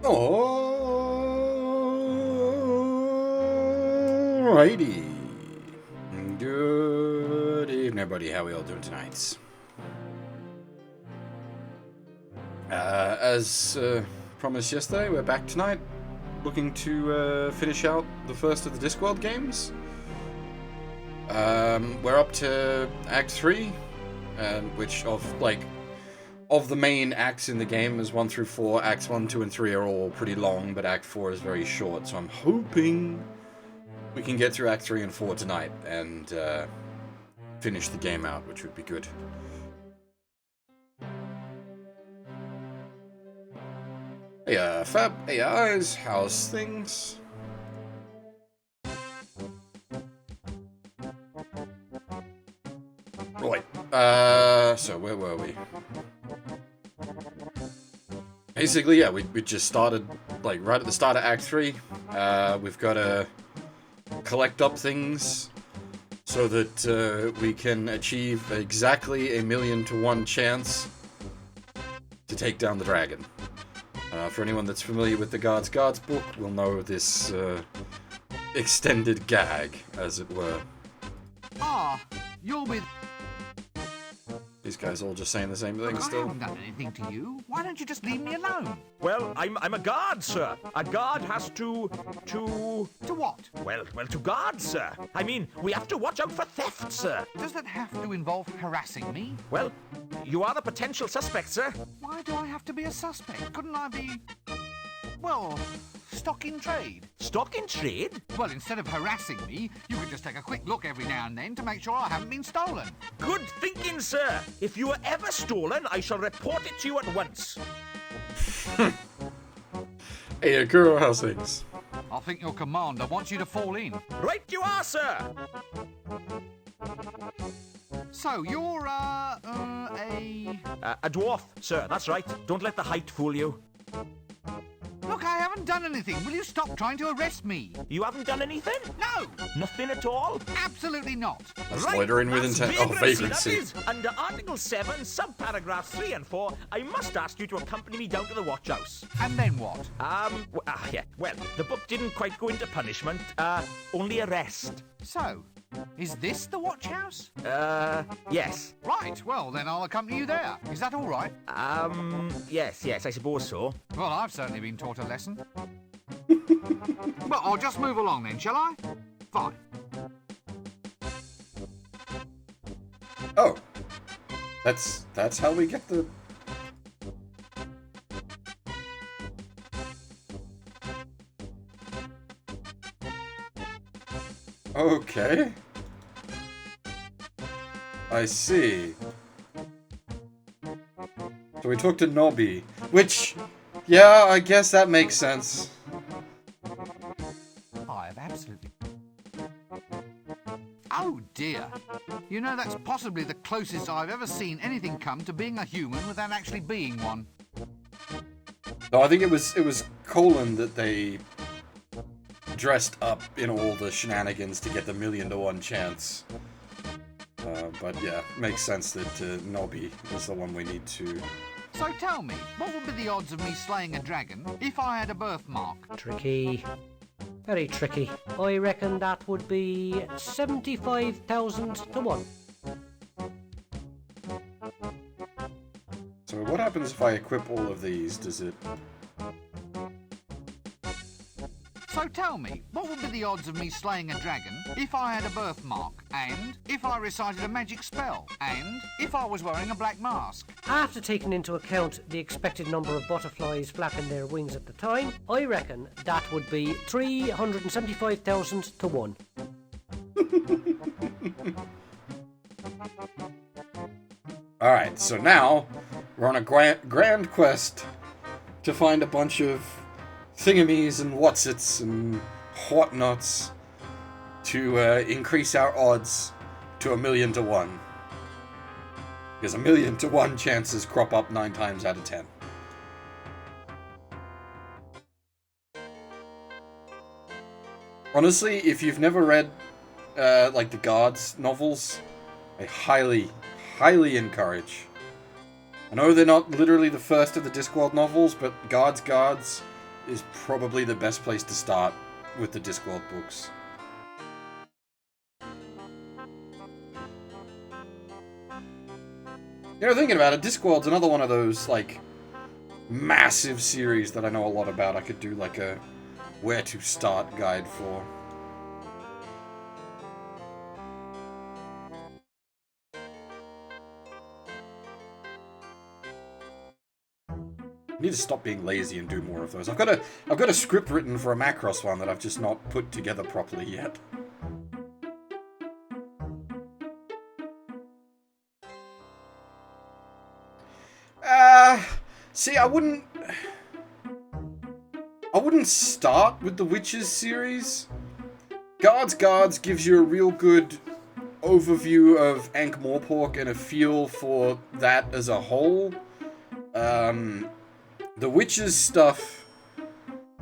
Alrighty. Good evening, everybody. How are we all doing tonight? As promised yesterday, we're back tonight, looking to finish out the first of the Discworld games. We're up to Act 3, which of the main acts in the game is 1 through 4. Acts 1, 2, and 3 are all pretty long, but Act 4 is very short, so I'm hoping we can get through Act 3 and 4 tonight and finish the game out, which would be good. Hey, Fab AIs, how's things? Right, so where were we? Basically, yeah, we just started, like, right at the start of Act 3. We've got to collect up things so that we can achieve exactly 1,000,000 to 1 chance to take down the dragon. For anyone that's familiar with the Guards book, will know this extended gag, as it were. Ah, you'll be... These guys all just saying the same thing Look, still. I haven't done anything to you. Why don't you just leave me alone? Well, I'm a guard, sir. A guard has to... To what? Well, to guard, sir. I mean, we have to watch out for theft, sir. Does that have to involve harassing me? Well, you are a potential suspect, sir. Why do I have to be a suspect? Couldn't I be... well, stock in trade? Stock in trade? Well, instead of harassing me, you could just take a quick look every now and then to make sure I haven't been stolen. Good thinking, sir. If you are ever stolen, I shall report it to you at once. Hey, girl, how's things? I think your commander wants you to fall in. Right you are, sir. So, you're, a dwarf, sir. That's right. Don't let the height fool you. Look, I haven't done anything. Will you stop trying to arrest me? You haven't done anything? No! Nothing at all? Absolutely not. That's loitering with that's intent. Oh, vagrancy. That is, under Article 7, subparagraphs 3 and 4, I must ask you to accompany me down to the watch house. And then what? Yeah. Well, the book didn't quite go into punishment. Only arrest. So, is this the watch house? Yes. Right, well, then I'll accompany you there. Is that all right? Yes, I suppose so. Well, I've certainly been taught a lesson. Well, I'll just move along then, shall I? Fine. Oh. That's how we get the... Okay. I see. So we talked to Nobby, which, yeah, I guess that makes sense. I've absolutely... Oh, dear. You know, that's possibly the closest I've ever seen anything come to being a human without actually being one. No, I think it was Colin that they dressed up in all the shenanigans to get the 1,000,000 to 1 chance. But yeah, makes sense that Nobby is the one we need to... So tell me, what would be the odds of me slaying a dragon if I had a birthmark? Tricky. Very tricky. I reckon that would be 75,000 to 1. So what happens if I equip all of these? Does it... So tell me, what would be the odds of me slaying a dragon if I had a birthmark, and if I recited a magic spell, and if I was wearing a black mask? After taking into account the expected number of butterflies flapping their wings at the time, I reckon that would be 375,000 to 1. Alright, so now we're on a grand quest to find a bunch of thingamies and whatsits and whatnots to increase our odds to 1,000,000 to 1. Because 1,000,000 to 1 chances crop up 9 times out of 10. Honestly, if you've never read like the Guards novels, I highly I know they're not literally the first of the Discworld novels, but Guards is probably the best place to start with the Discworld books. You know, thinking about it, Discworld's another one of those, like, massive series that I know a lot about. I could do, like, a where to start guide for. I need to stop being lazy and do more of those. I've got a script written for a Macross one that I've just not put together properly yet. See, I wouldn't start with the Witches series. Guards gives you a real good overview of Ankh-Morpork and a feel for that as a whole. The Witches stuff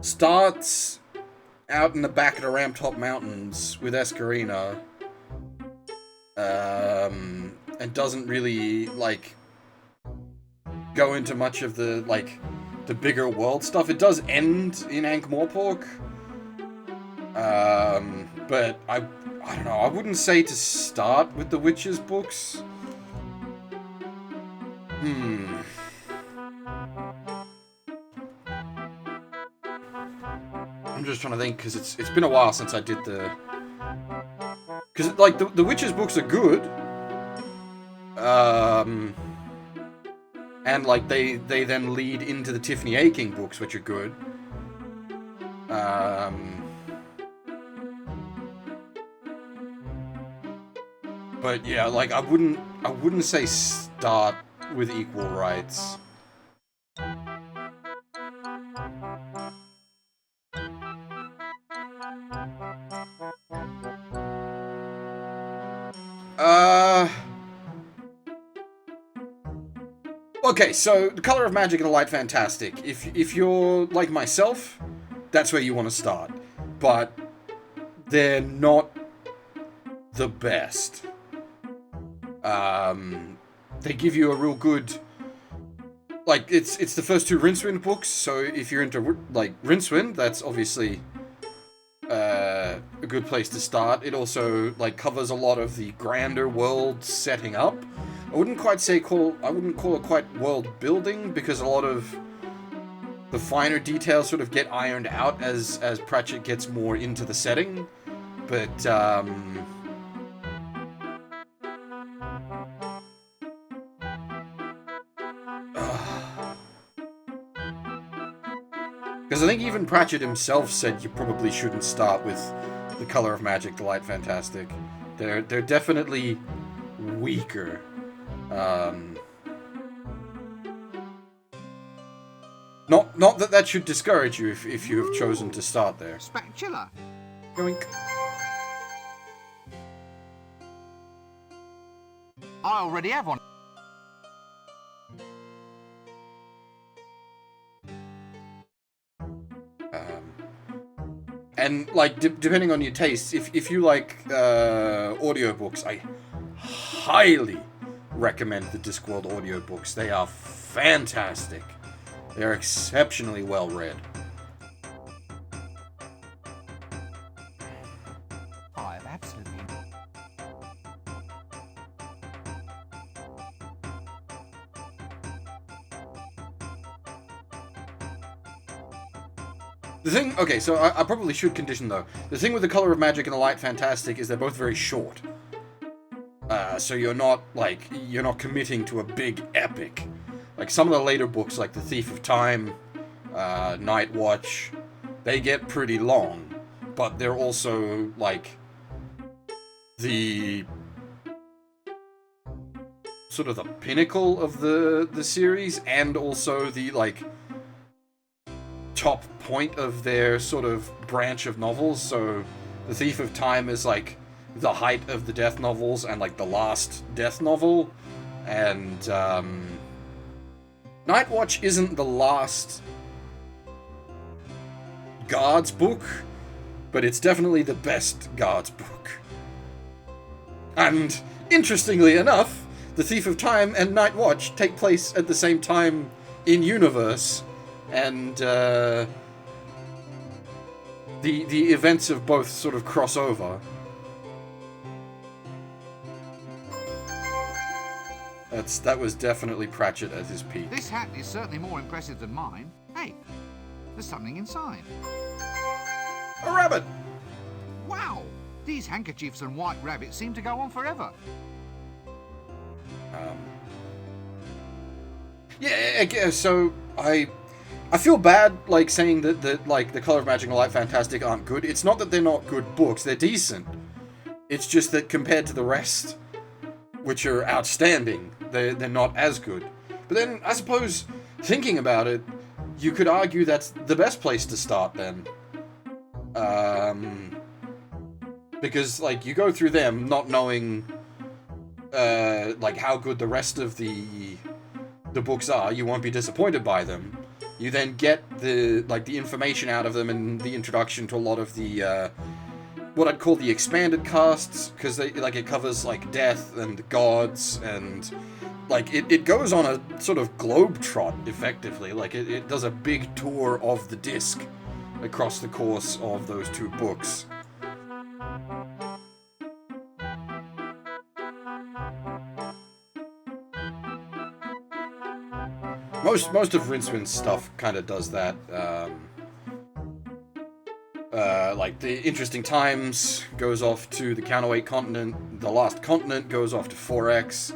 starts out in the back of the Ramtop Mountains with Escarina, and doesn't really, like, go into much of the, like, the bigger world stuff. It does end in Ankh-Morpork, but I don't know, I wouldn't say to start with the Witches books. I'm just trying to think, because it's been a while since I did the... Because, like, the Witches books are good. And, like, they then lead into the Tiffany Aching books, which are good. But, yeah, like, I wouldn't say start with Equal Rights. Okay, so The Color of Magic and The Light Fantastic. If you're like myself, that's where you want to start. But they're not the best. They give you a real good... Like, it's the first two Rincewind books, so if you're into, like, Rincewind, that's obviously a good place to start. It also, like, covers a lot of the grander world setting up. I wouldn't call it quite world building, because a lot of the finer details sort of get ironed out as Pratchett gets more into the setting. But because I think even Pratchett himself said you probably shouldn't start with The Color of Magic, The Light Fantastic. They're definitely weaker. Not that should discourage you if you have chosen to start there. Spatula. Yoink. I already have one. And, like, depending on your tastes, if you like audiobooks, I highly recommend the Discworld audiobooks. They are fantastic. They're exceptionally well read. I have absolutely... The thing, okay, so I probably should condition, though. The thing with The Color of Magic and The Light Fantastic is they're both very short. So you're not committing to a big epic. Like, some of the later books, like The Thief of Time, Night Watch, they get pretty long. But they're also, like, the... sort of the pinnacle of the series, and also the, like... top point of their sort of branch of novels. So The Thief of Time is like the height of the death novels and like the last death novel, and Night Watch isn't the last Guards book, but it's definitely the best Guards book. And interestingly enough, The Thief of Time and Night Watch take place at the same time in universe. And the events of both sort of cross over. That was definitely Pratchett at his peak. This hat is certainly more impressive than mine. Hey, there's something inside. A rabbit! Wow! These handkerchiefs and white rabbits seem to go on forever. Yeah, so I feel bad, like, saying that like, The Color of Magic and Light Fantastic aren't good. It's not that they're not good books, they're decent. It's just that compared to the rest, which are outstanding, they're not as good. But then, I suppose, thinking about it, you could argue that's the best place to start, then. Because, like, you go through them not knowing, like, how good the rest of the books are, you won't be disappointed by them. You then get the information out of them and the introduction to a lot of the, what I'd call the expanded casts, because it covers, like, death and the gods, and, like, it goes on a sort of globe-trot, effectively. Like, it does a big tour of the disc across the course of those two books. Most of Rincewind's stuff kind of does that. Like, the Interesting Times goes off to the Counterweight Continent, the Last Continent goes off to 4X.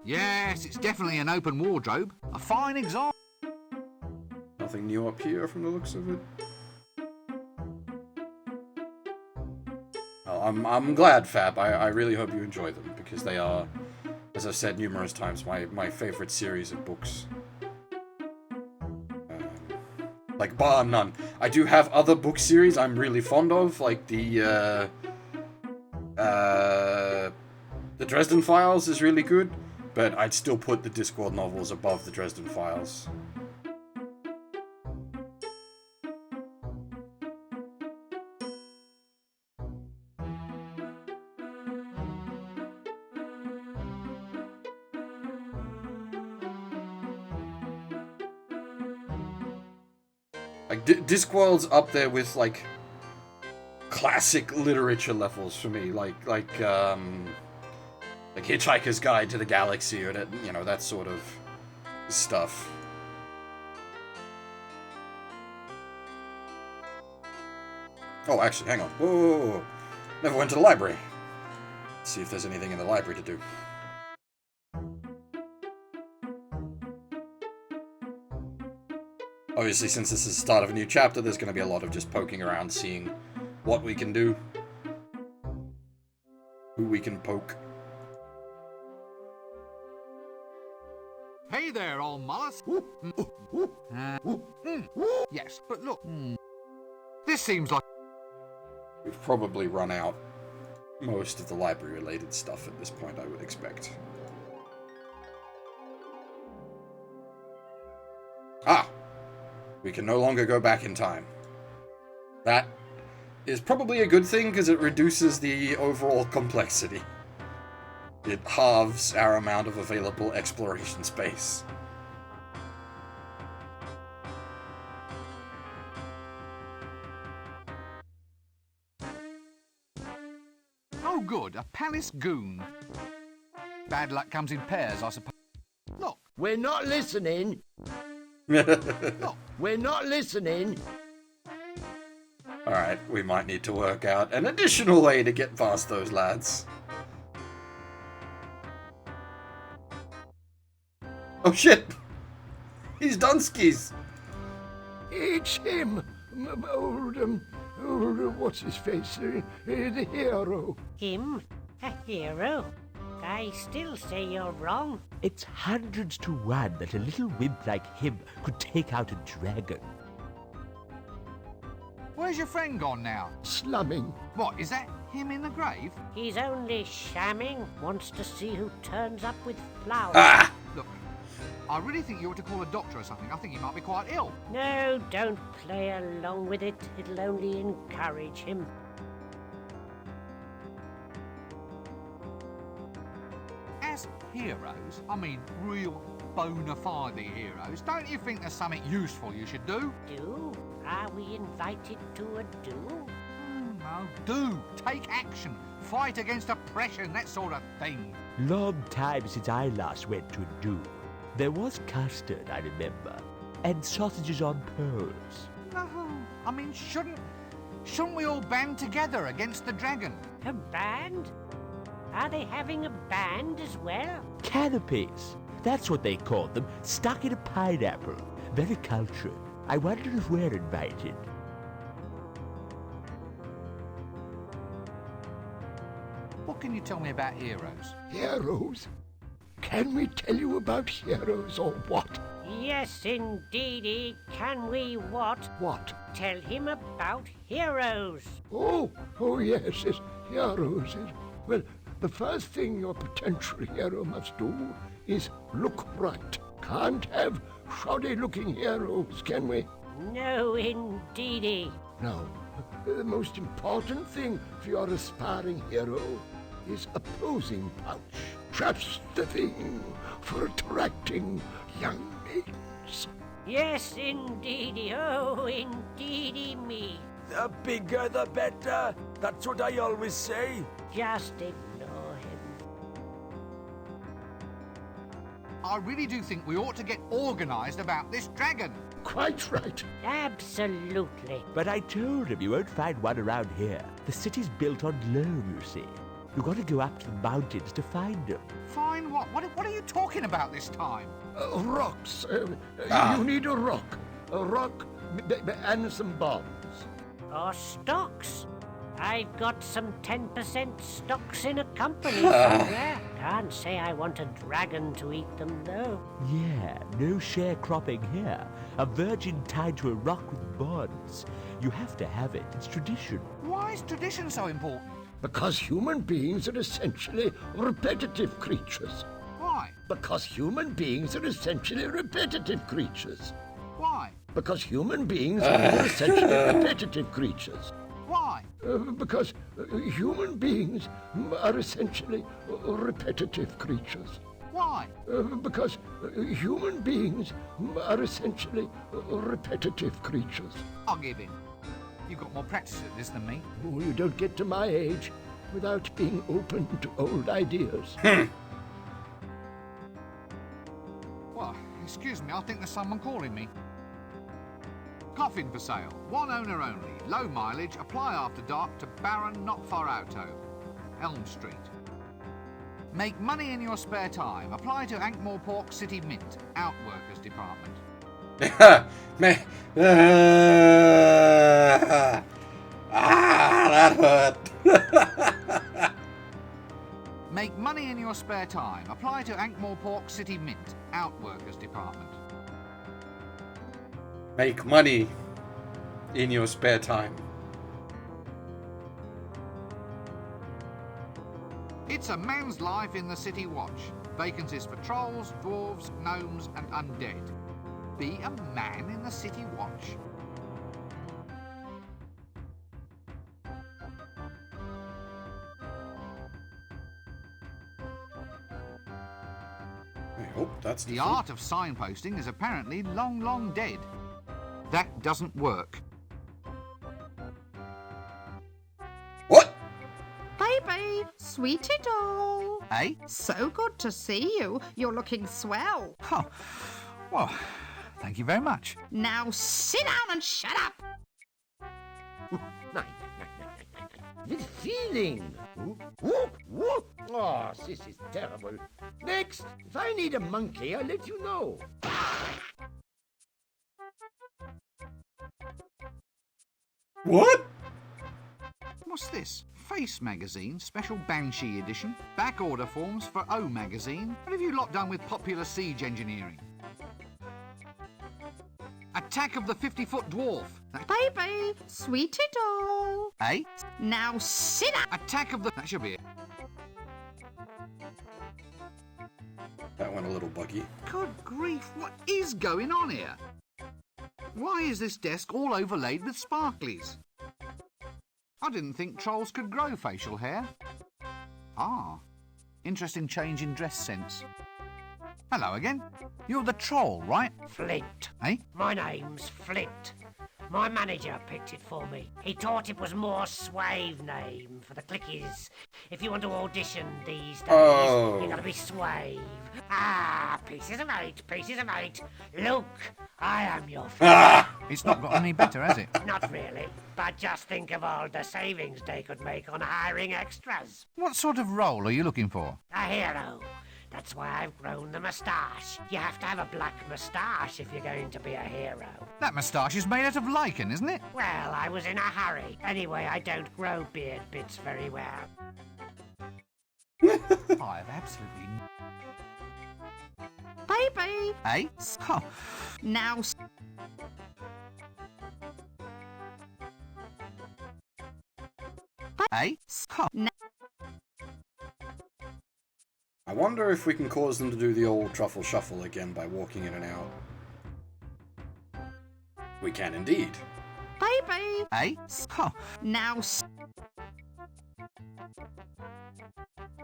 Yes, it's definitely an open wardrobe. A fine example. Nothing new up here from the looks of it. Well, I'm glad, Fab. I really hope you enjoy them, because they are, as I've said numerous times, my favorite series of books. Like, bar none. I do have other book series I'm really fond of, like the Dresden Files is really good, but I'd still put the Discworld novels above the Dresden Files. Like, Discworld's up there with, like, classic literature levels for me, like Hitchhiker's Guide to the Galaxy, or that, you know, that sort of stuff. Oh, actually, hang on. Whoa. Never went to the library. Let's see if there's anything in the library to do. Obviously, since this is the start of a new chapter, there's going to be a lot of just poking around, seeing what we can do. Who we can poke. Hey there, old mollusk. Yes, but look. This seems like... We've probably run out most of the library-related stuff at this point, I would expect. Ah! We can no longer go back in time. That is probably a good thing, because it reduces the overall complexity. It halves our amount of available exploration space. Oh good, a palace goon. Bad luck comes in pairs, I suppose. Look. We're not listening. Look. We're not listening. Alright, we might need to work out an additional way to get past those lads. Oh shit! He's Dunskies! It's him. What's his face? The hero. Him? A hero? I still say you're wrong. It's hundreds to one that a little wimp like him could take out a dragon. Where's your friend gone now? Slumming. What, is that him in the grave? He's only shamming. Wants to see who turns up with flowers. Ah! Look, I really think you ought to call a doctor or something. I think he might be quite ill. No, don't play along with it. It'll only encourage him. As heroes, I mean real bona fide heroes, don't you think there's something useful you should do? Do? Are we invited to a do? No, do. Take action. Fight against oppression, that sort of thing. Long time since I last went to a do. There was custard, I remember, and sausages on pearls. No, I mean, shouldn't we all band together against the dragon? A band? Are they having a band as well? Canopies. That's what they called them, stuck in a pineapple. Very cultured. I wonder if we're invited. What can you tell me about heroes? Heroes? Can we tell you about heroes or what? Yes, indeedy. Can we what? What? Tell him about heroes. Oh, yes, heroes. Well, the first thing your potential hero must do is look right. Can't have shoddy-looking heroes, can we? No, indeedy. Now, the most important thing for your aspiring hero is a posing pouch. Just the thing for attracting young maidens. Yes, indeedy. Oh, indeedy me. The bigger the better. That's what I always say. Just ignore him. I really do think we ought to get organised about this dragon. Quite right. Absolutely. But I told him you won't find one around here. The city's built on loam, you see. You've got to go up to the mountains to find them. Fine, what? What are you talking about this time? Rocks. You need a rock. A rock and some bombs. Or stocks. I've got some 10% stocks in a company somewhere. Can't say I want a dragon to eat them, though. Yeah, no sharecropping here. A virgin tied to a rock with bonds. You have to have it. It's tradition. Why is tradition so important? Because human beings are essentially repetitive creatures. Why? Because human beings are essentially repetitive creatures. Why? Because human beings are essentially repetitive creatures. Why? Because human beings are essentially repetitive creatures. Why? Because human beings are essentially repetitive creatures. I'll give in. You've got more practice at this than me. Oh, you don't get to my age without being open to old ideas. Well, excuse me, I think there's someone calling me. Coffin for sale. One owner only. Low mileage. Apply after dark to Baron Not Far Auto. Elm Street. Make money in your spare time. Apply to Ankh-Morpork City Mint. Outworkers Department. That hurt. Make money in your spare time. Apply to Ankh-Morpork City Mint. Outworkers Department. Make money in your spare time. It's a man's life in the City Watch. Vacancies for trolls, dwarves, gnomes and undead. Be a man in the City Watch. I hope that's The art of signposting is apparently long, long dead. That doesn't work. What? Baby, sweetie doll. Eh? So good to see you. You're looking swell. Oh, well, thank you very much. Now sit down and shut up. This feeling. Whoop, whoop. Oh, this is terrible. Next, if I need a monkey, I'll let you know. What? What's this? Face Magazine, special Banshee edition. Back order forms for O Magazine. What have you lot done with popular siege engineering? Attack of the 50-foot dwarf. Baby, sweetie doll. Eh? Now sit down. Attack of the... That should be it. That went a little buggy. Good grief, what is going on here? Why is this desk all overlaid with sparklies? I didn't think trolls could grow facial hair. Ah, interesting change in dress sense. Hello again. You're the troll, right? Flint. Eh? My name's Flint. My manager picked it for me. He thought it was more suave name for the clickies. If you want to audition these days, you gotta be suave. Ah, pieces of eight. Look, I am your friend. It's not got any better, has it? Not really, but just think of all the savings they could make on hiring extras. What sort of role are you looking for? A hero. That's why I've grown the moustache. You have to have a black moustache if you're going to be a hero. That moustache is made out of lichen, isn't it? Well, I was in a hurry. Anyway, I don't grow beard bits very well. I've absolutely... Baby! Eh? Oh, Now, eh? Oh, I wonder if we can cause them to do the old truffle shuffle again by walking in and out. We can indeed. baby! eh? Oh, Now,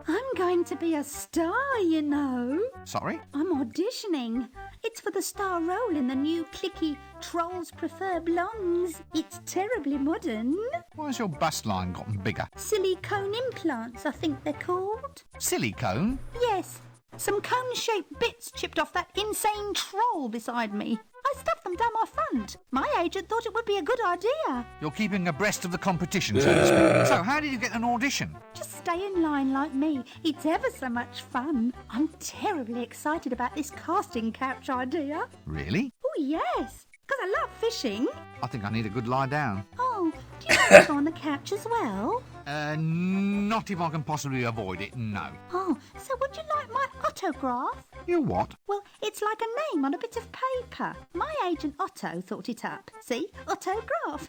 I'm going to be a star, you know. sorry? I'm auditioning. It's for the star role in the new clicky Trolls Prefer Blondes. It's terribly modern. Why's your bust line gotten bigger? Silicone implants, I think they're called. Silicone? Yes, some cone-shaped bits chipped off that insane troll beside me. I stuffed them down my front. My agent thought it would be a good idea. You're keeping abreast of the competition, so to speak. So how did you get an audition? Just stay in line like me. It's ever so much fun. I'm terribly excited about this casting couch idea. Really? Oh, yes, because I love fishing. I think I need a good lie down. Oh, do you want to go on the couch as well? Not if I can possibly avoid it, no. Oh, so would you like my autograph? You what? Well, it's like a name on a bit of paper. My agent Otto thought it up. See? Autograph.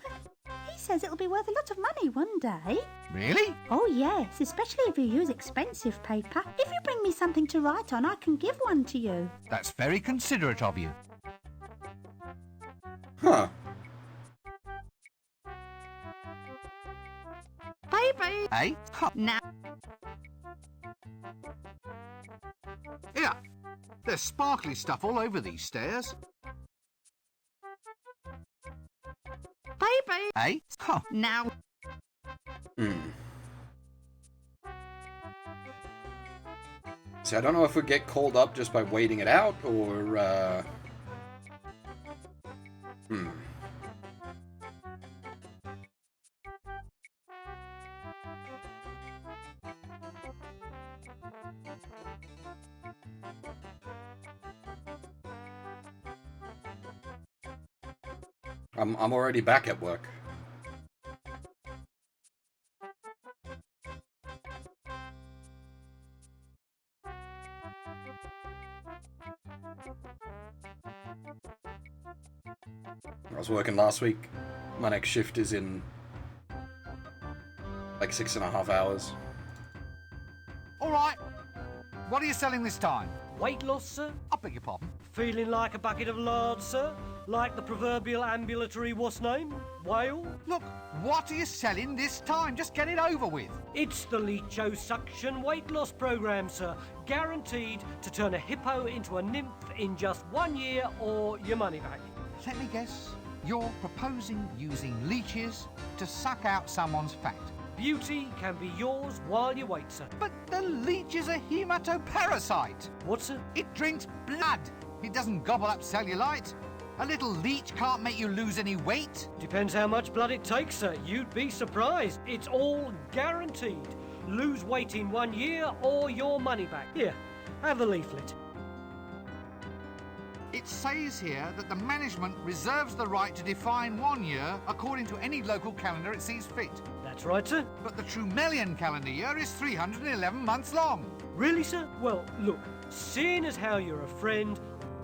He says it'll be worth a lot of money one day. Really? Oh, yes, especially if you use expensive paper. If you bring me something to write on, I can give one to you. That's very considerate of you. Huh. baby! Eh? Oh, Now, here. There's sparkly stuff all over these stairs. baby! Eh? Oh, Now, See, I don't know if we get called up just by waiting it out, or, I'm already back at work. I was working last week. My next shift is in like 6.5 hours. all right. What are you selling this time? Weight loss, sir? I beg your pardon. Feeling like a bucket of lard, sir? Like the proverbial ambulatory what's name? Whale? Look, what are you selling this time? Just get it over with. It's the liposuction weight loss program, sir. Guaranteed to turn a hippo into a nymph in just 1 year or your money back. Let me guess. You're proposing using leeches to suck out someone's fat. Beauty can be yours while you wait, sir. But the leech is a hematoparasite. What, sir? It drinks blood. It doesn't gobble up cellulite. A little leech can't make you lose any weight. Depends how much blood it takes, sir. You'd be surprised. It's all guaranteed. Lose weight in 1 year or your money back. Here, have the leaflet. It says here that the management reserves the right to define 1 year according to any local calendar it sees fit. That's right, sir. But the Trumelian calendar year is 311 months long. Really, sir? Well, look, seeing as how you're a friend,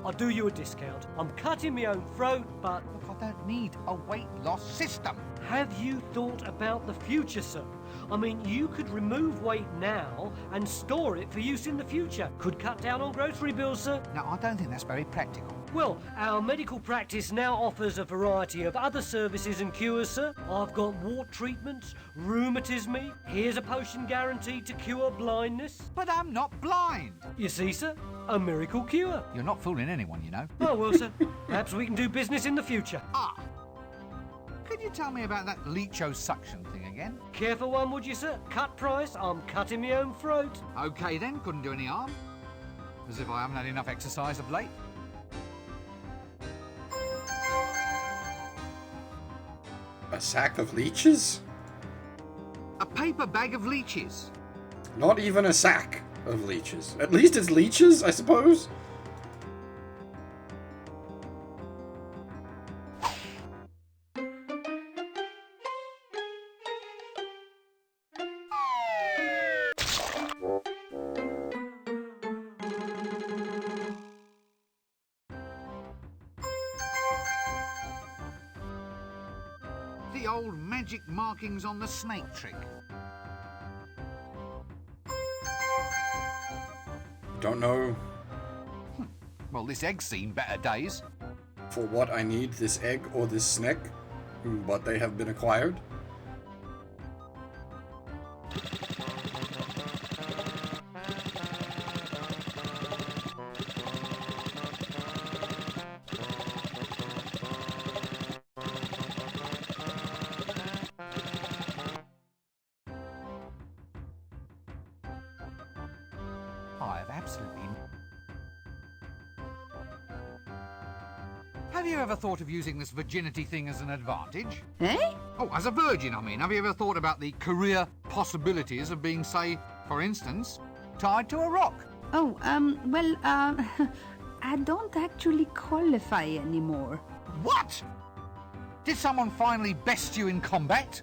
I'll do you a discount. I'm cutting my own throat, but Look, I don't need a weight loss system. have you thought about the future, sir? I mean, you could remove weight now and store it for use in the future. Could cut down on grocery bills, sir. Now, I don't think that's very practical. Well, our medical practice now offers a variety of other services and cures, sir. I've got wart treatments, rheumatism, here's a potion guaranteed to cure blindness. But I'm not blind. You see, sir, a miracle cure. You're not fooling anyone, you know. Oh, well, sir, perhaps we can do business in the future. Ah. Could you tell me about that leecho-suction thing again? Careful one, would you, sir? Cut price, I'm cutting my own throat. OK then, couldn't do any harm. As if I haven't had enough exercise of late. A sack of leeches? A paper bag of leeches. Not even a sack of leeches. At least it's leeches, I suppose? The old magic markings on the snake trick. Don't know Well, this egg's seen better days. for what I need this egg or this snake, but they have been acquired. I have absolutely... Have you ever thought of using this virginity thing as an advantage? Eh? Oh, as a virgin, I mean. Have you ever thought about the career possibilities of being, say, for instance, tied to a rock? Oh, well, I don't actually qualify anymore. What? Did someone finally best you in combat?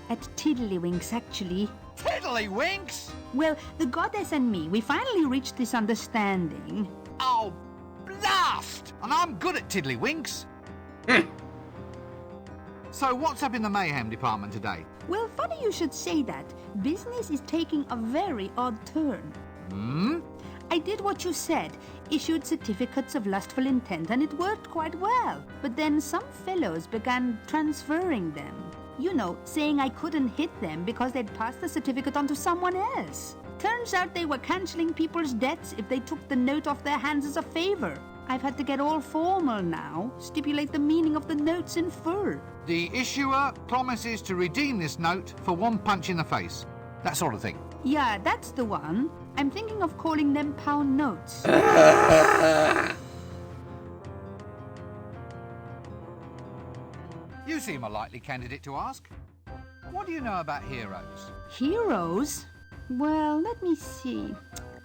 At Tiddlywinks, actually. Tiddlywinks? Well, the goddess and me, we finally reached this understanding. Oh, blast! And I'm good at tiddlywinks. So what's up in the mayhem department today? Well, funny you should say that. Business is taking a very odd turn. Hmm? I did what you said, issued certificates of lustful intent, and it worked quite well. But then some fellows began transferring them. You know, saying I couldn't hit them because they'd passed the certificate on to someone else. Turns out they were cancelling people's debts if they took the note off their hands as a favour. I've had to get all formal now, stipulate the meaning of the notes in full. The issuer promises to redeem this note for one punch in the face. That sort of thing. Yeah, that's the one. I'm thinking of calling them pound notes. You seem a likely candidate to ask. What do you know about heroes? Heroes? Well, let me see.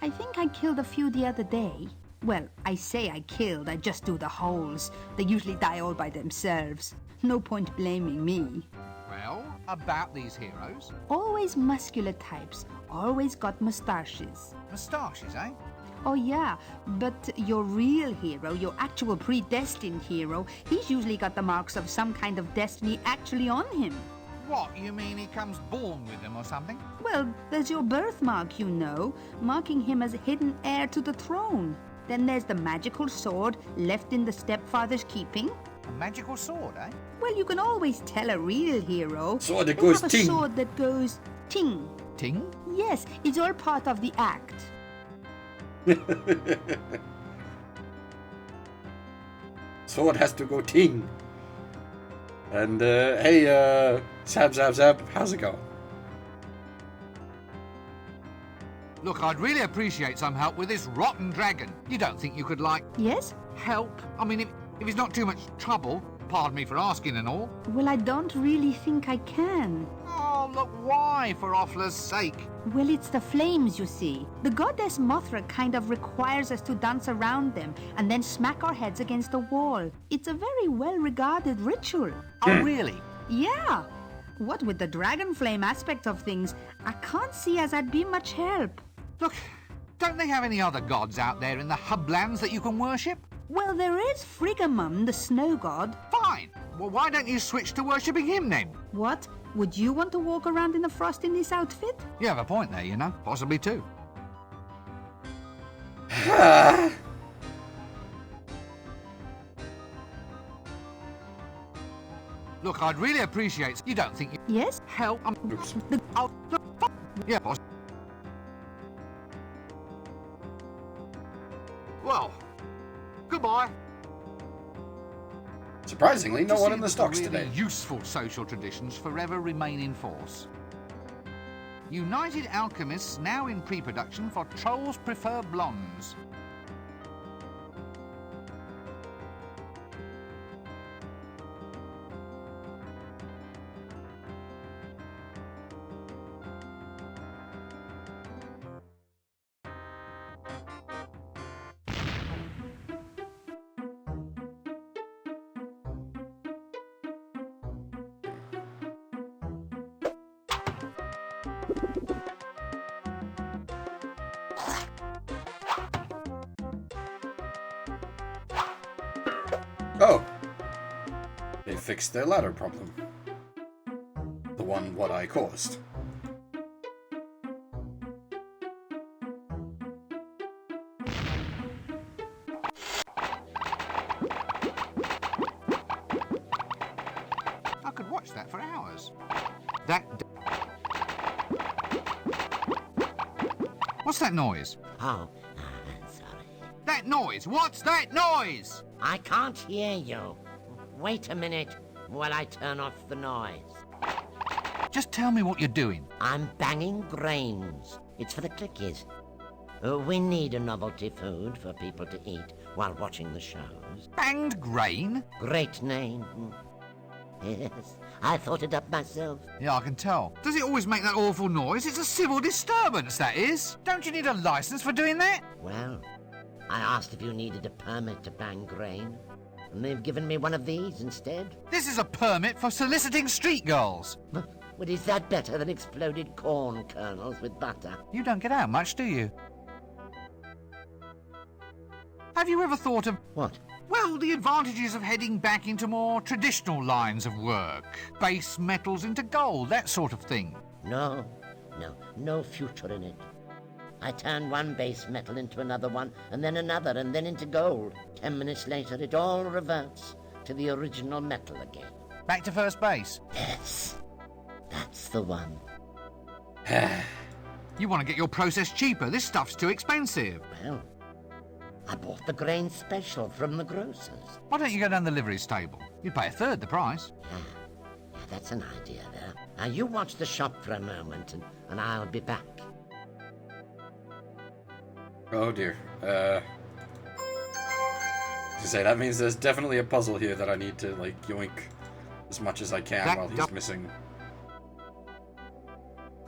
I think I killed a few the other day. Well, I say I killed, I just do the holes. They usually die all by themselves. No point blaming me. Well, about these heroes. Always muscular types, always got moustaches. Moustaches, eh? Oh yeah, but your real hero, your actual predestined hero, he's usually got the marks of some kind of destiny actually on him. What, you mean he comes born with them or something? Well, there's your birthmark, you know, marking him as hidden heir to the throne. Then there's the magical sword left in the stepfather's keeping. A magical sword, eh? Well, you can always tell a real hero. Sword that They goes have ting. a sword that goes ting. Ting? Yes, it's all part of the act. Sword has to go ting. And, hey, Zab, how's it going? Look, I'd really appreciate some help with this rotten dragon. You don't think you could, like, Yes? help? I mean, if it's not too much trouble, pardon me for asking and all. Well, I don't really think I can. Oh, look, why, for Offler's sake? Well, it's the flames, you see. The goddess Mothra kind of requires us to dance around them and then smack our heads against the wall. It's a very well-regarded ritual. Oh, really? Yeah. What with the dragon flame aspect of things, I can't see as I'd be much help. Look, don't they have any other gods out there in the hublands that you can worship? Well, there is Friggamum, the snow god. Fine. Well, why don't you switch to worshipping him then? What? Would you want to walk around in the frost in this outfit? You have a point there, you know. Possibly two. Look, I'd really appreciate... You don't think you... Yes? Help, Oops. Yeah, boss. Well, goodbye. Surprisingly, no To one see in the that stocks really today. Useful social traditions forever remain in force. United Alchemists now in pre-production for Trolls Prefer Blondes. Oh. They fixed their ladder problem. The one what I caused. I could watch that for hours. That... What's that noise? Oh, sorry. That noise! What's that noise? I can't hear you. Wait a minute while I turn off the noise. Just tell me what you're doing. I'm banging grains. It's for the clickies. We need a novelty food for people to eat while watching the shows. Banged grain? Great name. Yes, I thought it up myself. Yeah, I can tell. Does it always make that awful noise? It's a civil disturbance, that is. Don't you need a license for doing that? Well, I asked if you needed a permit to bang grain, and they've given me one of these instead. This is a permit for soliciting street girls. But is that better than exploded corn kernels with butter? You don't get out much, do you? Have you ever thought of... What? Well, the advantages of heading back into more traditional lines of work. Base metals into gold, that sort of thing. No future in it. I turn one base metal into another one, and then another, and then into gold. 10 minutes later, it all reverts to the original metal again. Back to first base. Yes, that's the one. You want to get your process cheaper. This stuff's too expensive. Well, I bought the grain special from the grocers. Why don't you go down the livery stable? You'd pay a third the price. Yeah, that's an idea there. Now, you watch the shop for a moment, and I'll be back. Oh dear. To say, that means there's definitely a puzzle here that I need to, like, yoink as much as I can while he's missing.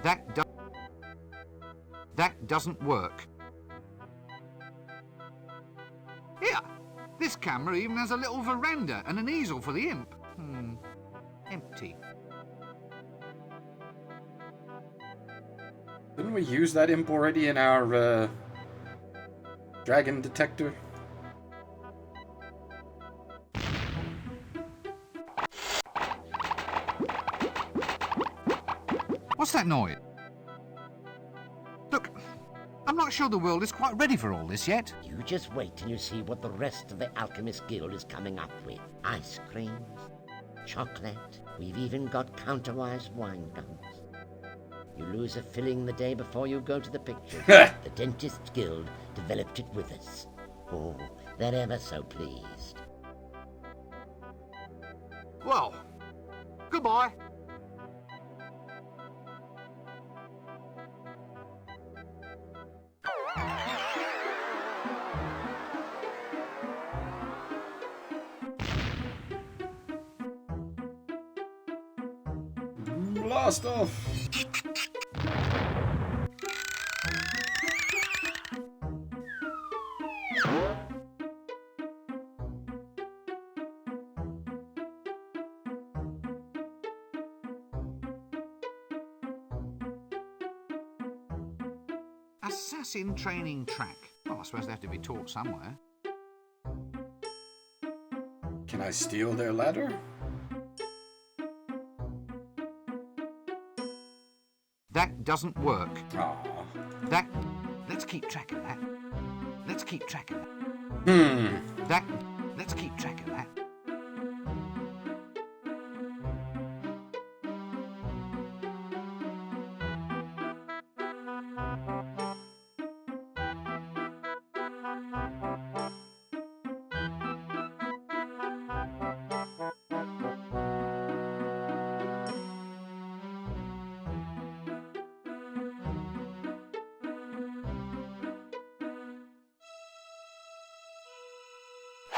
That doesn't work. Here, this camera even has a little veranda and an easel for the imp. Empty. Didn't we use that imp already in our, dragon detector? What's that noise? Look, I'm not sure the world is quite ready for all this yet. You just wait till you see what the rest of the Alchemist Guild is coming up with. Ice creams, chocolate, we've even got counterwise wine guns. You lose a filling the day before you go to the pictures. The Dentist Guild developed it with us. Oh, they're ever so pleased. Well, goodbye. Blast off! Assassin training track. Well, I suppose they have to be taught somewhere. Can I steal their ladder? That doesn't work. Aww. Let's keep track of that. Let's keep track of that. Let's keep track of that.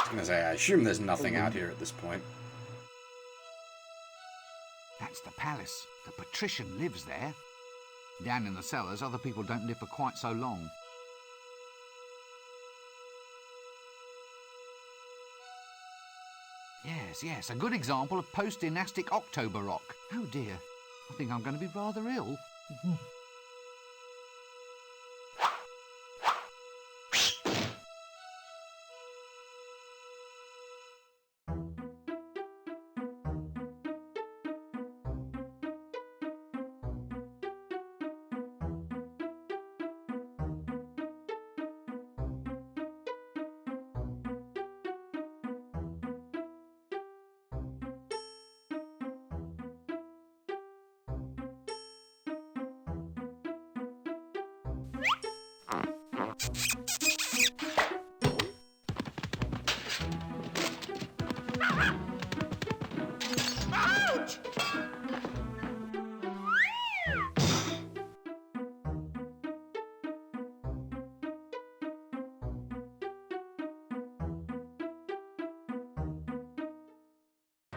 was gonna say, I assume there's nothing out here at this point. That's the palace. The patrician lives there. Down in the cellars, other people don't live for quite so long. Yes, a good example of post-dynastic octo-baroque. Oh dear, I think I'm going to be rather ill.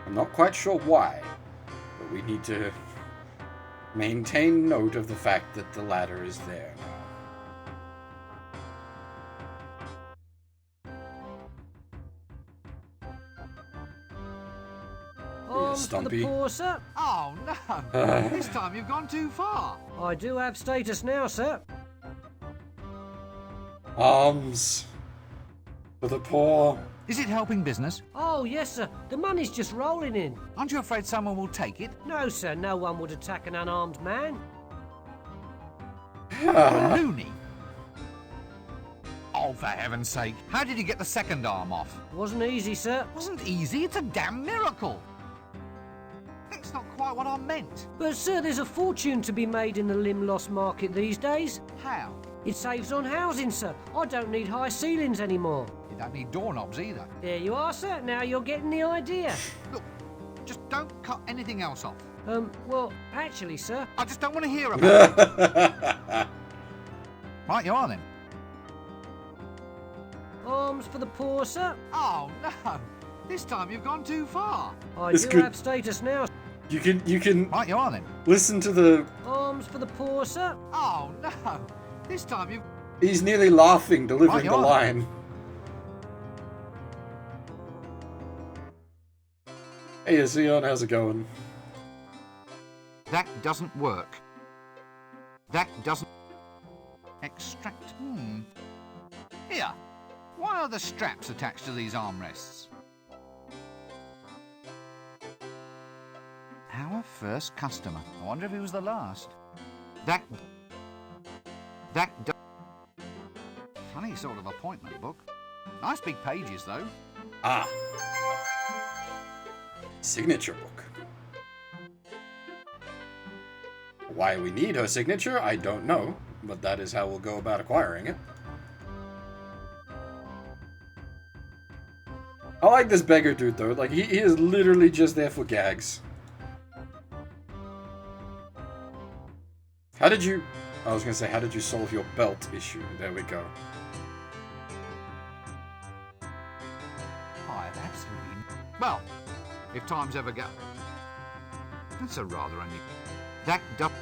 I'm not quite sure why, but we need to maintain note of the fact that the ladder is there now. Stumpy. Poor, sir. Oh no! This time you've gone too far. I do have status now, sir. Alms for the poor. Is it helping business? Oh, yes, sir. The money's just rolling in. Aren't you afraid someone will take it? No, sir. No one would attack an unarmed man. A loony? Oh, for heaven's sake. How did you get the second arm off? Wasn't easy, sir. Wasn't easy, it's a damn miracle. That's not quite what I meant. But, sir, there's a fortune to be made in the limb loss market these days. How? It saves on housing, sir. I don't need high ceilings anymore. You don't need doorknobs either. There you are, sir. Now you're getting the idea. Look, just don't cut anything else off. Well, actually, sir. I just don't want to hear about it. Right, you are then. Arms for the poor, sir. Oh, no. This time you've gone too far. I It's do good. have status now. You can Right, you are then. listen to the. Arms for the poor, sir. Oh, no. This time you've... He's nearly laughing, delivering Right, you the are. line. Hey, Zion, how's it going? That doesn't work. That doesn't... Extract... Here. Why are the straps attached to these armrests? Our first customer. I wonder if he was the last. That funny sort of appointment book. Nice big pages, though. Ah. Signature book. Why we need her signature, I don't know, but that is how we'll go about acquiring it. I like this beggar dude, though. Like, he is literally just there for gags. How did you... I was gonna say, how did you solve your belt issue? There we go. I have absolutely... Well, if times ever go... That's a rather unusual... That does...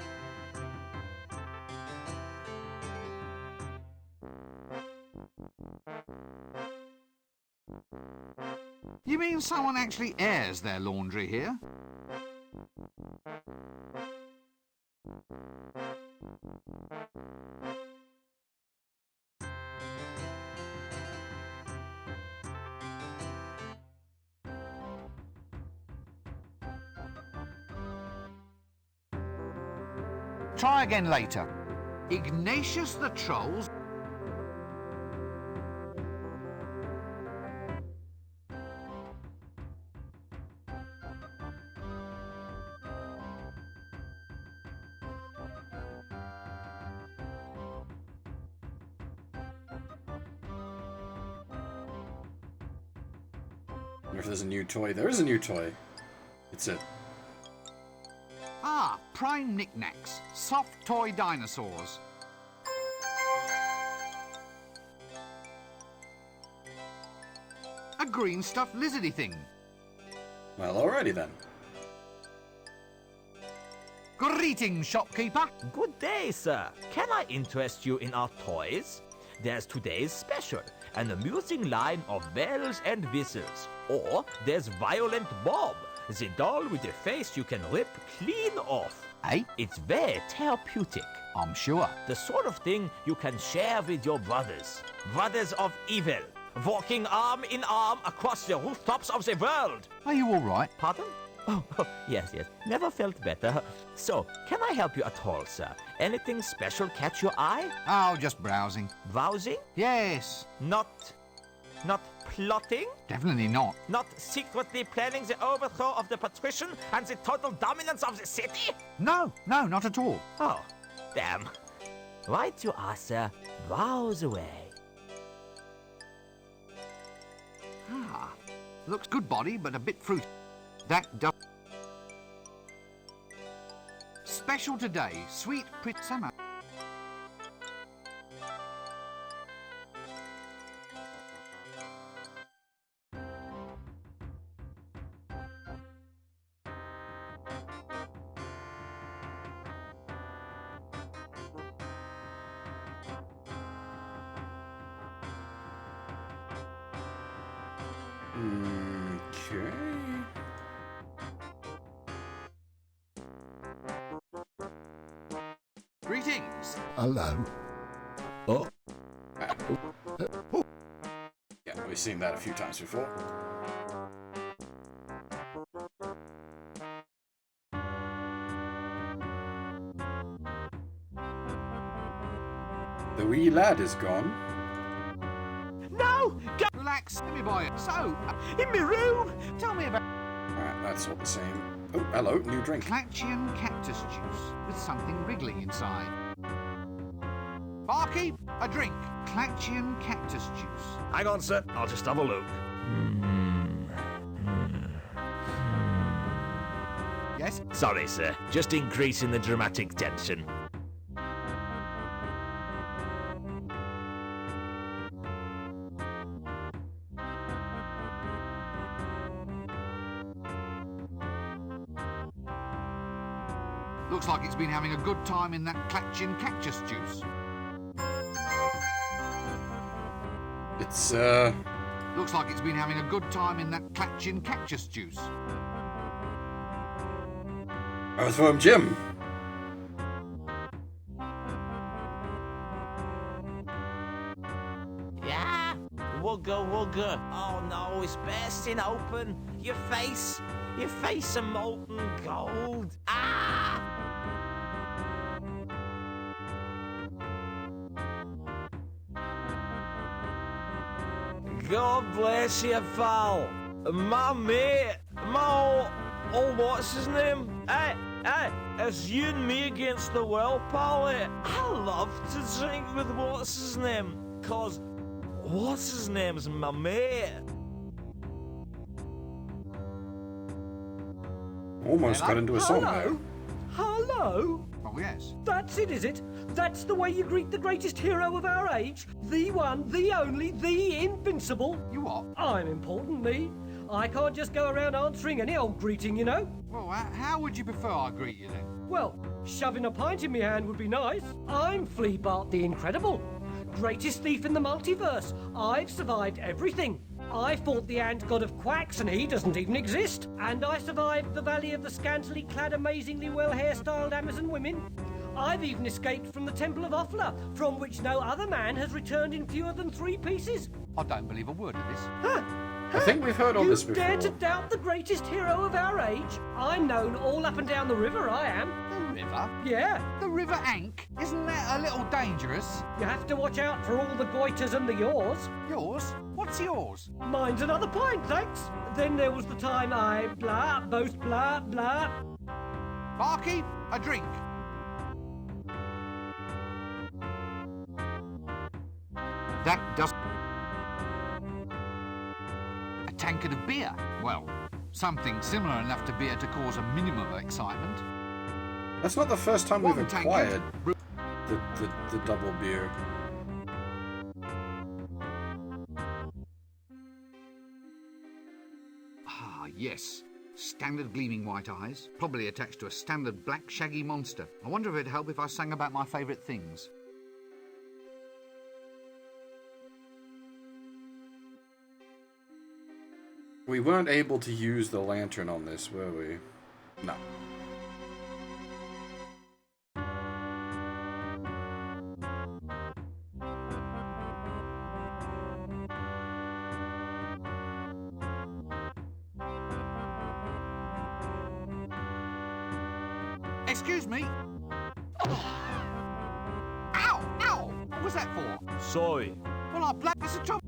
You mean someone actually airs their laundry here? Try again later. Ignatius the Troll's... I wonder if there's a new toy. There is a new toy. It's a... Ah, prime knickknacks. Soft toy dinosaurs. A green stuffed lizardy thing. Well, alrighty then. Greetings, shopkeeper. Good day, sir. Can I interest you in our toys? There's today's special, an amusing line of bells and whistles. Or there's Violent Bob, the doll with a face you can rip clean off. Eh? It's very therapeutic. I'm sure. The sort of thing you can share with your brothers. Brothers of evil, walking arm in arm across the rooftops of the world. Are you all right? Pardon? Oh, yes. Never felt better. So, can I help you at all, sir? Anything special catch your eye? Oh, just browsing. Browsing? Yes. Not plotting? Definitely not. Not secretly planning the overthrow of the patrician and the total dominance of the city? No, not at all. Oh, damn. Right you are, sir. Browse away. Ah, looks good body, but a bit fruity. That does. Special today, sweet pretty summer. Okay. Greetings. Hello. Oh, Yeah, we've seen that a few times before. The wee lad is gone. no! Go Relax, let me buy it. So, in my room! tell me about Alright, that's all the same. Oh, hello, new drink. Clatchian cactus juice with something wriggly inside. Barkeep, a drink. Clatchian cactus juice. Hang on, sir. I'll just have a look. Yes? Sorry, sir. Just increasing the dramatic tension. Looks like it's been having a good time in that Clatchian cactus juice. It's, Looks like it's been having a good time in that Clatchian cactus juice. Earthworm Jim. Yeah? Wugga. Oh no, it's bursting open. Your face a molten gold. Ah! God bless you, pal. My mate, what's his name? Hey, it's you and me against the world, pal. I love to drink with what's his name, 'cause what's his name's my mate. Almost got into a song there. Hello? Oh, yes. That's it, is it? That's the way you greet the greatest hero of our age? The one, the only, the invincible? You what? I'm important, me. I can't just go around answering any old greeting, you know? Well, how would you prefer I greet you then? Well, shoving a pint in my hand would be nice. I'm Flea Bart the Incredible. Greatest thief in the multiverse. I've survived everything. I fought the ant god of quacks and he doesn't even exist. And I survived the valley of the scantily clad, amazingly well hairstyled Amazon women. I've even escaped from the Temple of Offla, from which no other man has returned in fewer than 3 pieces. I don't believe a word of this. I think we've heard all this You before. dare to doubt the greatest hero of our age? I'm known all up and down the river, I am. The river? Yeah, The River Ank? Isn't that a little dangerous? you have to watch out for all the goiters and the yaws. Yours? What's yours? Mine's another pint, thanks. Then there was the time I boast blah. Barkeep, a drink. That does. A tankard of beer. Well, something similar enough to beer to cause a minimum of excitement. That's not the first time we've One tankard. acquired the double beer. yes. Standard gleaming white eyes, probably attached to a standard black shaggy monster. I wonder if it'd help if I sang about my favourite things. We weren't able to use the lantern on this, were we? No. Excuse me. Ow! Ow! What was that for? Sorry. Well, I blacked this a job.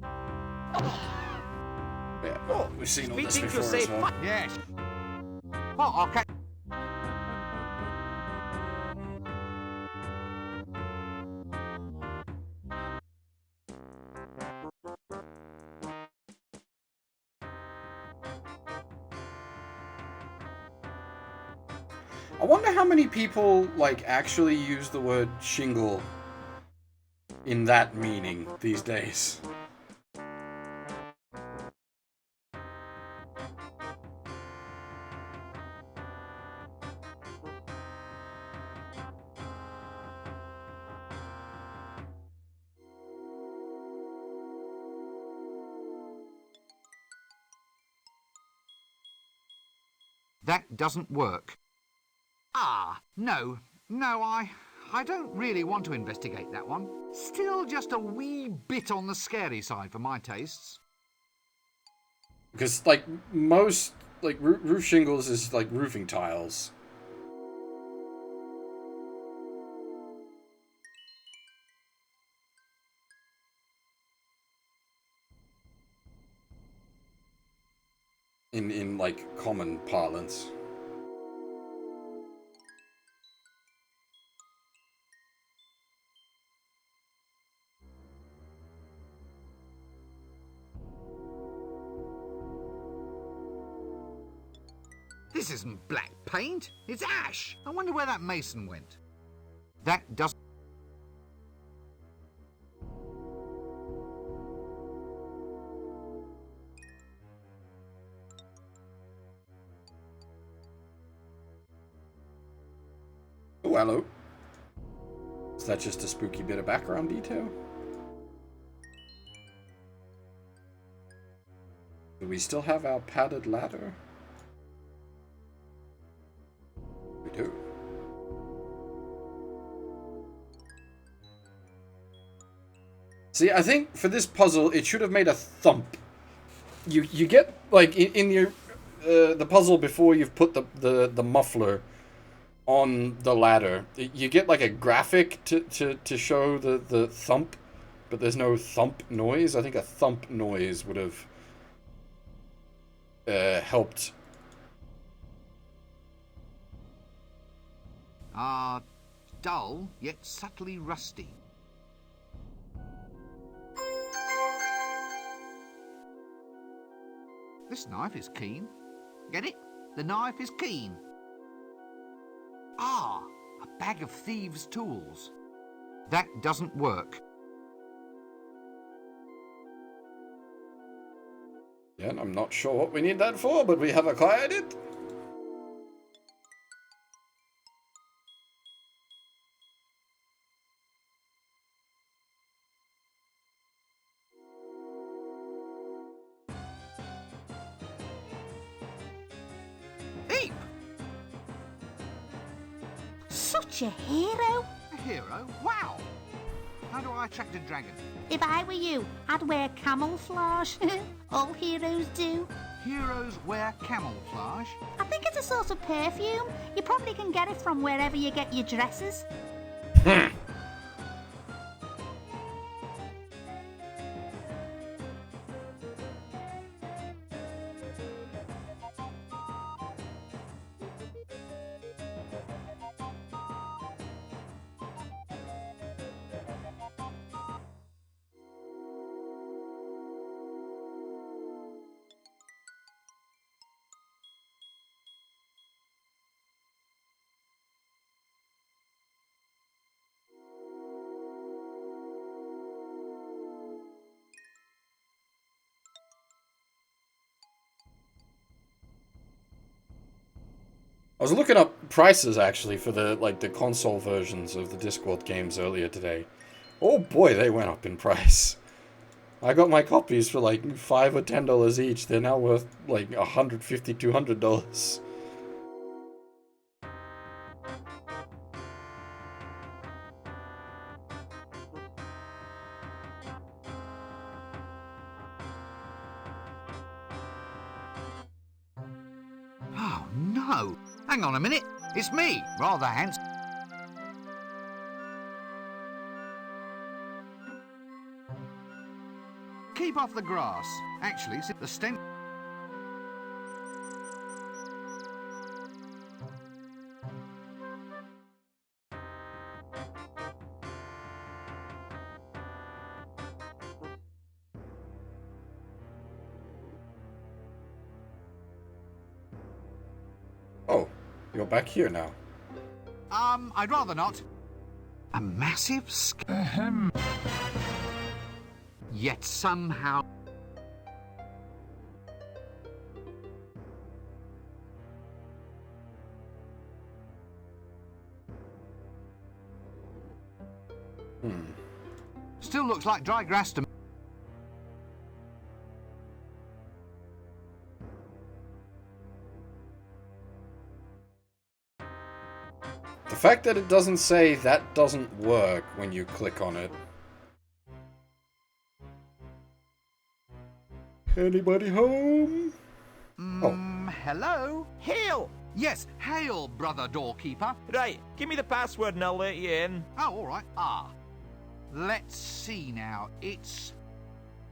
Yeah, well, we've seen all this Speaking before to as say well. Yes. Well, I'll catch. I wonder how many people, like, actually use the word shingle in that meaning these days. That doesn't work. Ah, no. No, I don't really want to investigate that one. Still just a wee bit on the scary side for my tastes. Because, like, most, like, roof shingles is, like, roofing tiles. In like, common parlance. This isn't black paint. It's ash. I wonder where that mason went. That doesn't... Oh, hello. Is that just a spooky bit of background detail? Do we still have our padded ladder? We do. See, I think for this puzzle, it should have made a thump. You get, like, in your the puzzle before you've put the muffler on the ladder, you get like a graphic to show the thump, but there's no thump noise. I think a thump noise would have helped. Dull, yet subtly rusty. This knife is keen. Get it? The knife is keen. Ah, a bag of thieves' tools. That doesn't work. Yeah, and I'm not sure what we need that for, but we have acquired it. Eep! Such a hero. A hero? Wow! How do I attract a dragon? If I were you, I'd wear camouflage. All heroes do. Heroes wear camouflage. I think it's a sort of perfume. You probably can get it from wherever you get your dresses. I was looking up prices actually for the console versions of the Discworld games earlier today. Oh boy, they went up in price. I got my copies for like $5 or $10 each. They're now worth like $150, $200. Oh, no. Hang on a minute. It's me, rather handsome. Keep off the grass. Actually, it's the stench. Oh, you're back here now. I'd rather not. A massive Yet somehow... Still looks like dry grass to me. The fact that it doesn't say that doesn't work when you click on it. Anybody home? Hello? Hail! Yes, hail, brother doorkeeper. Right, give me the password and I'll let you in. Oh, all right. Let's see now. It's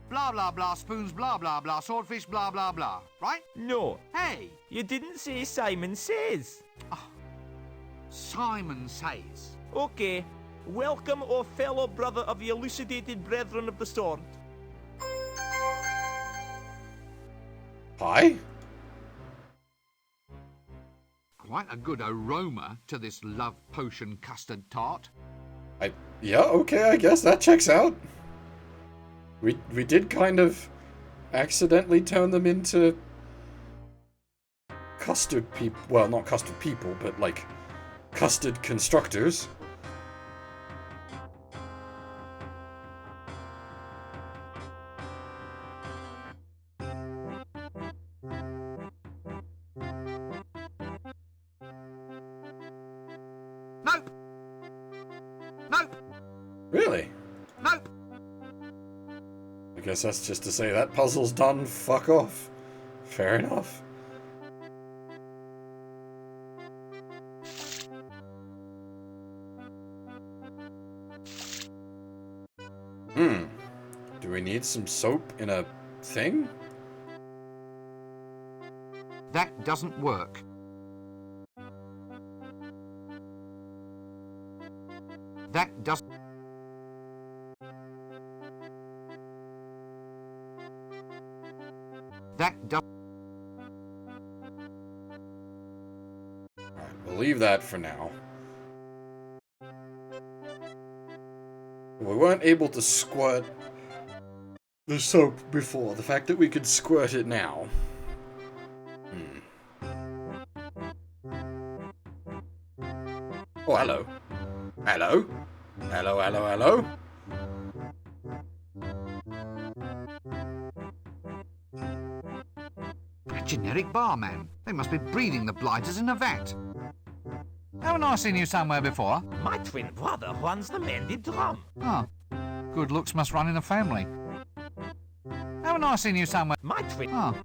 blah, blah, blah, spoons, blah, blah, blah, swordfish, blah, blah, blah. Right? No, Hey, you didn't say Simon Says. Simon Says. Okay, welcome, O fellow brother of the elucidated brethren of the sword. Hi? Quite a good aroma to this love potion custard tart. Yeah, okay, I guess that checks out. We did kind of accidentally turn them into custard people. Well, not custard people, but like custard constructors. Nope. Nope. Really? Nope. I guess that's just to say that puzzle's done. Fuck off. Fair enough. Do we need some soap in a thing? That doesn't work. That doesn't... That doesn't... Alright, we'll leave that for now. We weren't able to squirt the soap before. The fact that we could squirt it now. Oh, hello. Hello? Hello, hello, hello? A generic barman. They must be breeding the blighters in a vat. Haven't I seen you somewhere before? My twin brother runs the mended drum. Oh. Good looks must run in a family. Haven't I seen you somewhere? My twin... Oh.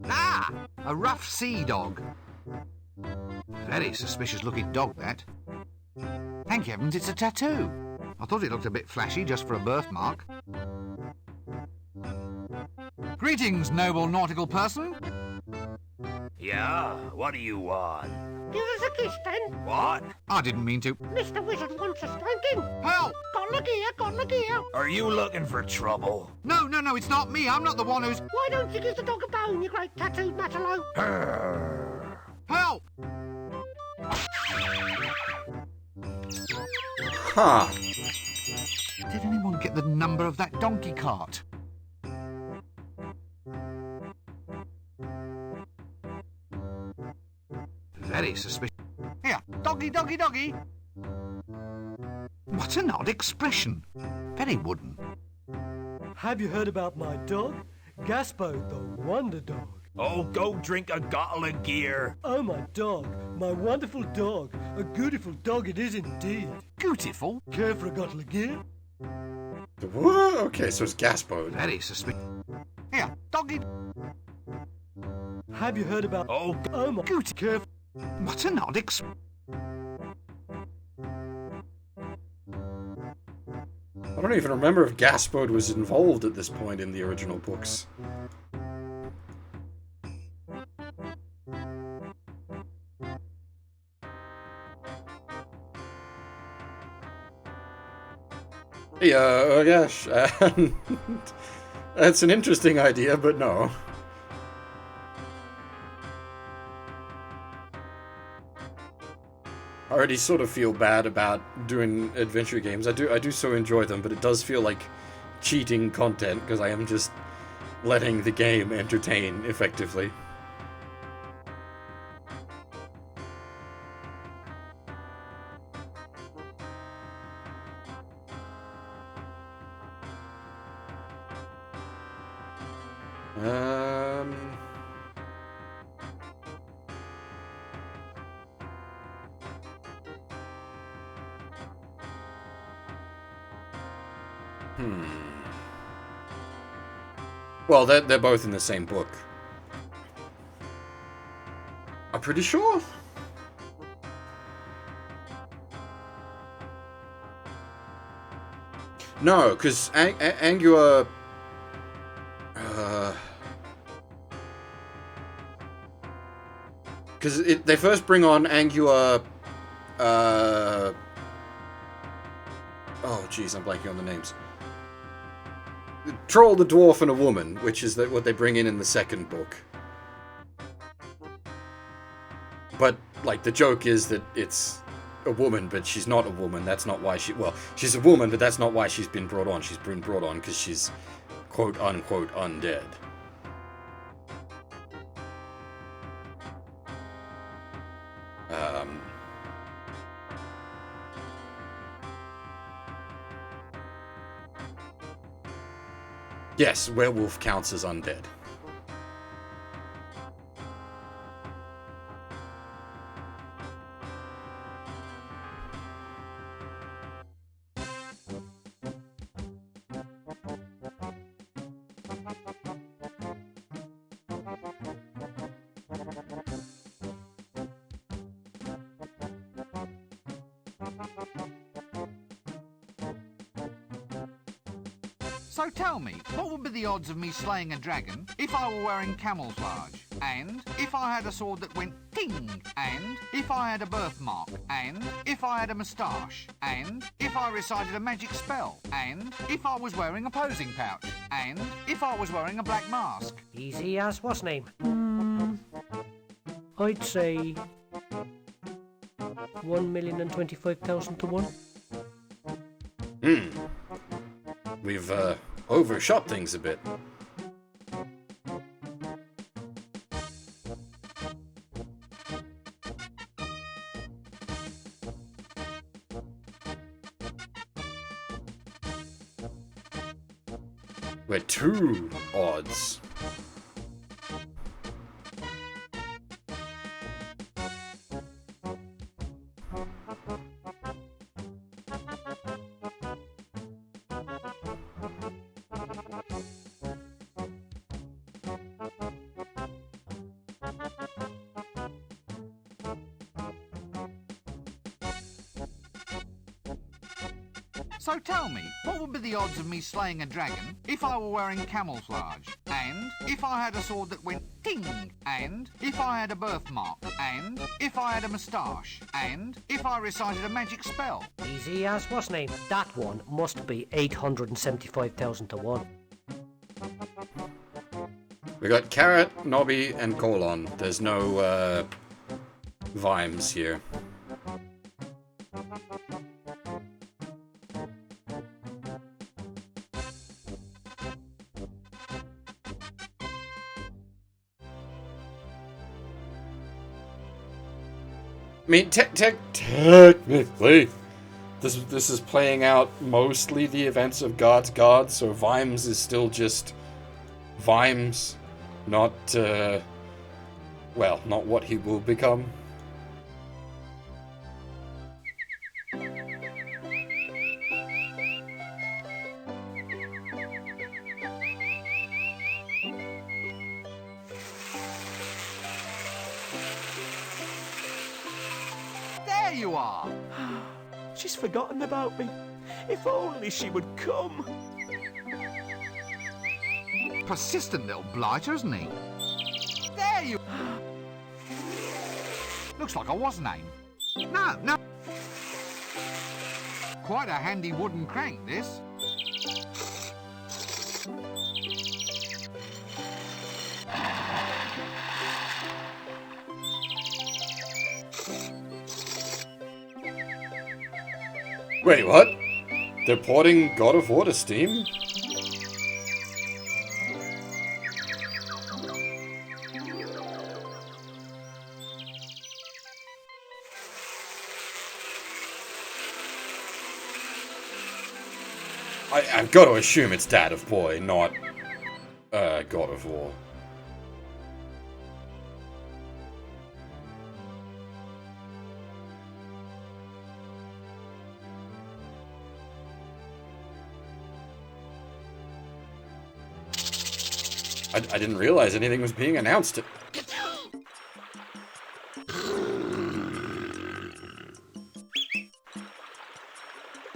Ah! A rough sea dog. Very suspicious looking dog, that. Thank heavens it's a tattoo. I thought it looked a bit flashy just for a birthmark. Greetings, noble nautical person. Yeah, what do you want? Give us a kiss then. What? I didn't mean to. Mr. Wizard wants a spanking. Help! Got the gear, got the gear. Are you looking for trouble? No, it's not me. I'm not the one who's... Why don't you give the dog a bone, you great tattooed matalo? Help! Huh. Did anyone get the number of that donkey cart? Very suspicious. Here, doggy, doggy, doggy. What an odd expression. Very wooden. Have you heard about my dog? Gaspo, the wonder dog. Oh, go drink a bottle of gear. Oh, my dog. My wonderful dog. A beautiful dog it is indeed. Beautiful. Care for a bottle of gear? What? Okay, so it's Gaspo. Very suspicious. Here, doggy. Have you heard about... Oh, Oh, my... Beauty. Care... What an odd expression. I don't even remember if Gaspode was involved at this point in the original books. Yeah, oh gosh. That's an interesting idea, but no. I already sort of feel bad about doing adventure games. I do so enjoy them, but it does feel like cheating content because I am just letting the game entertain effectively. Well, they're both in the same book. I'm pretty sure. No, because Angua... Because they first bring on Angua... Oh, jeez, I'm blanking on the names. Troll, the dwarf, and a woman, which is what they bring in the second book. But, like, the joke is that it's a woman, but she's not a woman. That's not why she... Well, she's a woman, but that's not why she's been brought on. She's been brought on because she's quote-unquote undead. Yes, werewolf counts as undead. So tell me, what would be the odds of me slaying a dragon if I were wearing camouflage? And if I had a sword that went ting? And if I had a birthmark? And if I had a moustache? And if I recited a magic spell? And if I was wearing a posing pouch? And if I was wearing a black mask? Easy as what's name? I'd say... 1,025,000 to 1. We've overshot things a bit. We're 2 odds. So tell me, what would be the odds of me slaying a dragon if I were wearing camouflage? And if I had a sword that went ting? And if I had a birthmark? And if I had a moustache? And if I recited a magic spell? Easy as what's name? That one must be 875,000 to 1. We got Carrot, Nobby, and Colon. There's no Vimes here. I mean, technically, this is playing out mostly the events of God's God, so Vimes is still just Vimes, not, well, not what he will become. There you are! She's forgotten about me. If only she would come. Persistent little blighter, isn't he? There you... Looks like a was-name. No. Quite a handy wooden crank, this. Wait, what? They're porting God of War to Steam? I've got to assume it's Dad of Boy, not God of War. I didn't realize anything was being announced.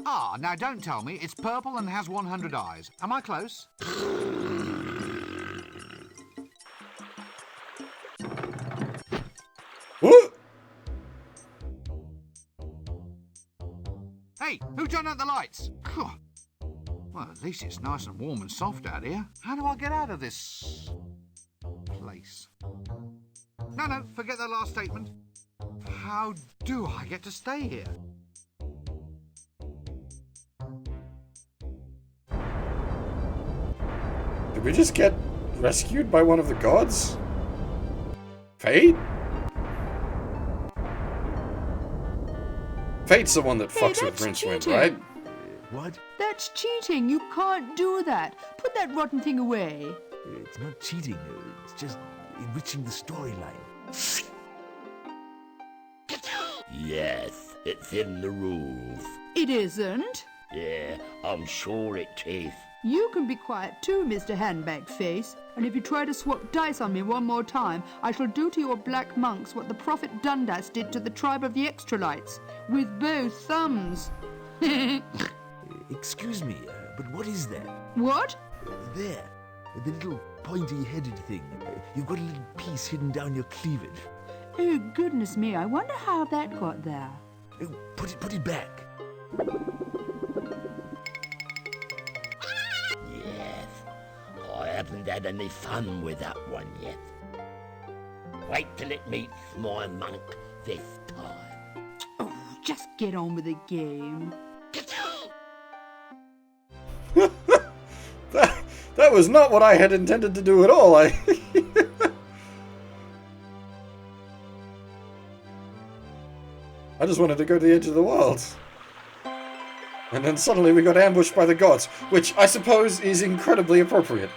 Ah, now don't tell me it's purple and has 100 eyes. Am I close? What? Hey, who turned out the lights? Phew. Well, at least it's nice and warm and soft out here. How do I get out of this place? No, forget that last statement. How do I get to stay here? Did we just get rescued by one of the gods? Fate? Fate's the one that fucks with Rincewind, right? What? That's cheating. You can't do that. Put that rotten thing away. It's not cheating. It's just enriching the storyline. Yes, it's in the rules. It isn't. Yeah, I'm sure it is. You can be quiet too, Mr. Handbag Face. And if you try to swap dice on me one more time, I shall do to your black monks what the Prophet Dundas did to the tribe of the Extralites, with both thumbs. Excuse me, but what is that? What? There. The little pointy-headed thing. You've got a little piece hidden down your cleavage. Oh, goodness me, I wonder how that got there. Put it back. Yes, I haven't had any fun with that one yet. Wait till it meets my monk this time. Oh, just get on with the game. That was not what I had intended to do at all. I just wanted to go to the edge of the world. And then suddenly we got ambushed by the gods, which I suppose is incredibly appropriate.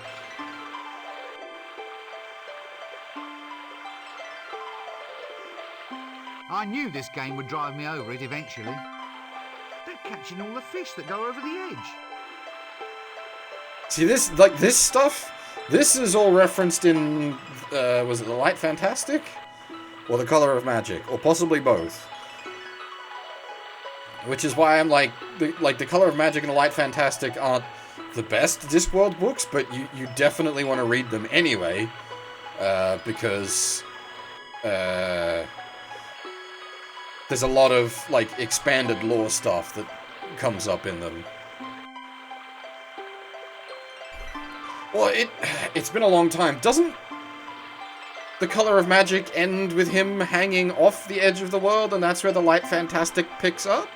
I knew this game would drive me over it eventually. They're catching all the fish that go over the edge. See, this stuff, this is all referenced in, was it The Light Fantastic? Or The Color of Magic? Or possibly both. Which is why I'm like, The Color of Magic and The Light Fantastic aren't the best Discworld books, but you definitely want to read them anyway, because, there's a lot of, like, expanded lore stuff that comes up in them. Well, it's been a long time. Doesn't The Color of Magic end with him hanging off the edge of the world, and that's where The Light Fantastic picks up?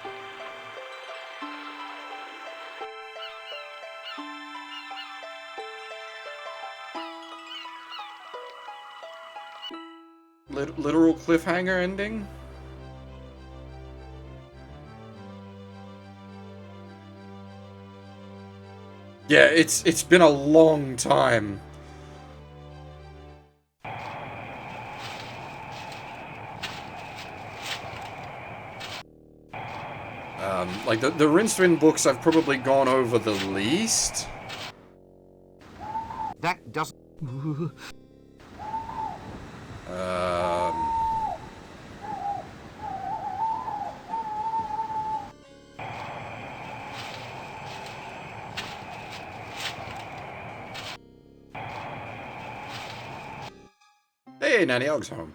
Literal cliffhanger ending? Yeah, it's been a long time. Like, the Rincewind books I've probably gone over the least. That doesn't... Hey, Nanny Ogg's home.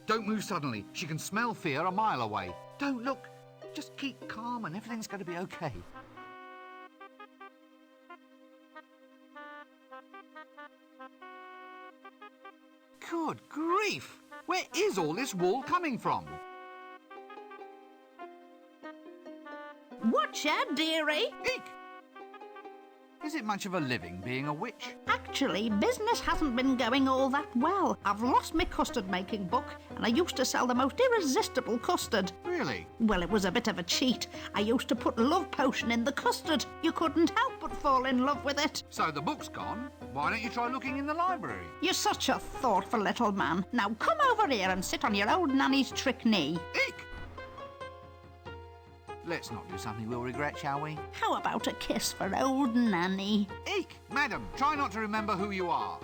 Don't move suddenly. She can smell fear a mile away. Don't look. Just keep calm and everything's going to be okay. Good grief! Where is all this wool coming from? Watch out, dearie. Eek! Is it much of a living being a witch? Actually, business hasn't been going all that well. I've lost my custard making book, and I used to sell the most irresistible custard. Really? Well, it was a bit of a cheat. I used to put love potion in the custard. You couldn't help but fall in love with it. So the book's gone. Why don't you try looking in the library? You're such a thoughtful little man. Now come over here and sit on your old nanny's trick knee. Eek! Let's not do something we'll regret, shall we? How about a kiss for old nanny? Eek! Madam, try not to remember who you are.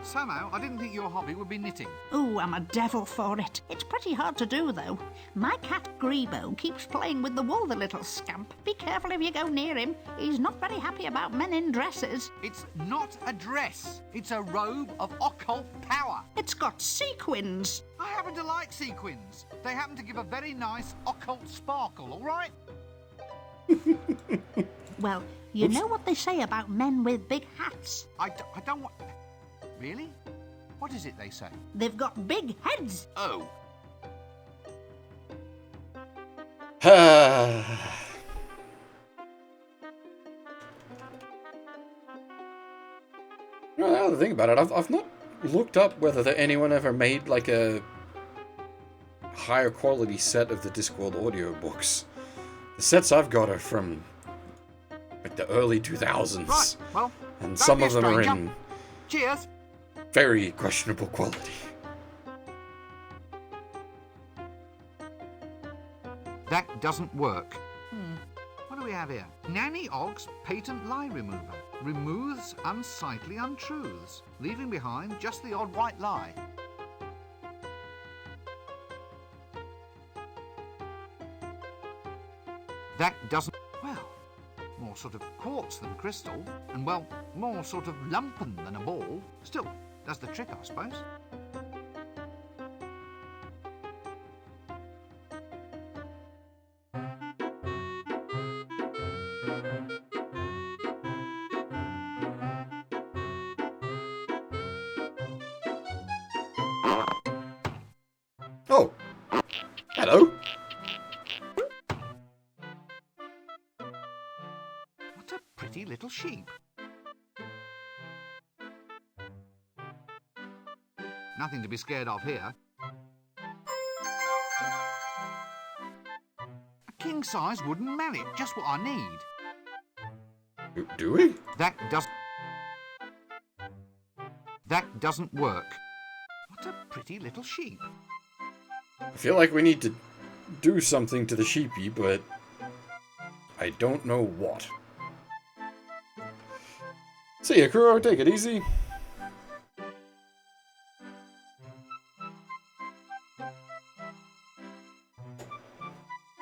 Somehow, I didn't think your hobby would be knitting. Ooh, I'm a devil for it. It's pretty hard to do, though. My cat Grebo keeps playing with the wool, the little scamp. Be careful if you go near him. He's not very happy about men in dresses. It's not a dress. It's a robe of occult power. It's got sequins. I happen to like sequins. They happen to give a very nice occult sparkle, all right? Well, you know what they say about men with big hats? I don't want... Really? What is it they say? They've got big heads. Oh. Now the thing about it, I've not looked up whether anyone ever made like a higher quality set of the Discworld audiobooks. The sets I've got are from like the early 2000s. Right, well, and some of them are in Cheers. very questionable quality. That doesn't work. What do we have here? Nanny Ogg's patent lie remover. Removes unsightly untruths, leaving behind just the odd white lie. That doesn't... Well, more sort of quartz than crystal, and, well, more sort of lumpen than a ball. Still, does the trick, I suppose. Oh, hello. What a pretty little sheep. Nothing to be scared of here. A king-size wooden mallet, just what I need. Do we? That doesn't work. What a pretty little sheep. I feel like we need to do something to the sheepy, but I don't know what. See ya, Kuro. Take it easy.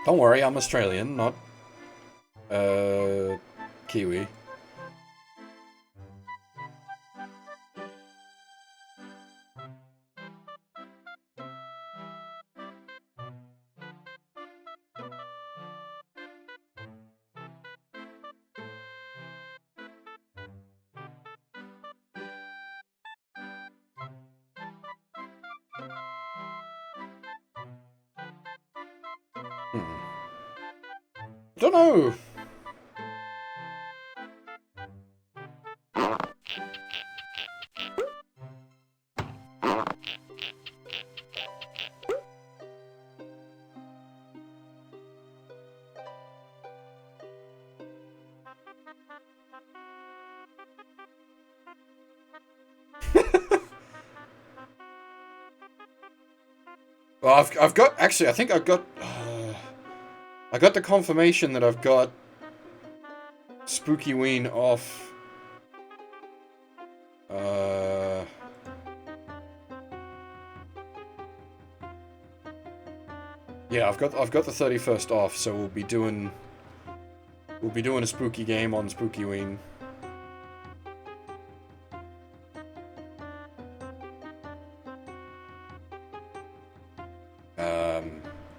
Don't worry, I'm Australian, not Kiwi. Don't know. Well, I've got, actually, I think I got the confirmation that I've got Spookyween off. Yeah, I've got the 31st off, so we'll be doing a spooky game on Spookyween.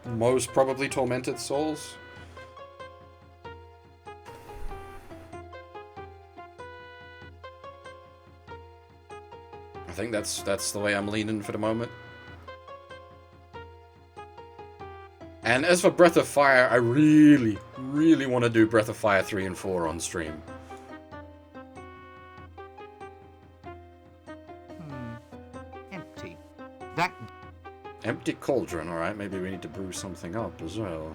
Most probably Tormented Souls. I think that's the way I'm leaning for the moment. And as for Breath of Fire, I really, really want to do Breath of Fire 3 and 4 on stream. Empty. That... Empty cauldron, alright, maybe we need to brew something up as well.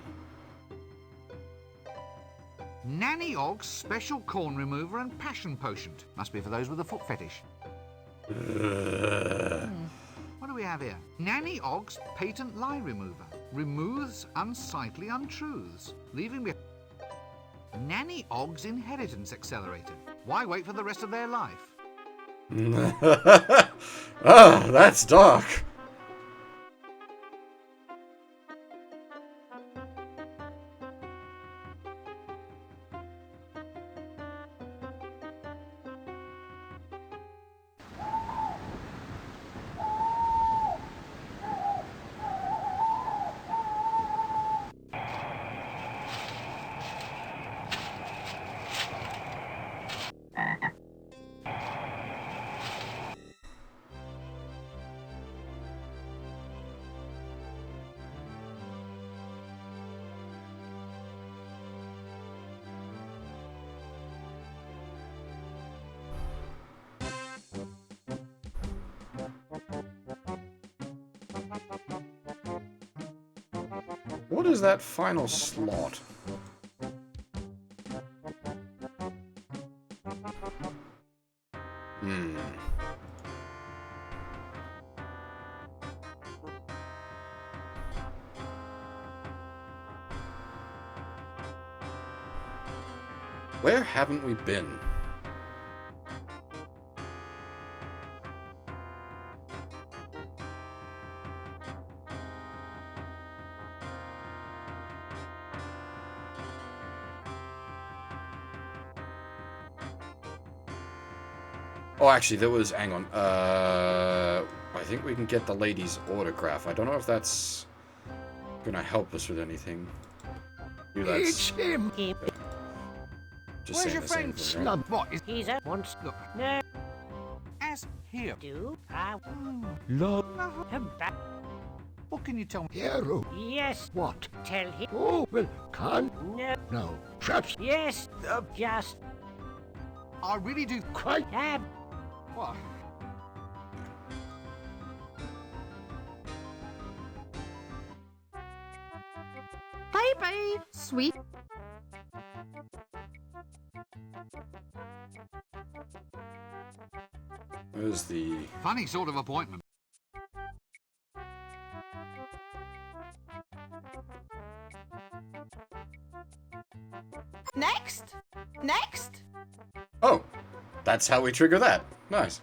Nanny Ogg's special corn remover and passion potion. Must be for those with a foot fetish. What do we have here? Nanny Ogg's patent lie remover. Removes unsightly untruths, leaving behind. Nanny Ogg's inheritance accelerator. Why wait for the rest of their life? Ah, that's dark. What is that final slot? Where haven't we been? Oh, actually, there was... Hang on. I think we can get the lady's autograph. I don't know if that's gonna help us with anything. It's him! Just Where's your saying friend the same thing, right? Slump? What is... He's a monster. Look, No, as here. do I Come back. What can you tell me? Hero. Yes, What? tell him. Oh, well, can't. No, No. Perhaps yes, just I really do... quite. What? Bye-bye, sweet. Where's the... Funny sort of appointment. Next! Next! Oh! That's how we trigger that. Nice.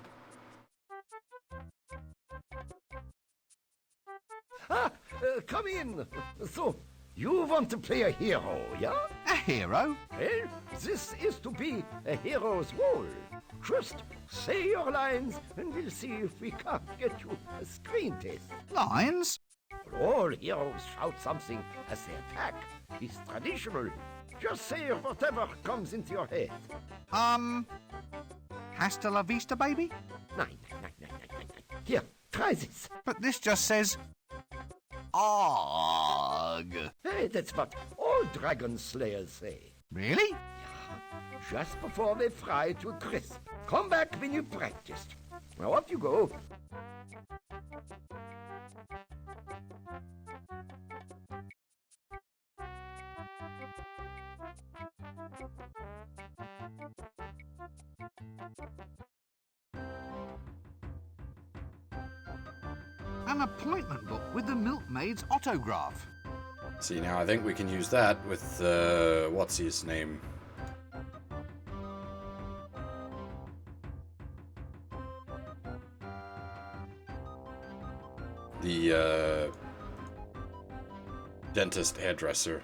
Come in. So, you want to play a hero, yeah? A hero? Well, this is to be a hero's role. Just say your lines and we'll see if we can't get you a screen test. Lines? All heroes shout something as they attack. It's traditional. Just say whatever comes into your head. Hasta la vista, baby? Nine. Here, try this. But this just says... Arg. Hey, that's what all dragon slayers say. Really? Just before they fry to a crisp. Come back when you've practiced. Now off you go. An appointment book with the milkmaid's autograph. See, now I think we can use that with, what's his name? The, dentist hairdresser.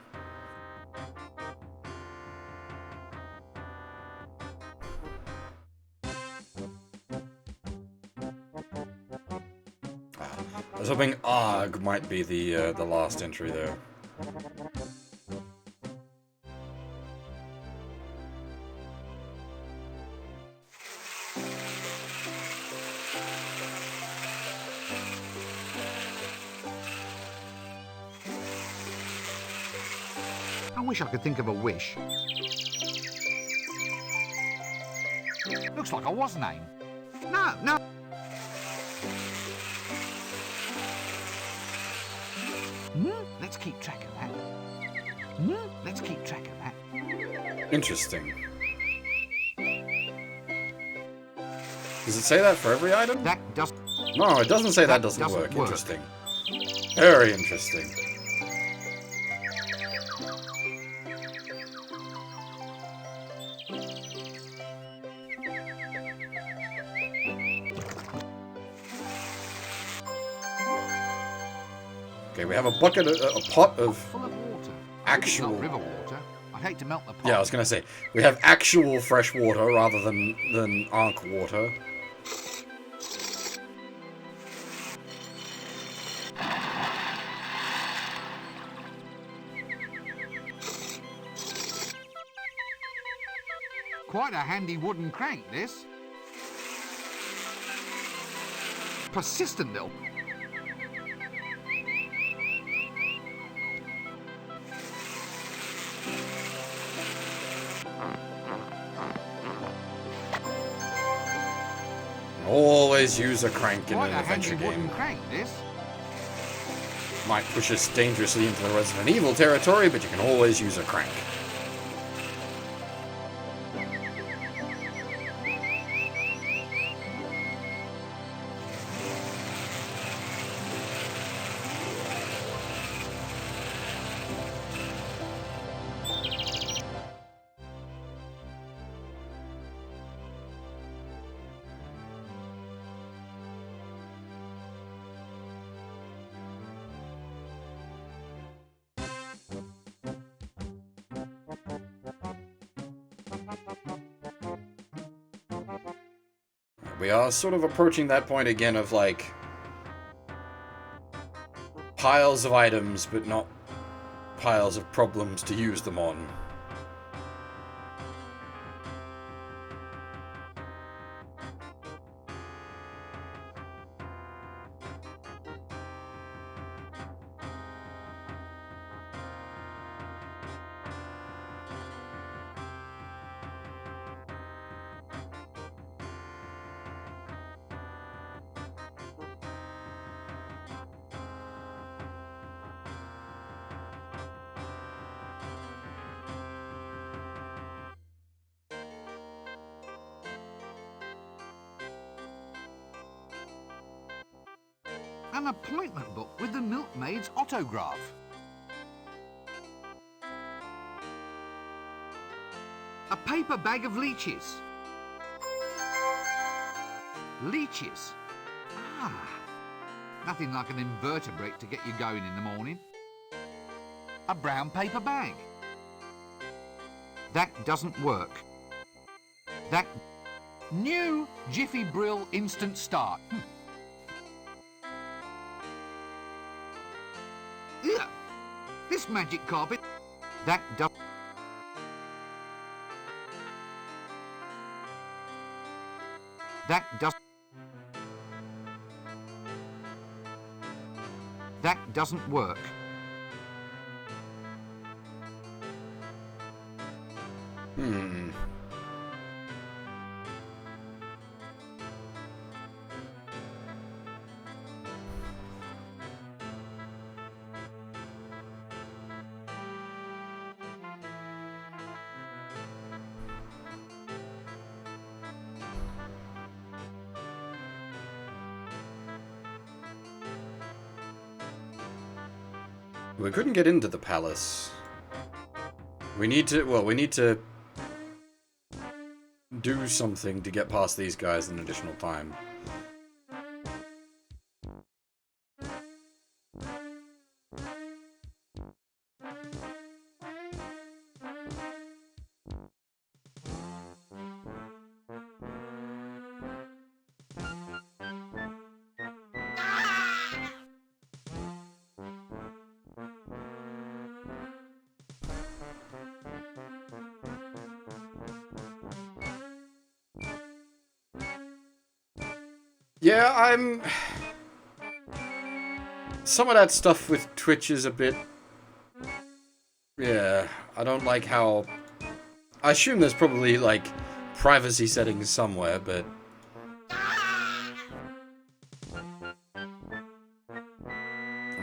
I was hoping ARG might be the last entry there. I wish I could think of a wish. Looks like I was named. No. Let's keep track of that. Let's keep track of that. Interesting. Does it say that for every item? That does. No, it doesn't say that doesn't work. Interesting. Very interesting. Okay, we have a bucket, a pot of full of water. actual Not river water. I'd hate to melt the pot. Yeah, I was gonna say we have actual fresh water rather than Ankh water. Quite a handy wooden crank, this. Persistent little. Always use a crank in Quite an a adventure handy wooden game. crank, this. Might push us dangerously into the Resident Evil territory, but you can always use a crank. We are sort of approaching that point again of, like, piles of items, but not piles of problems to use them on. An appointment book with the milkmaid's autograph. A paper bag of leeches. Leeches? Ah, nothing like an invertebrate to get you going in the morning. A brown paper bag. That doesn't work. That new Jiffy Brill Instant Start. Ugh. This magic carpet. That does. That does. That doesn't work. We couldn't get into the palace. We need to do something to get past these guys in additional time. Yeah, some of that stuff with Twitch is a bit... Yeah, I don't like how... I assume there's probably, like, privacy settings somewhere, but...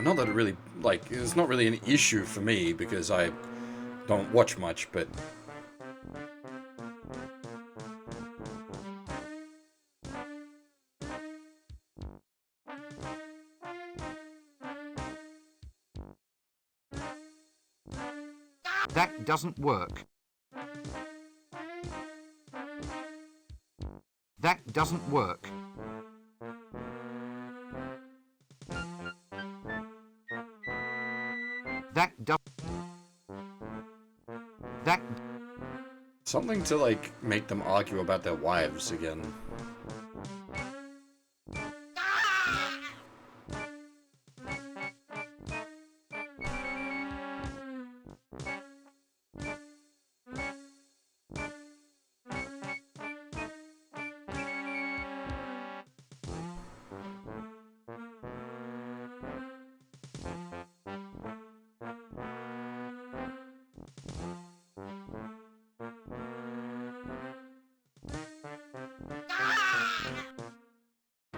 Not that it really, like, it's not really an issue for me, because I don't watch much, but... That doesn't work. That doesn't work. That Something to, like, make them argue about their wives again.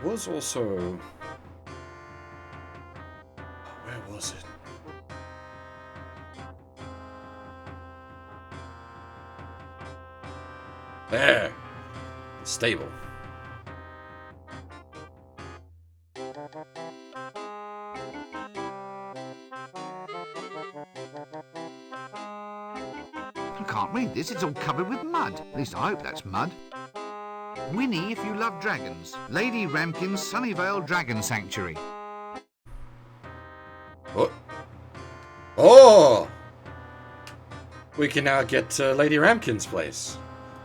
Was also... Where was it? There! The stable. I can't read this, it's all covered with mud. At least I hope that's mud. Winnie, if you love dragons. Lady Ramkin's Sunnyvale Dragon Sanctuary. Oh! Oh! We can now get to Lady Ramkin's place.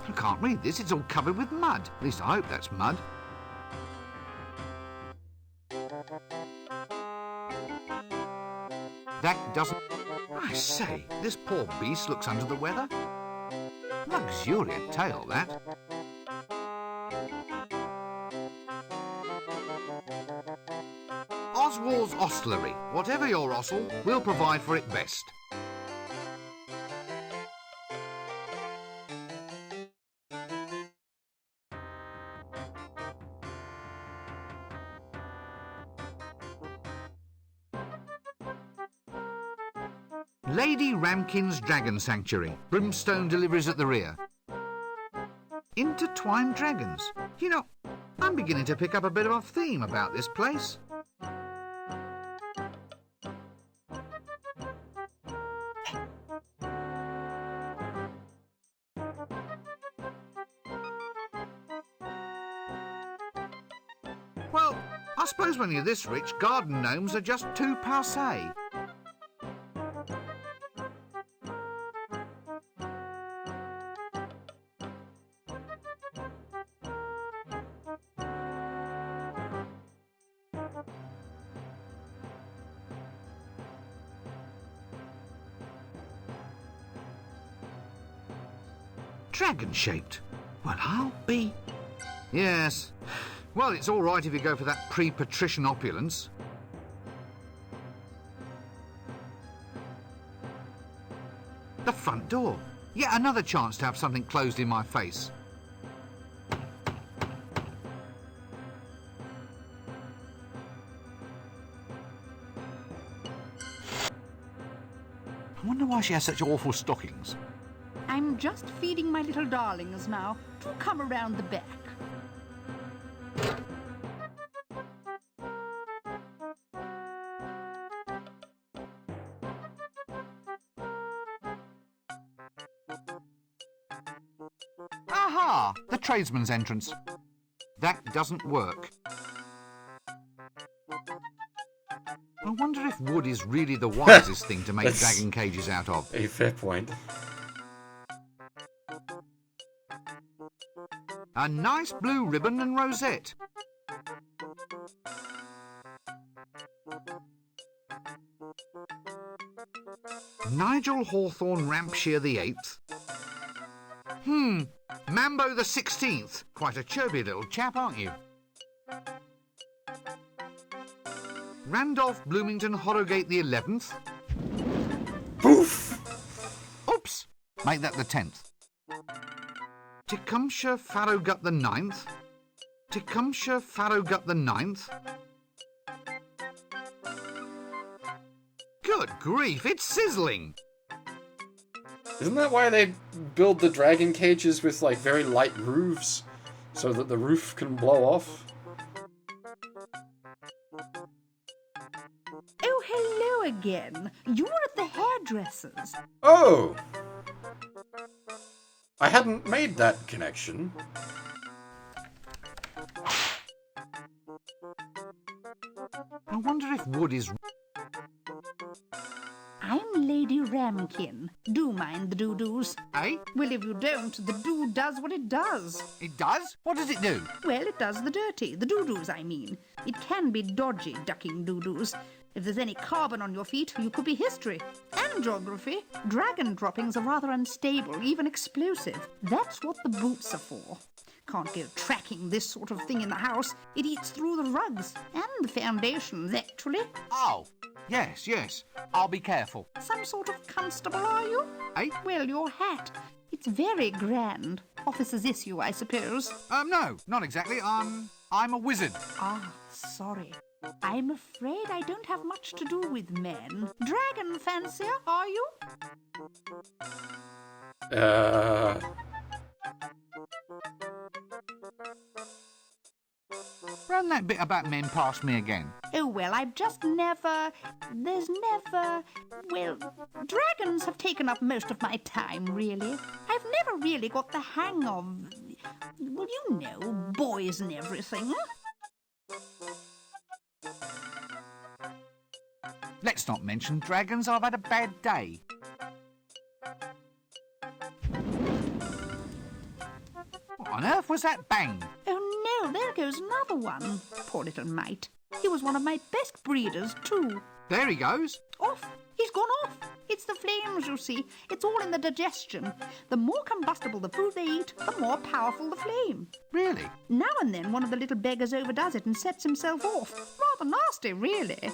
I can't read this, it's all covered with mud. At least I hope that's mud. That doesn't... I say, this poor beast looks under the weather. Luxuriant tale, that. Oswald's Ostlery. Whatever your Oswald, we'll provide for it best. Lady Ramkin's Dragon Sanctuary. Brimstone deliveries at the rear. Intertwined dragons. You know, I'm beginning to pick up a bit of a theme about this place. Well, I suppose when you're this rich, garden gnomes are just too passé. Dragon-shaped. Well, I'll be... Yes. Well, it's all right if you go for that pre-patrician opulence. The front door. Yet another chance to have something closed in my face. I wonder why she has such awful stockings. I'm just feeding my little darlings now. Do come around the back. Aha! The tradesman's entrance. That doesn't work. I wonder if wood is really the wisest thing to make That's dragon cages out of. a fair point. A nice blue ribbon and rosette. Nigel Hawthorne Rampshire the 8th. Mambo the 16th. Quite a chirpy little chap, aren't you? Randolph Bloomington Horrogate the 11th. Poof! Oops! Make that the 10th. Tecumseh Farrowgut the 9th. Tecumseh Farrowgut the 9th. Good grief, it's sizzling! Isn't that why they build the dragon cages with, like, very light roofs? So that the roof can blow off? Oh, hello again. You were at the hairdresser's. Oh! I hadn't made that connection. I wonder if wood is... I'm Lady Ramkin. Do mind the doo-doos. Eh? Well, if you don't, the doo does what it does. It does? What does it do? Well, it does the dirty. The doo-doos, I mean. It can be dodgy, ducking doo-doos. If there's any carbon on your feet, you could be history. And geography. Dragon droppings are rather unstable, even explosive. That's what the boots are for. Can't go tracking this sort of thing in the house. It eats through the rugs. And the foundations, actually. Oh, yes, yes. I'll be careful. Some sort of constable, are you? Eh? Well, your hat. It's very grand. Officer's issue, I suppose. No, not exactly. I'm a wizard. Ah, sorry. I'm afraid I don't have much to do with men. Dragon fancier, are you? Run that bit about men past me again. Oh, well, I've just there's never... Well, dragons have taken up most of my time, really. I've never really got the hang of... Well, you know, boys and everything. Let's not mention dragons. I've had a bad day. What on earth was that bang? Oh, no, there goes another one. Poor little mite. He was one of my best breeders, too. There he goes. Off. He's gone off. It's the flames, you see. It's all in the digestion. The more combustible the food they eat, the more powerful the flame. Really? Now and then one of the little beggars overdoes it and sets himself off. Rather nasty, really.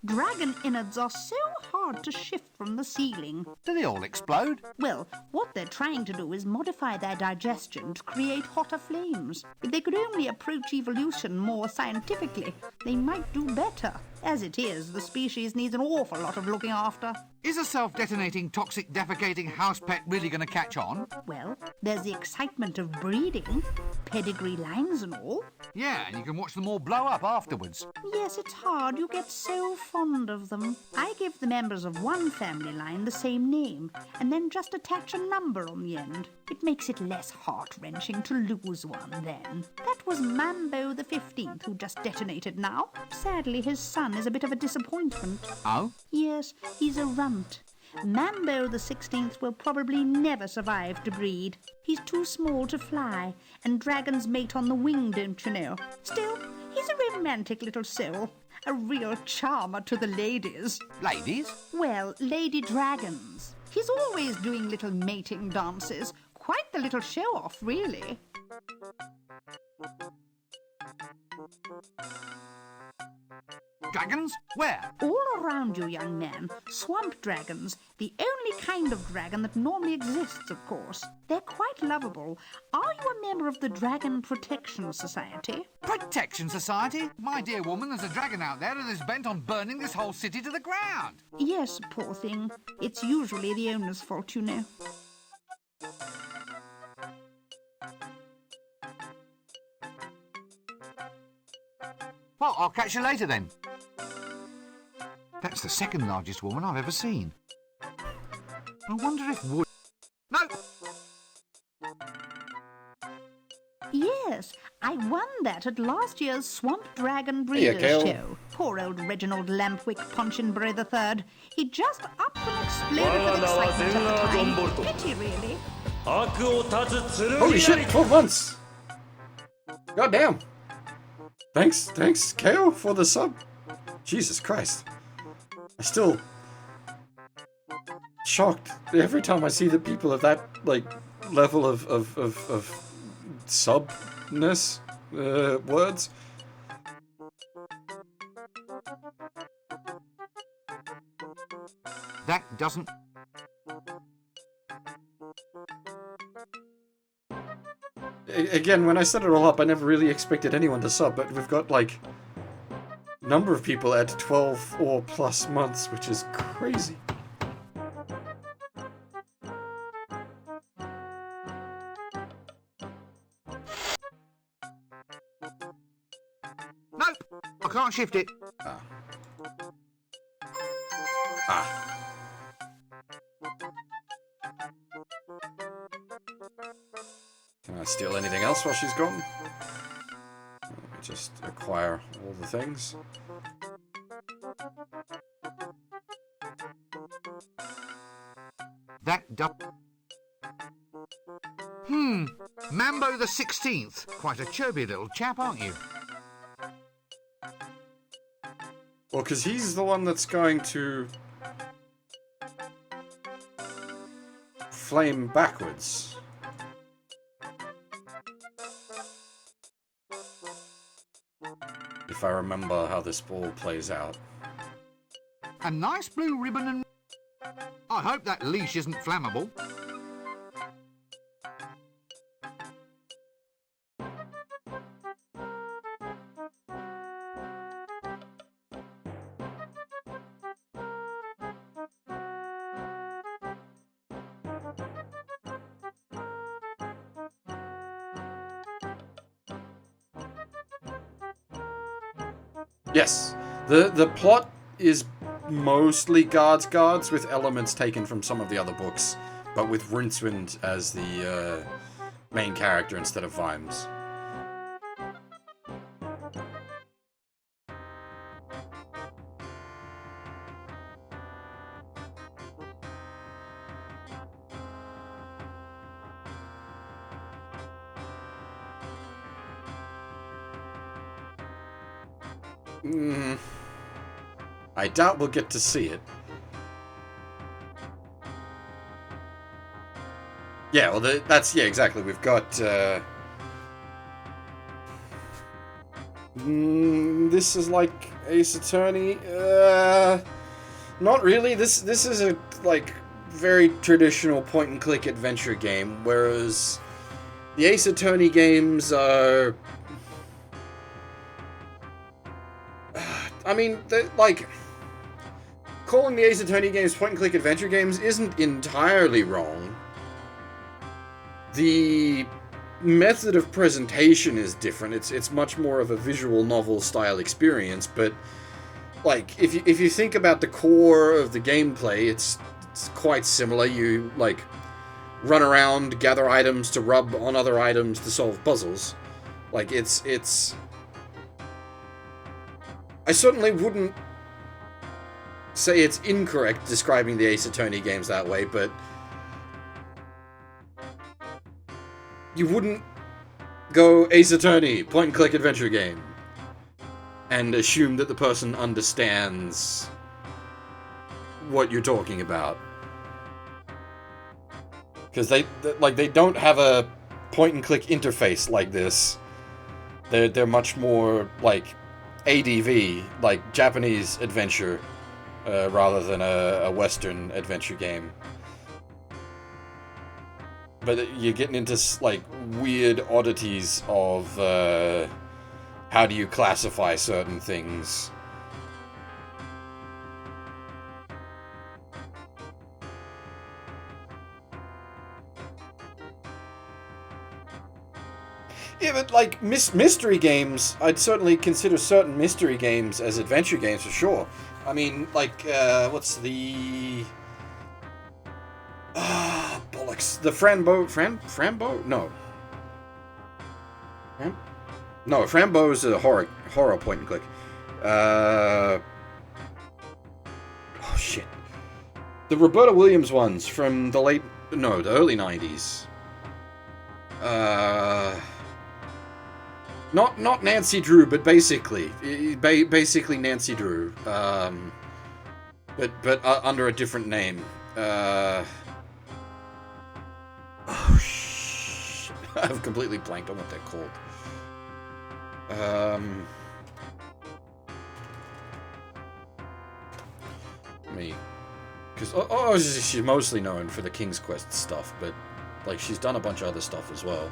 Dragon innards are so hard to shift from the ceiling. Do they all explode? Well, what they're trying to do is modify their digestion to create hotter flames. If they could only approach evolution more scientifically, they might do better. As it is, the species needs an awful lot of looking after. Is a self-detonating, toxic, defecating house pet really going to catch on? Well, there's the excitement of breeding, pedigree lines and all. Yeah, and you can watch them all blow up afterwards. Yes, it's hard. You get so fond of them. I give the members of one family line the same name, and then just attach a number on the end. It makes it less heart-wrenching to lose one then. That was Mambo the 15th, who just detonated now. Sadly, his son is a bit of a disappointment. Oh? Yes, he's a runt. Mambo the 16th will probably never survive to breed. He's too small to fly, and dragons mate on the wing, don't you know? Still, he's a romantic little soul. A real charmer to the ladies. Ladies? Well, lady dragons. He's always doing little mating dances. Quite the little show-off, really. Dragons? Where? All around you, young man. Swamp dragons. The only kind of dragon that normally exists, of course. They're quite lovable. Are you a member of the Dragon Protection Society? Protection Society? My dear woman, there's a dragon out there that is bent on burning this whole city to the ground. Yes, poor thing. It's usually the owner's fault, you know. Well, I'll catch you later then. That's the second largest woman I've ever seen. I wonder if wood... No! I won that at last year's Swamp Dragon Hiya, Breeders' Kel. Show. Poor old Reginald Lampwick Punchinbury III. He just up and exploded with excitement at the time. Pity, really. Holy shit, 12 months! God damn. Thanks, Kale, for the sub. Jesus Christ. I still shocked every time I see the people of that, like, level of subness, words. That doesn't... Again, when I set it all up, I never really expected anyone to sub, but we've got, like, number of people at 12 or plus months, which is crazy. Nope, I can't shift it. Can I steal anything else while she's gone? Let me just acquire all the things. That does... Mambo the 16th. Quite a chubby little chap, aren't you? Well, because he's the one that's going to flame backwards. If I remember how this ball plays out. A nice blue ribbon and... I hope that leash isn't flammable. Yes, the plot is mostly guards with elements taken from some of the other books, but with Rincewind as the main character instead of Vimes. I doubt we'll get to see it. Yeah, well, yeah, exactly. We've got, this is like Ace Attorney. Not really. This is a, like, very traditional point-and-click adventure game, whereas the Ace Attorney games are... I mean, like... Calling the Ace Attorney games point-and-click adventure games isn't entirely wrong. The method of presentation is different. It's much more of a visual novel style experience, but like if you think about the core of the gameplay, it's quite similar. You like run around, gather items to rub on other items to solve puzzles. Like it's I certainly wouldn't say it's incorrect describing the Ace Attorney games that way, but you wouldn't go Ace Attorney, point-and-click adventure game, and assume that the person understands what you're talking about. Because they don't have a point-and-click interface like this. They're much more like ADV, like Japanese adventure, rather than a Western adventure game. But you're getting into, like, weird oddities of, how do you classify certain things. Yeah, but, like, mystery games, I'd certainly consider certain mystery games as adventure games for sure. I mean, like, what's the... bollocks. The Frambo... No. No, Frambo is a horror point and click. Oh shit. The Roberta Williams ones from the early 90s. Not Nancy Drew, but basically Nancy Drew. But under a different name. Oh shit. I've completely blanked on what they're called. Because she's mostly known for the King's Quest stuff, but like she's done a bunch of other stuff as well.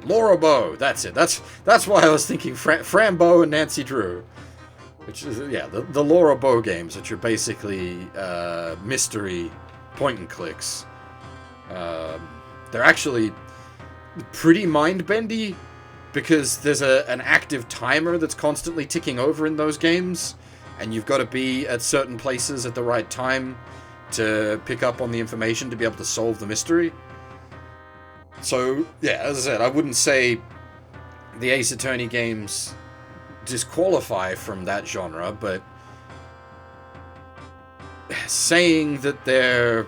Laura Bow, that's it. That's why I was thinking Frambo and Nancy Drew, which is the Laura Bow games, which are basically mystery point and clicks. They're actually pretty mind-bendy because there's an active timer that's constantly ticking over in those games, and you've got to be at certain places at the right time to pick up on the information to be able to solve the mystery. So, yeah, as I said, I wouldn't say the Ace Attorney games disqualify from that genre, but saying that they're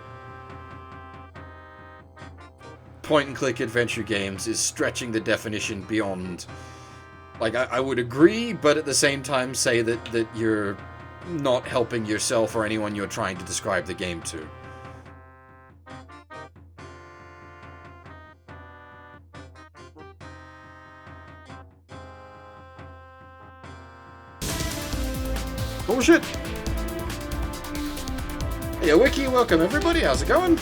point-and-click adventure games is stretching the definition beyond... Like, I would agree, but at the same time say that you're not helping yourself or anyone you're trying to describe the game to. Bullshit! Hey, Wiki, welcome everybody, how's it going?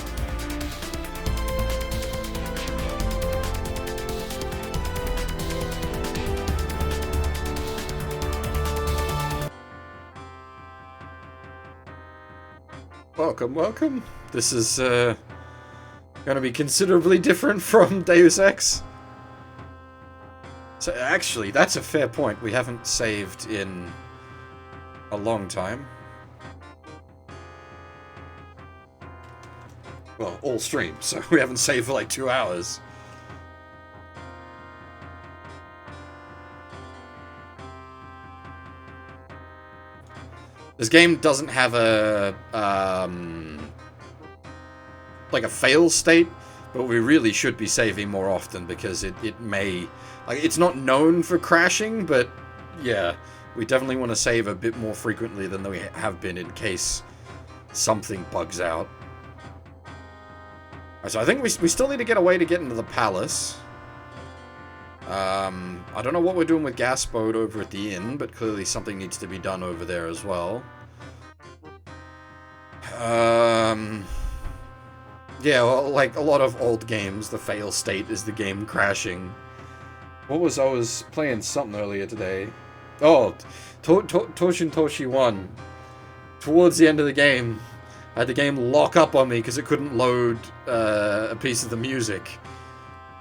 Welcome. This is gonna be considerably different from Deus Ex. So actually, that's a fair point. We haven't saved in a long time. Well, all stream, so we haven't saved for like 2 hours. This game doesn't have a like a fail state, but we really should be saving more often because it may, like, it's not known for crashing, but yeah, we definitely want to save a bit more frequently than we have been in case something bugs out. So I think we still need to get a way to get into the palace. I don't know what we're doing with Gaspode over at the inn, but clearly something needs to be done over there as well. Yeah, well, like a lot of old games, the fail state is the game crashing. I was playing something earlier today. Oh, Toshin Toshi 1. Towards the end of the game, I had the game lock up on me because it couldn't load a piece of the music.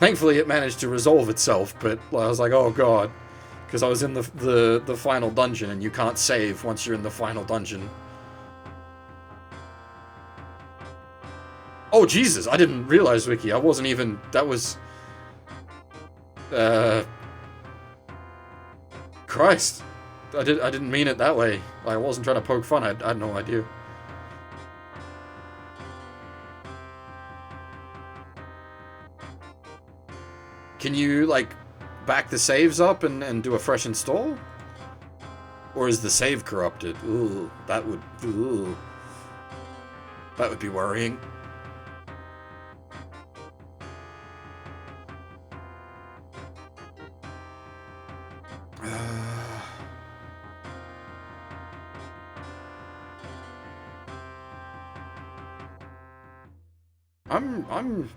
Thankfully, it managed to resolve itself, but I was like, oh god. Because I was in the final dungeon, and you can't save once you're in the final dungeon. Oh, Jesus, I didn't realize, Wiki. I wasn't even... That was... Christ. I didn't mean it that way. I wasn't trying to poke fun. I had no idea. Can you, like, back the saves up and do a fresh install? Or is the save corrupted? Ooh, that would be worrying. I'm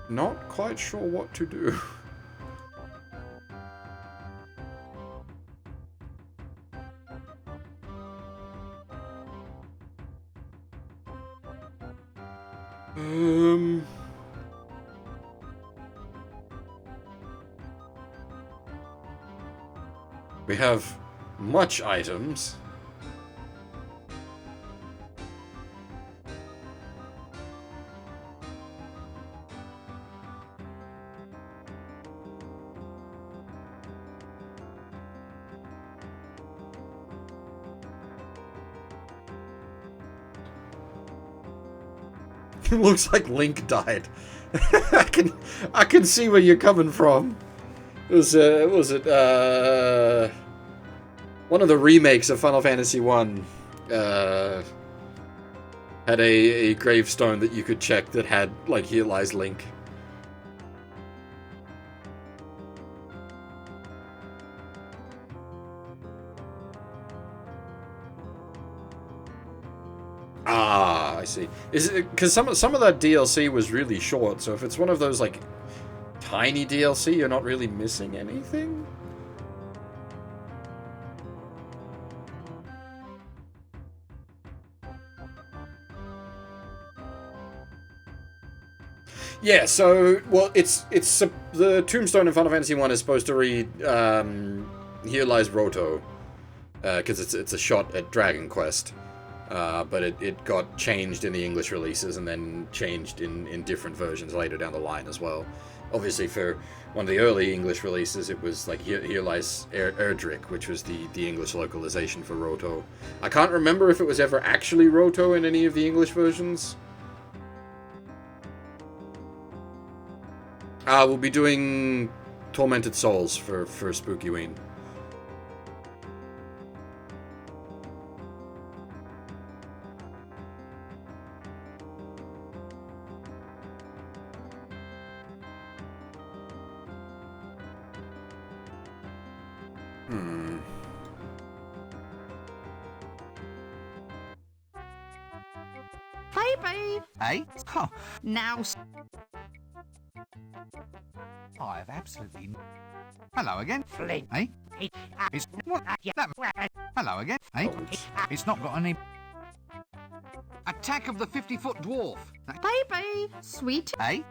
not quite sure what to do. We have much items. Looks like Link died. I can see where you're coming from. Was it one of the remakes of Final Fantasy 1 had a gravestone that you could check that had, like, here lies Link. Ah, I see. Is it because some of that DLC was really short? So if it's one of those like tiny DLC, you're not really missing anything. Yeah. So well, it's the tombstone in Final Fantasy 1 is supposed to read "Here lies Roto," because it's a shot at Dragon Quest. But it got changed in the English releases and then changed in different versions later down the line as well. Obviously, for one of the early English releases, it was like Here Lies Erdrick, which was the English localization for Roto. I can't remember if it was ever actually Roto in any of the English versions. We'll be doing Tormented Souls for Spookyween. Baby! Eh? Oh, Now, I've absolutely... Hello again. Flint. Eh? He, It's... What? That... Hello again. Eh? It's not got any... Attack of the 50-foot dwarf. baby! Sweet. Eh?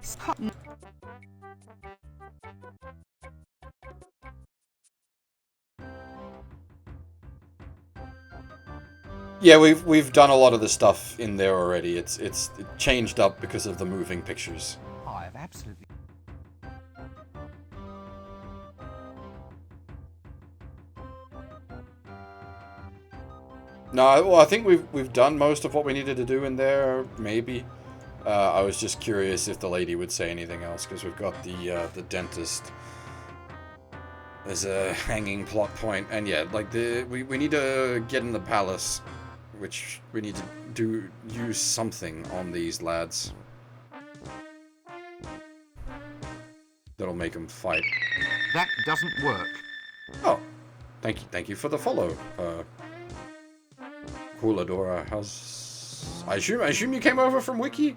Yeah, we've done a lot of the stuff in there already. It changed up because of the moving pictures. I've absolutely... No, well, I think we've done most of what we needed to do in there. Maybe. I was just curious if the lady would say anything else because we've got the dentist. There's a hanging plot point, and yeah, like we need to get in the palace, which we need to use something on these lads that'll make them fight. That doesn't work. Oh, thank you for the follow. Cooladora, how's... I assume you came over from Wiki?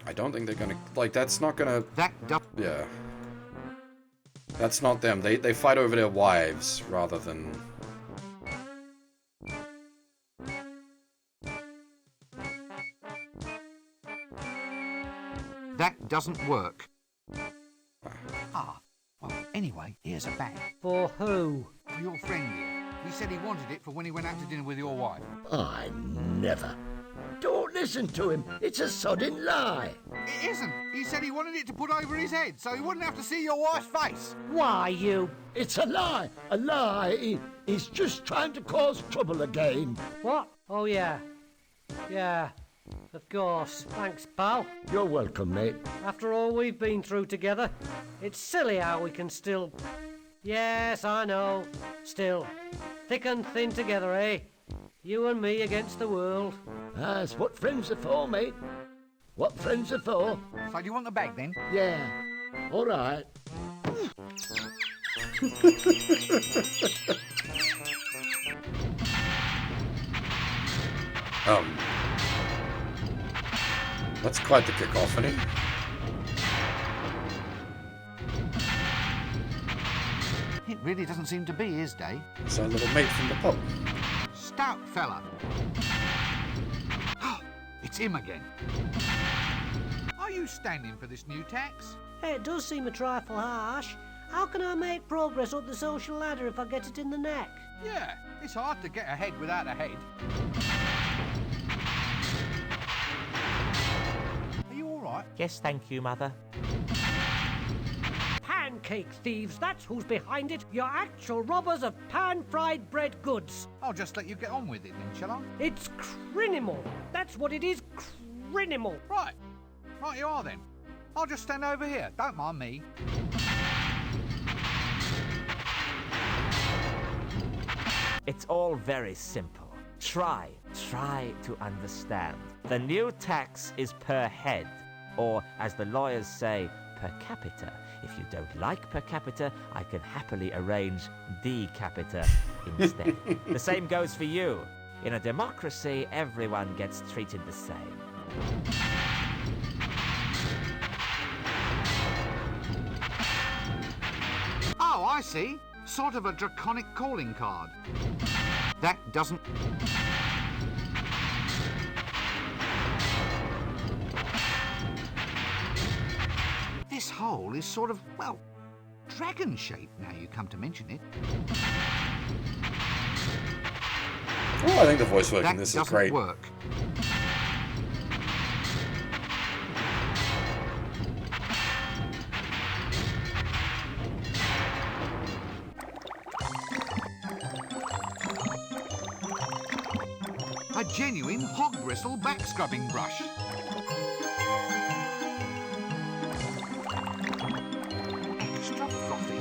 I don't think they're gonna... Like, that's not gonna... Yeah. That's not them. They fight over their wives, rather than... That doesn't work. Ah, well, anyway, here's a bag. For who? For your friend here. He said he wanted it for when he went out to dinner with your wife. I never. Don't listen to him. It's a sodden lie. It isn't. He said he wanted it to put over his head so he wouldn't have to see your wife's face. why, you... It's a lie. A lie. He's just trying to cause trouble again. What? Oh, yeah. Yeah. Of course. Thanks, pal. You're welcome, mate. After all we've been through together, it's silly how we can still... Yes, I know. Still. Thick and thin together, eh? You and me against the world. That's what friends are for, mate. What friends are for. So do you want the bag then? Yeah. All right. That's quite the cacophony. It really doesn't seem to be his day. It's our little mate from the pub. Stout fella. It's him again. Are you standing for this new tax? It does seem a trifle harsh. How can I make progress up the social ladder if I get it in the neck? Yeah, it's hard to get ahead without a head. Are you all right? Yes, thank you, Mother. cake thieves, that's who's behind it. You're actual robbers of pan-fried bread goods. I'll just let you get on with it then, shall I? It's criminal. That's what it is, criminal. Right. Right you are then. I'll just stand over here. Don't mind me. It's all very simple. Try to understand. The new tax is per head, or as the lawyers say, per capita. If you don't like per capita, I can happily arrange de capita instead. The same goes for you. In a democracy, everyone gets treated the same. Oh, I see. Sort of a draconic calling card. That doesn't... This hole is sort of, well, dragon-shaped now you come to mention it. Oh, I think the voice work in this is great. That doesn't work. A genuine hog bristle back scrubbing brush. Extra frothy.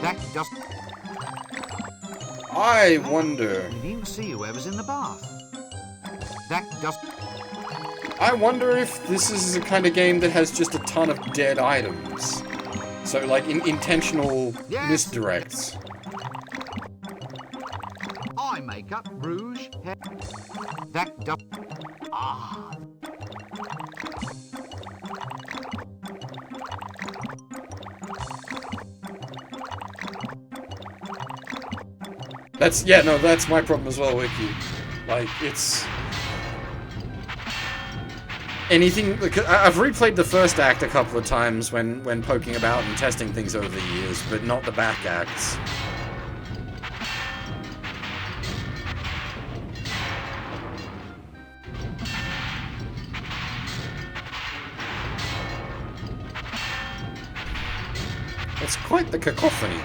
That doesn't... I wonder. You didn't see whoever's in the bath. That doesn't... I wonder if this is the kind of game that has just a ton of dead items. So, like, intentional misdirects. Eye makeup, rouge, hair... That does... Ah. That's, yeah, no, that's my problem as well, Wiki. Like, it's... anything... I've replayed the first act a couple of times when poking about and testing things over the years, but not the back acts. It's quite the cacophony.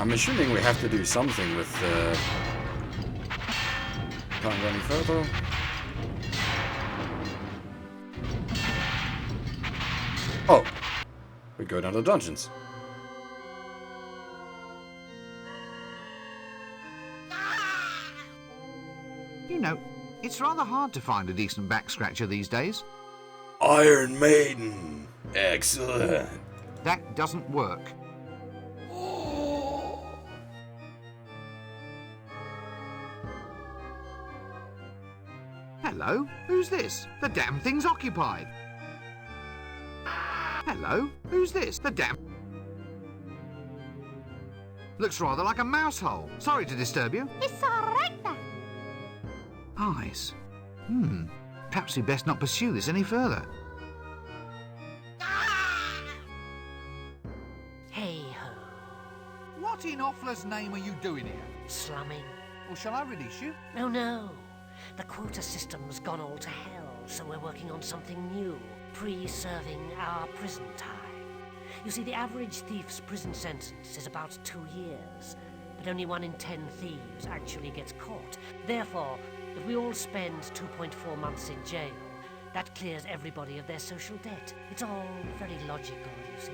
I'm assuming we have to do something with, can't go any further. Oh! We go down to the dungeons. You know, it's rather hard to find a decent back scratcher these days. Iron Maiden! Excellent! That doesn't work. Hello? Who's this? The damn thing's occupied. Hello? Who's this? The damn... Looks rather like a mouse hole. Sorry to disturb you. It's alright. Eyes. Perhaps we best not pursue this any further. Hey-ho. What in Offler's name are you doing here? Slumming. Or shall I release you? Oh no. The quota system's gone all to hell, so we're working on something new, pre-serving our prison time. You see, the average thief's prison sentence is about 2 years, but only 1 in 10 thieves actually gets caught. Therefore, if we all spend 2.4 months in jail, that clears everybody of their social debt. It's all very logical, you see.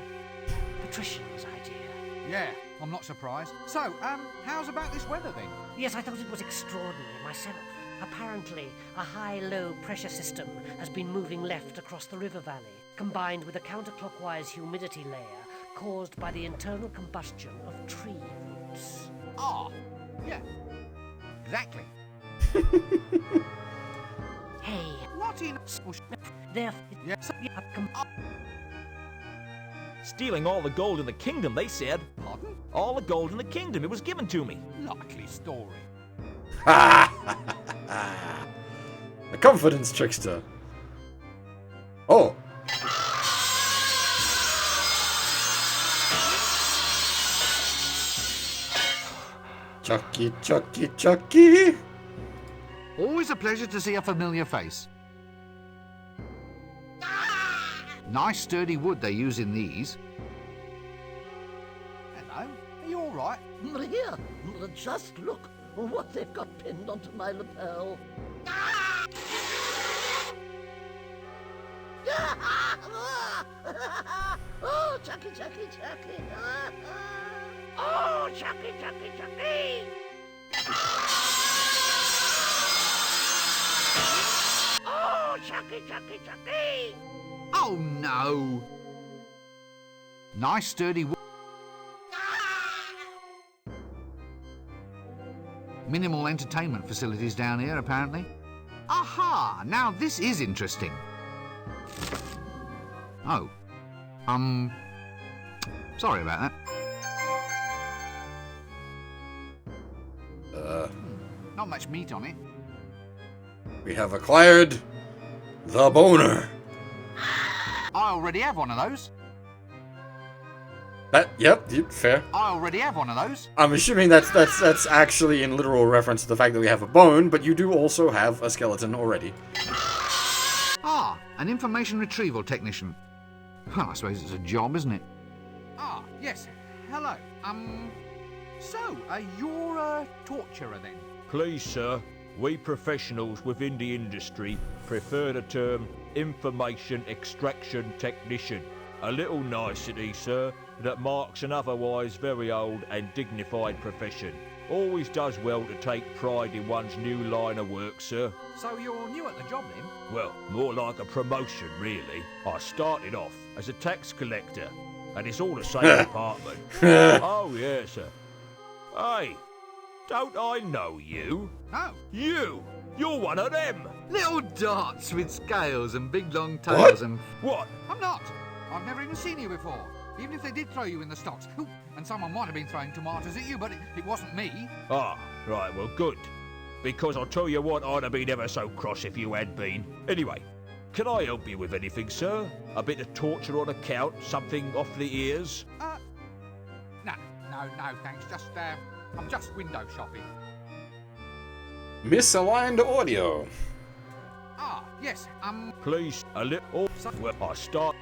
Patrician's idea. Yeah, I'm not surprised. So, how's about this weather then? Yes, I thought it was extraordinary myself. Apparently, a high-low pressure system has been moving left across the river valley, combined with a counterclockwise humidity layer caused by the internal combustion of tree roots. Ah, yeah, exactly. Hey, What in... there... Yes. Stealing all the gold in the kingdom, they said. Pardon? All the gold in the kingdom, it was given to me. Likely story. A confidence trickster. Oh. Chucky, Chucky, Chucky! Always a pleasure to see a familiar face. Nice sturdy wood they use in these. Hello, are you all right? Here, just look what they've got pinned onto my lapel. Oh, Chucky, Chucky, Chucky. Oh, Chucky, Chucky, Chucky! Oh, Chucky, Chucky, Chucky! Oh no! Nice sturdy wood. Minimal entertainment facilities down here, apparently. Aha! Now this is interesting. Oh. Sorry about that. Not much meat on it. We have acquired the boner. I already have one of those. Yep, fair. I already have one of those. I'm assuming that's actually in literal reference to the fact that we have a bone, but you do also have a skeleton already. Ah, an information retrieval technician. Well, I suppose it's a job, isn't it? Ah, yes. Hello. So, you're a torturer then? Please, sir, we professionals within the industry prefer the term information extraction technician. A little nicety, sir, that marks an otherwise very old and dignified profession. Always does well to take pride in one's new line of work, sir. So you're new at the job then? Well, more like a promotion, really. I started off as a tax collector, and it's all the same department. Oh, yes, sir. Hey, don't I know you? No. You're one of them. Little darts with scales and big long tails and... What? I'm not. I've never even seen you before. Even if they did throw you in the stocks. Ooh, and someone might have been throwing tomatoes at you, but it wasn't me. Ah, right, well, good. Because I'll tell you what, I'd have been ever so cross if you had been. Anyway, can I help you with anything, sir? A bit of torture on account? Something off the ears? No, thanks. I'm just window shopping. Misaligned audio. Ah, yes, Please, a little... Well, I start...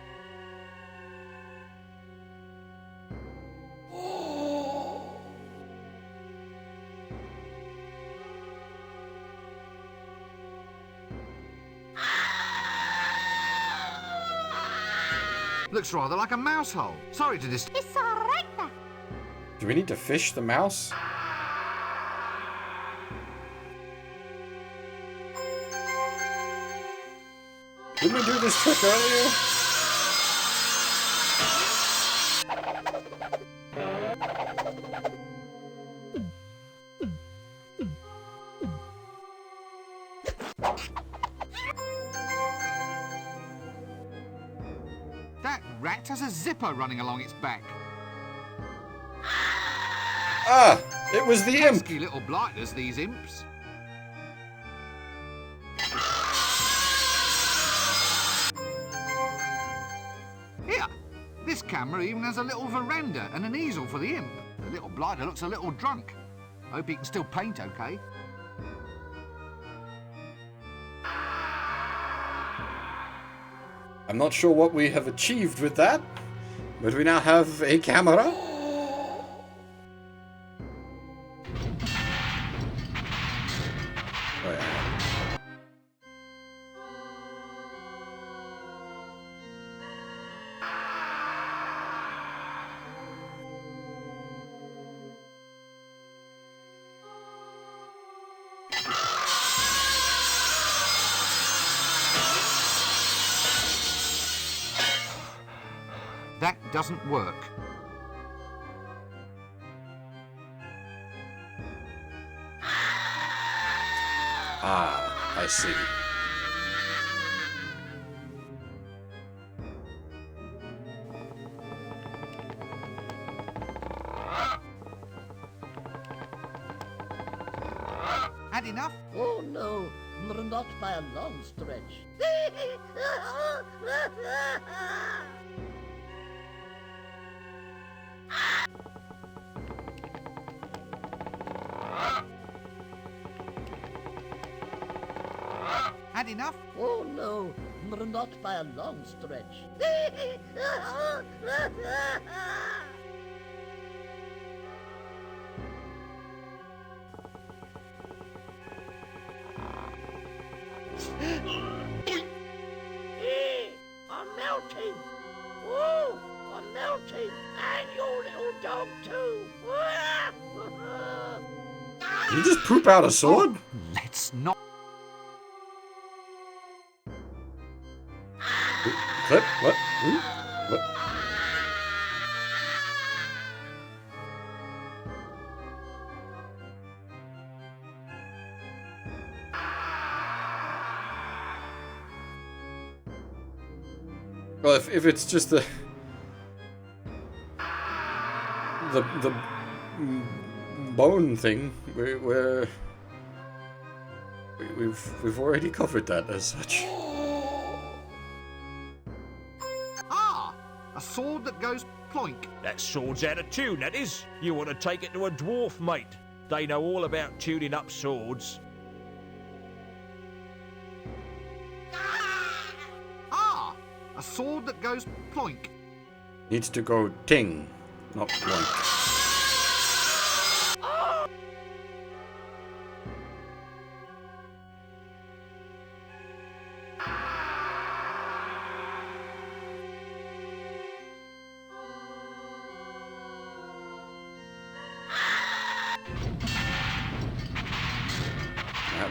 Looks rather like a mouse hole. Sorry to disturb. Do we need to fish the mouse? Didn't we do this trick earlier? That rat has a zipper running along its back. Ah! It was the imp! Pesky little blighters, these imps. Here, this camera even has a little veranda and an easel for the imp. The little blighter looks a little drunk. Hope he can still paint okay. I'm not sure what we have achieved with that, but we now have a camera. Oh, yeah. That doesn't work. Ah, I see. Had enough? Oh no, not by a long stretch. Had enough? Oh no, not by a long stretch. I'm melting. Whoa, I'm melting. And your little dog too. Did you just poop out a sword? Let's not. Clip? What? Ooh, what? Well, if it's just the bone thing, we've already covered that as such. Ah! A sword that goes ploink. That sword's out of tune, that is. You want to take it to a dwarf, mate. They know all about tuning up swords. Ah! A sword that goes ploink. Needs to go ting, not ploink.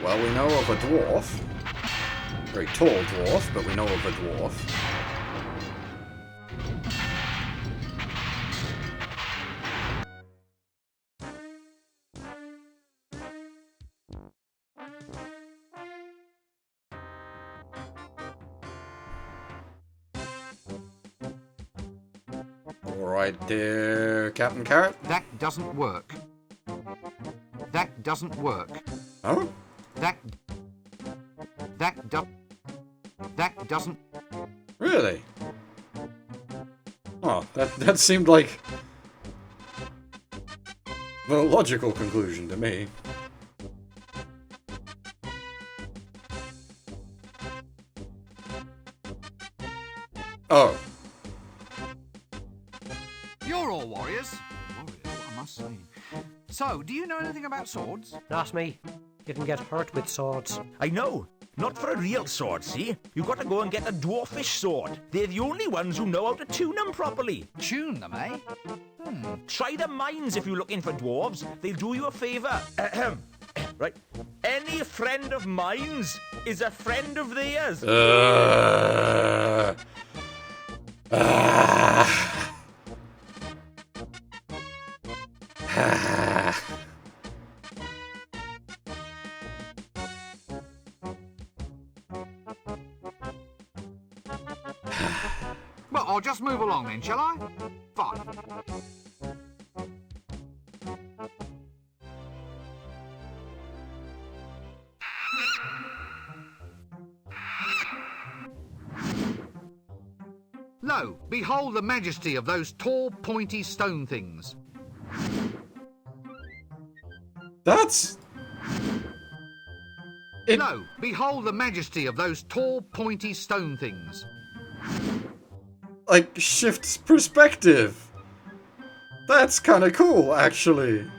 Well, we know of a dwarf. Very tall dwarf, but we know of a dwarf. Alright there, Captain Carrot. That doesn't work. That doesn't work. Oh? That doesn't. Really? Oh, that seemed like the logical conclusion to me. Oh. You're all warriors. Warriors, what am I saying? So, do you know anything about swords? Not me. Didn't get hurt with swords. I know. Not for a real sword, see? You've got to go and get a dwarfish sword. They're the only ones who know how to tune them properly. Tune them, eh? Try the mines if you're looking for dwarves. They'll do you a favour. Ahem. Right. Any friend of mine's is a friend of theirs. Well, I'll just move along then, shall I? Fine. Lo, behold the majesty of those tall, pointy stone things. That's... Lo, behold the majesty of those tall, pointy stone things. like, shifts perspective. That's kind of cool, actually.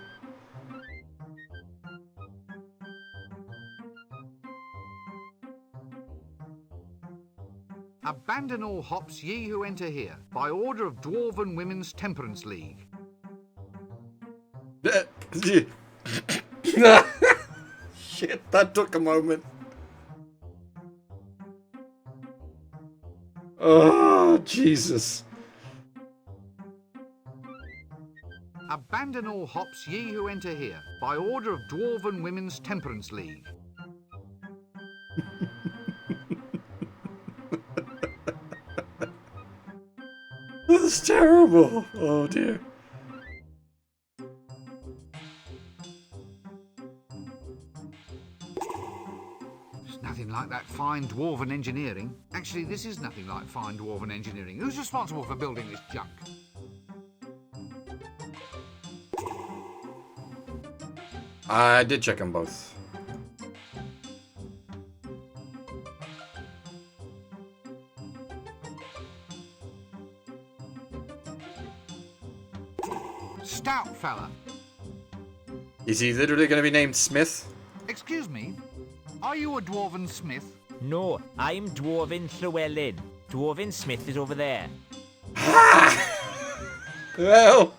Abandon all hops, ye who enter here, by order of Dwarven Women's Temperance League. Shit, that took a moment. Oh, Jesus. Abandon all hops, ye who enter here, by order of Dwarven Women's Temperance League. This is terrible. Oh, dear. It's nothing like that fine Dwarven engineering. Actually, this is nothing like fine Dwarven engineering. Who's responsible for building this junk? I did check them both. Stout fella. Is he literally going to be named Smith? Excuse me, are you a dwarven smith? No, I'm Dwarven Llewellyn. Dwarven Smith is over there. Well,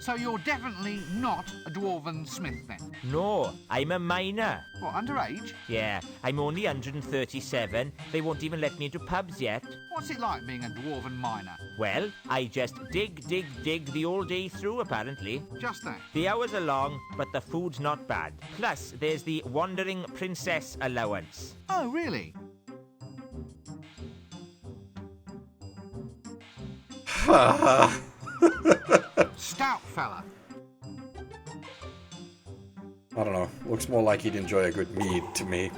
So you're definitely not a dwarven smith then? No, I'm a miner. What, underage? Yeah, I'm only 137. They won't even let me into pubs yet. What's it like being a dwarven miner? Well, I just dig the whole day through, apparently. Just that. The hours are long, but the food's not bad. Plus, there's the Wandering Princess allowance. Oh, really? Stout fella. I don't know. Looks more like he'd enjoy a good mead to me.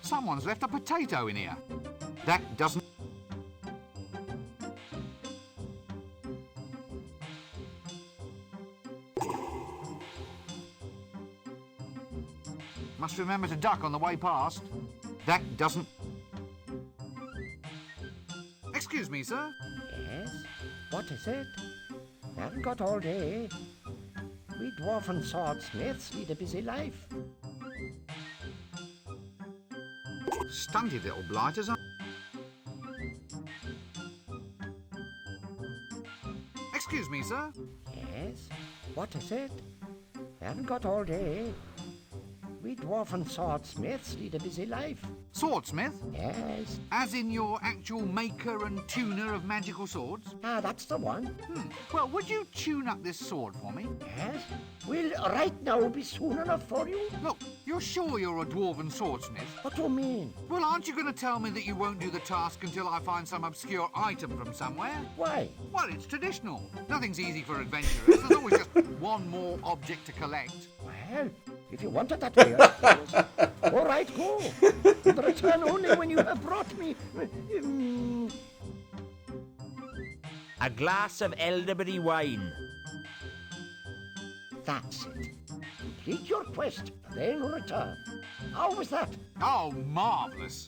Someone's left a potato in here. That doesn't... Must remember to duck on the way past. That doesn't... Excuse me, sir. Yes? What is it? I haven't got all day. We dwarfen swordsmiths lead a busy life. Stunted little blighters. Excuse me, sir. Yes? What is it? I haven't got all day. We dwarfen swordsmiths lead a busy life. Swordsmith? Yes. As in your actual maker and tuner of magical swords? Ah, that's the one. Well, would you tune up this sword for me? Yes? Will right now be soon enough for you? Look, you're sure you're a dwarven swordsmith? What do you mean? Well, aren't you going to tell me that you won't do the task until I find some obscure item from somewhere? Why? Well, it's traditional. Nothing's easy for adventurers. There's always just one more object to collect. Well, if you want it that way, I suppose. All right, go. And return only when you have brought me... A glass of elderberry wine. That's it. Complete your quest, then return. How was that? Oh, marvellous.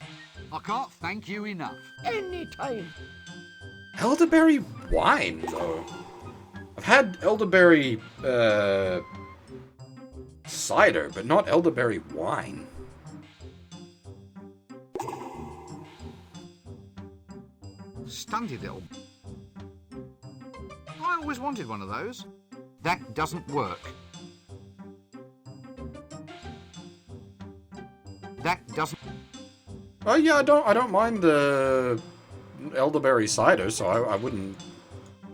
I can't thank you enough. Any time. Elderberry wine, though. I've had elderberry, cider, but not elderberry wine. Stunted little... I always wanted one of those. That doesn't work. That doesn't... Oh yeah, I don't mind the elderberry cider, so I wouldn't...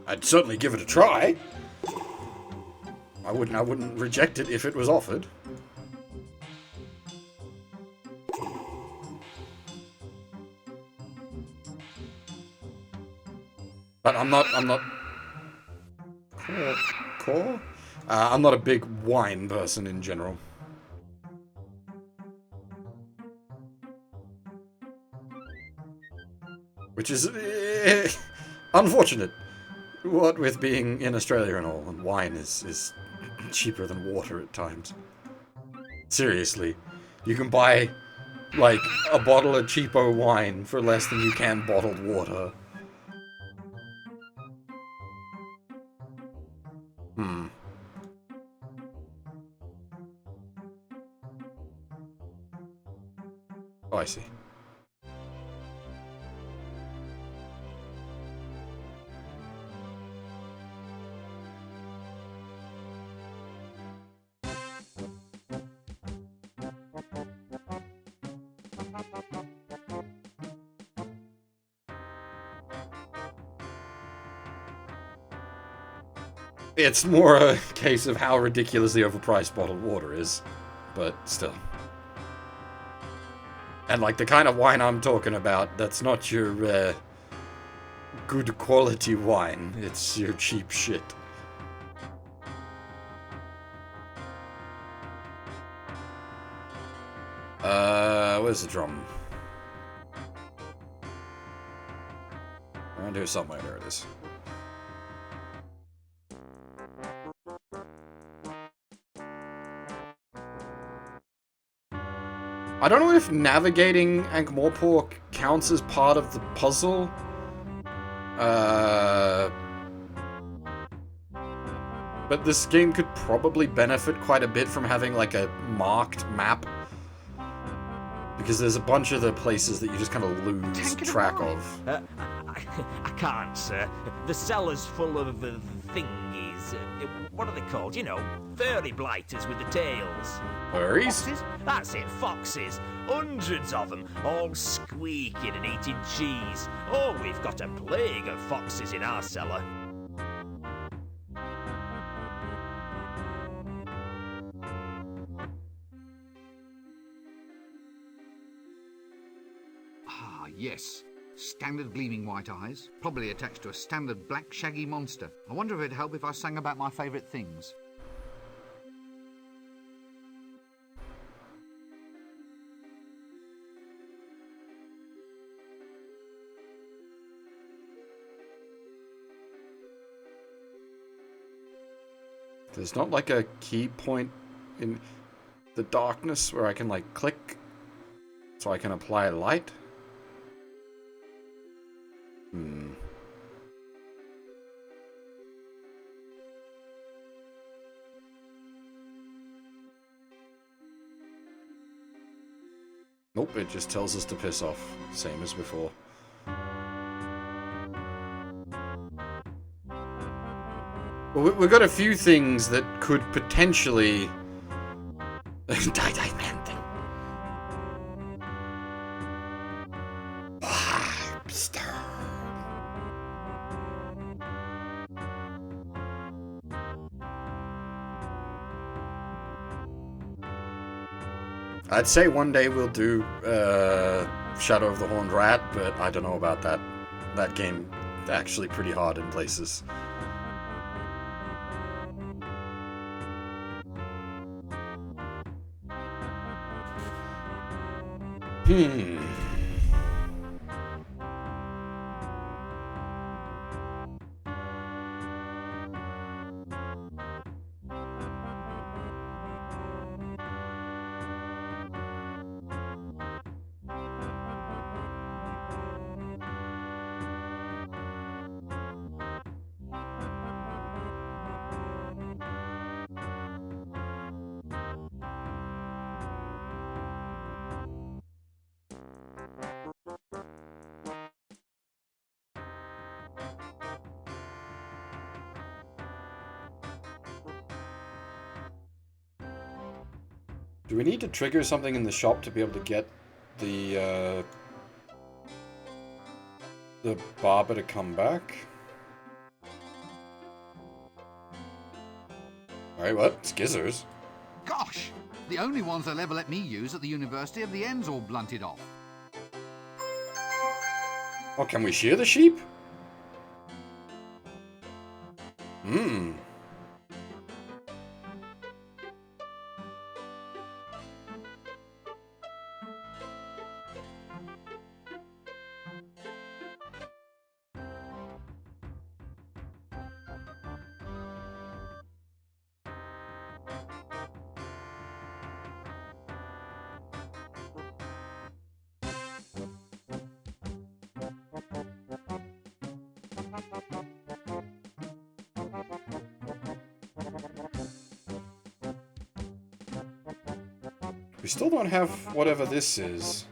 I'd certainly give it a try. I wouldn't reject it if it was offered. But I'm not I'm not a big wine person in general. Which is unfortunate. What with being in Australia and all, and wine is cheaper than water at times. Seriously. You can buy, like, a bottle of cheapo wine for less than you can bottled water. Oh, I see. It's more a case of how ridiculously overpriced bottled water is, but still. And like the kind of wine I'm talking about, that's not your good quality wine, it's your cheap shit. Where's the drum? Around here somewhere, there it is. I don't know if navigating Ankh-Morpork counts as part of the puzzle. But this game could probably benefit quite a bit from having like a marked map. Because there's a bunch of the places that you just kind of lose track of. I can't, sir. The cellar's full of thingies. What are they called? You know, furry blighters with the tails. Furries? Foxes? That's it, foxes. Hundreds of them, all squeaking and eating cheese. Oh, we've got a plague of foxes in our cellar. Ah, yes. Standard gleaming white eyes, probably attached to a standard black shaggy monster. I wonder if it'd help if I sang about my favourite things. There's not like a key point in the darkness where I can like click so I can apply light. Nope, it just tells us to piss off. Same as before. Well, we've got a few things that could potentially... Die, man thing. I'd say one day we'll do Shadow of the Horned Rat, but I don't know about that. That game actually pretty hard in places. Do we need to trigger something in the shop to be able to get the barber to come back? Alright, what? Skizzers? Gosh! The only ones they'll ever let me use at the university have the ends all blunted off. Oh, can we shear the sheep? We still don't have whatever this is.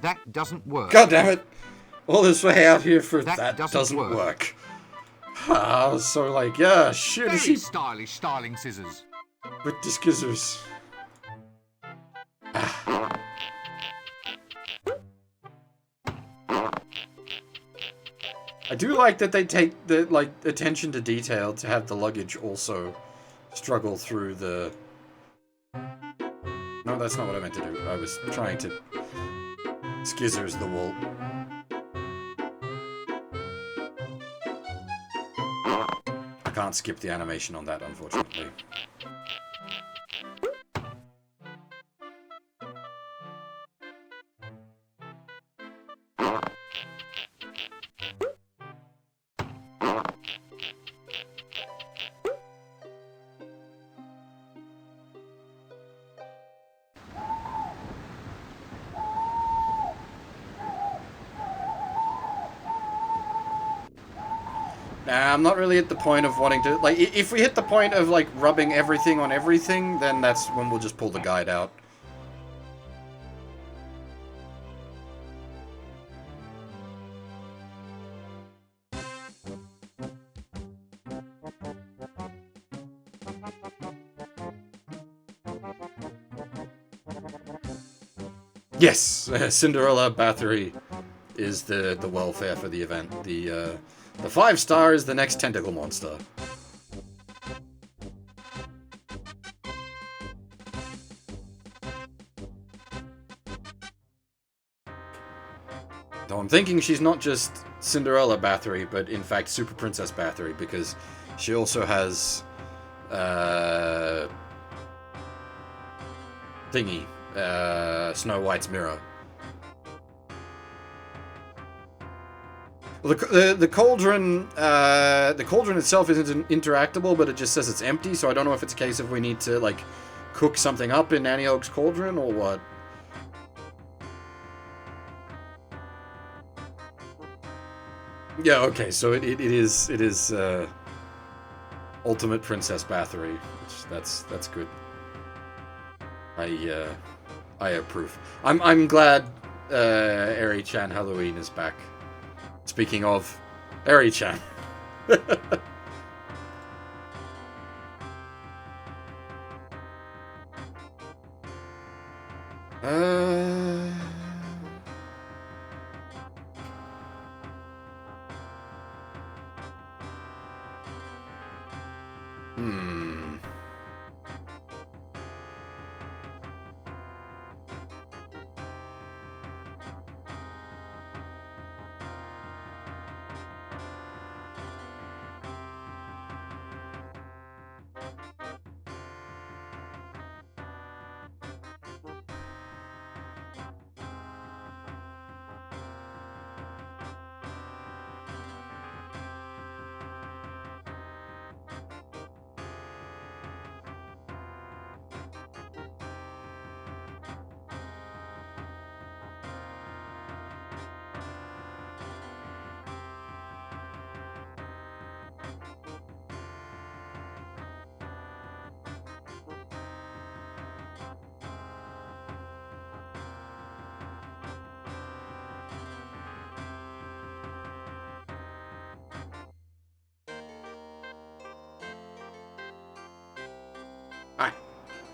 That doesn't work. God damn it! all this way out here for That doesn't work. I was so like, yeah, shit, is Very he stylish styling scissors. with the scissors? I do like that they take the attention to detail to have the luggage also struggle through the... No, that's not what I meant to do. I was trying to skizzers the wool. I can't skip the animation on that, unfortunately. Nah, I'm not really at the point of wanting to... Like, if we hit the point of, like, rubbing everything on everything, then that's when we'll just pull the guide out. Yes! Cinderella Bathory is the welfare for the event. The 5-star is the next tentacle monster. Though I'm thinking she's not just Cinderella Bathory, but in fact Super Princess Bathory, because she also has... thingy. Snow White's mirror. Well, the cauldron itself isn't interactable, but it just says it's empty. So I don't know if it's a case of we need to like cook something up in Nanny Oak's cauldron or what. Yeah, okay. So it is Ultimate Princess Bathory, which that's good. I approve. I'm glad Eri-chan Halloween is back. Speaking of Eri-chan.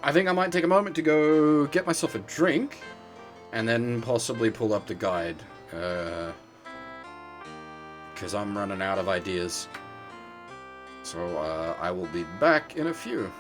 I think I might take a moment to go get myself a drink, and then possibly pull up the guide, because I'm running out of ideas. So I will be back in a few.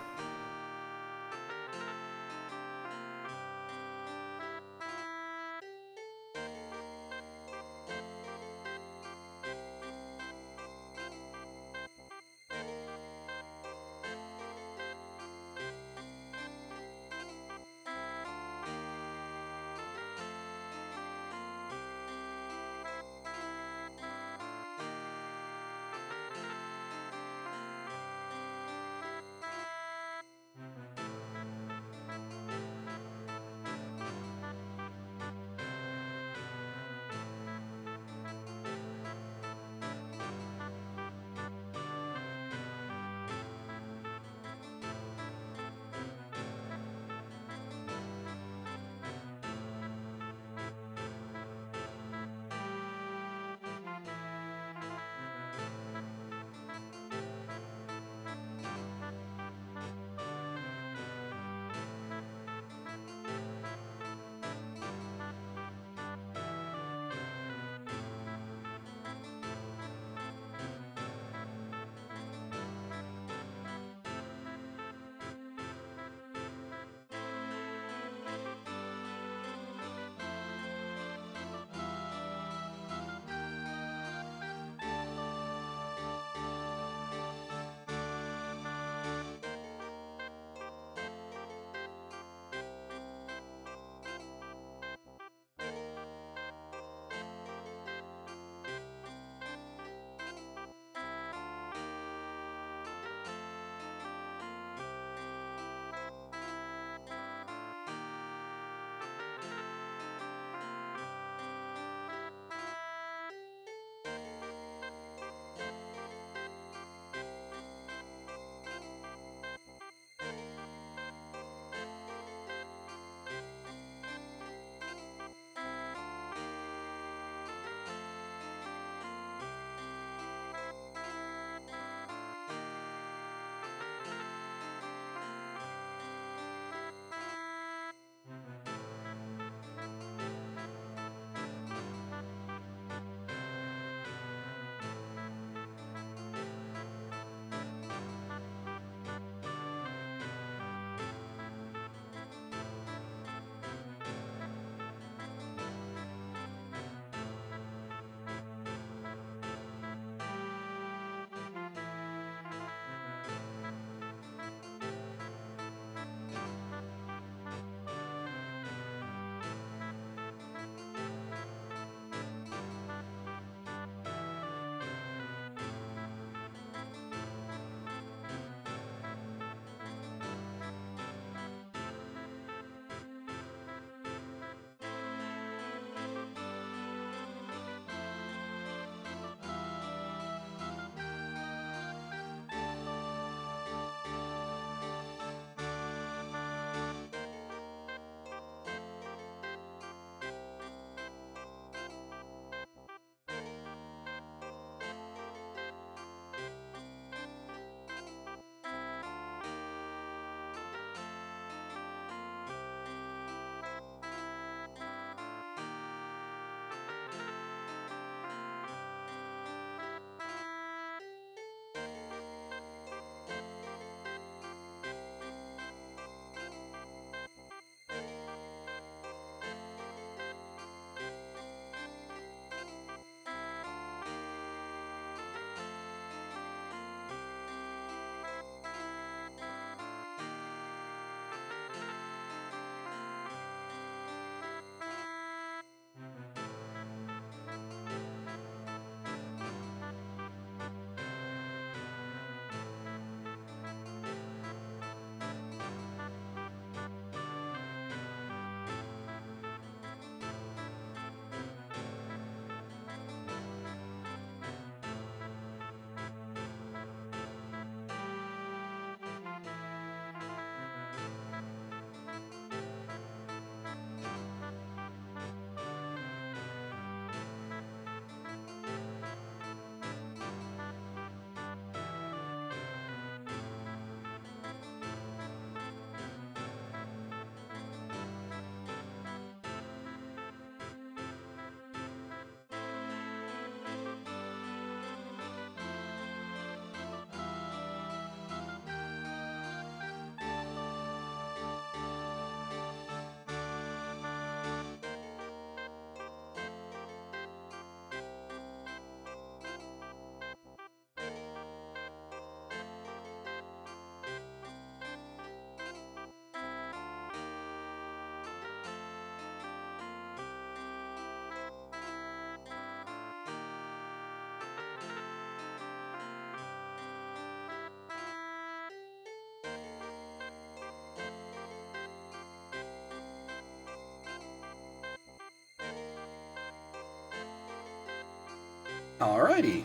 Alrighty.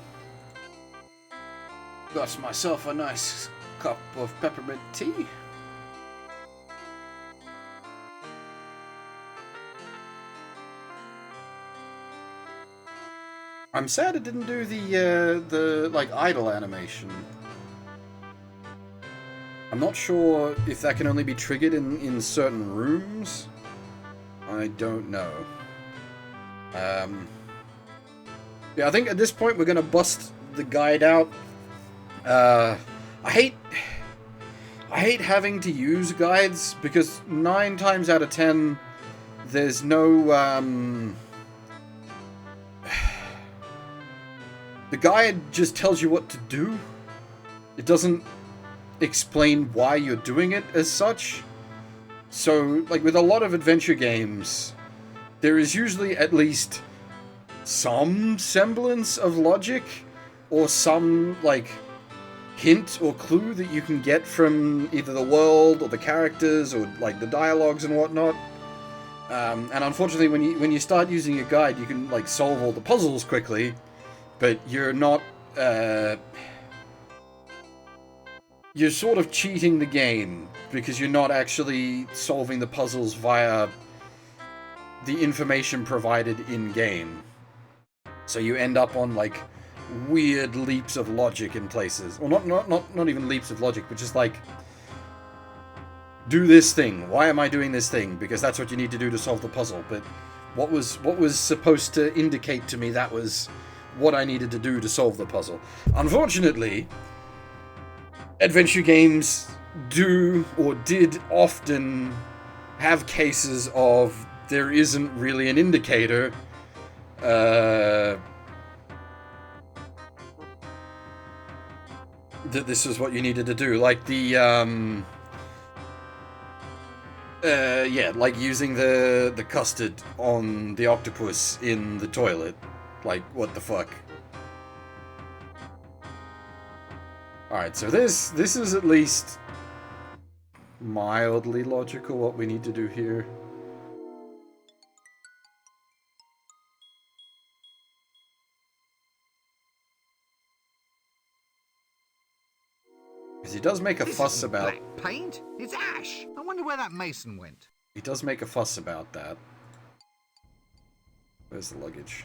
Got myself a nice cup of peppermint tea. I'm sad it didn't do the like idle animation. I'm not sure if that can only be triggered in certain rooms. I don't know. Yeah, I think at this point we're gonna bust the guide out. I hate having to use guides because 9 times out of 10 there's no the guide just tells you what to do. It doesn't explain why you're doing it as such. So, like with a lot of adventure games, there is usually at least some semblance of logic or some, like, hint or clue that you can get from either the world or the characters or, like, the dialogues and whatnot. And unfortunately, when you start using a guide, you can, like, solve all the puzzles quickly, but you're not, you're sort of cheating the game, because you're not actually solving the puzzles via the information provided in-game. So you end up on, like, weird leaps of logic in places. Well, not even leaps of logic, but just, like, do this thing. Why am I doing this thing? Because that's what you need to do to solve the puzzle. But what was supposed to indicate to me that was what I needed to do to solve the puzzle? Unfortunately, adventure games do or did often have cases of there isn't really an indicator that this is what you needed to do. Like the yeah, like using the custard on the octopus in the toilet. Like, what the fuck? Alright, so this is at least mildly logical, what we need to do here. Because he does make a fuss about... black paint? It's ash! I wonder where that mason went. He does make a fuss about that. Where's the luggage?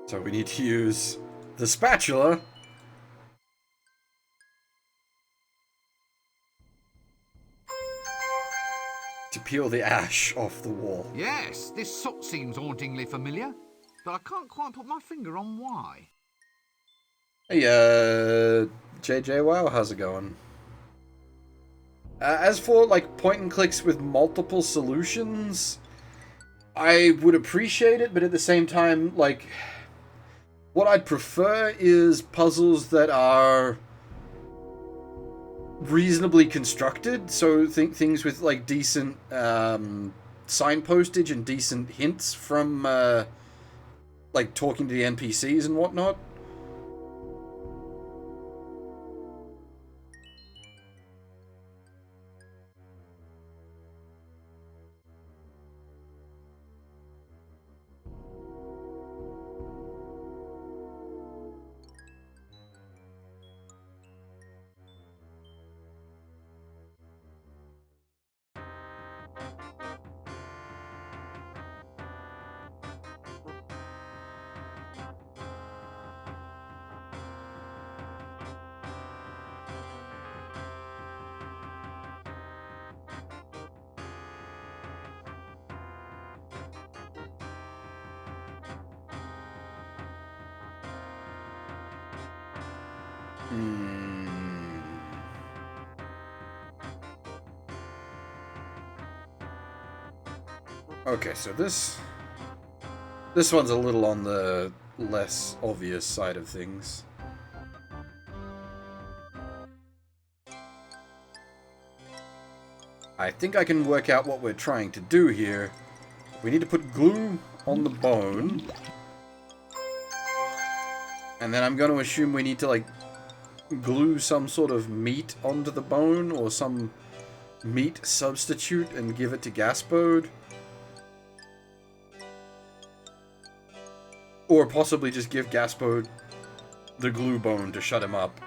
So we need to use the spatula to peel the ash off the wall. Yes, this soot seems hauntingly familiar, but I can't quite put my finger on why. Hey, JJ, wow, how's it going? As for, like, point and clicks with multiple solutions, I would appreciate it, but at the same time, like, what I'd prefer is puzzles that are reasonably constructed, so things with, like, decent signpostage and decent hints from, like, talking to the NPCs and whatnot. Okay, so this one's a little on the less obvious side of things. I think I can work out what we're trying to do here. We need to put glue on the bone. And then I'm going to assume we need to, like, glue some sort of meat onto the bone or some meat substitute and give it to Gaspode. Or possibly just give Gaspo the glue bone to shut him up.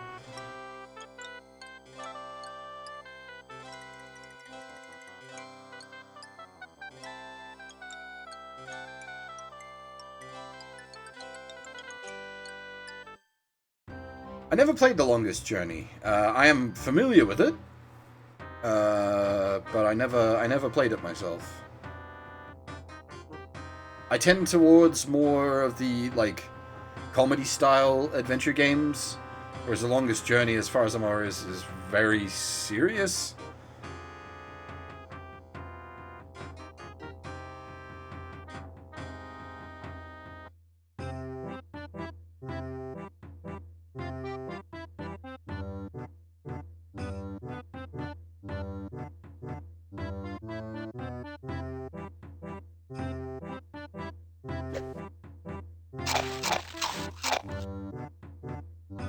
I never played The Longest Journey. I am familiar with it, but I never played it myself. I tend towards more of the like comedy-style adventure games, whereas The Longest Journey, as far as I'm aware, is very serious.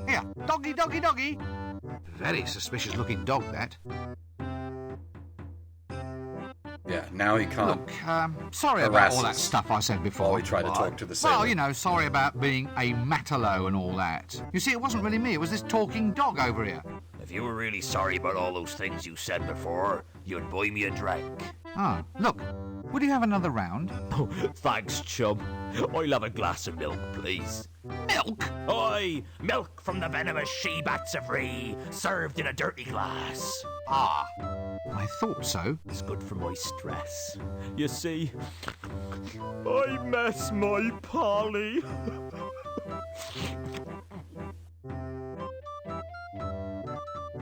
Here, doggy, doggy, doggy. Very suspicious looking dog, that. Yeah, now he can't. Look, sorry about all that stuff I said before. While we try to talk to the sailor. Well, you know, sorry about being a matalo and all that. You see, it wasn't really me, it was this talking dog over here. If you were really sorry about all those things you said before, you'd buy me a drink. Ah, look, would you have another round? Oh, thanks, chum. I'll have a glass of milk, please. Milk? Aye, milk from the venomous she-bats of Ree, served in a dirty glass. Ah, I thought so. It's good for my stress. You see, I miss my Polly.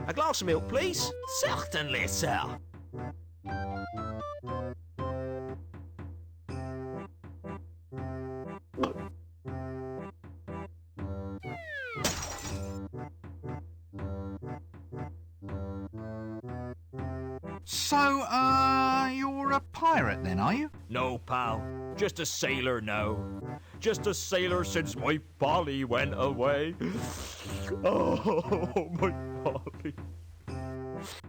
A glass of milk, please? Certainly, sir. So, you're a pirate then, are you? No, pal. Just a sailor now. Just a sailor since my Polly went away. Oh, my Polly.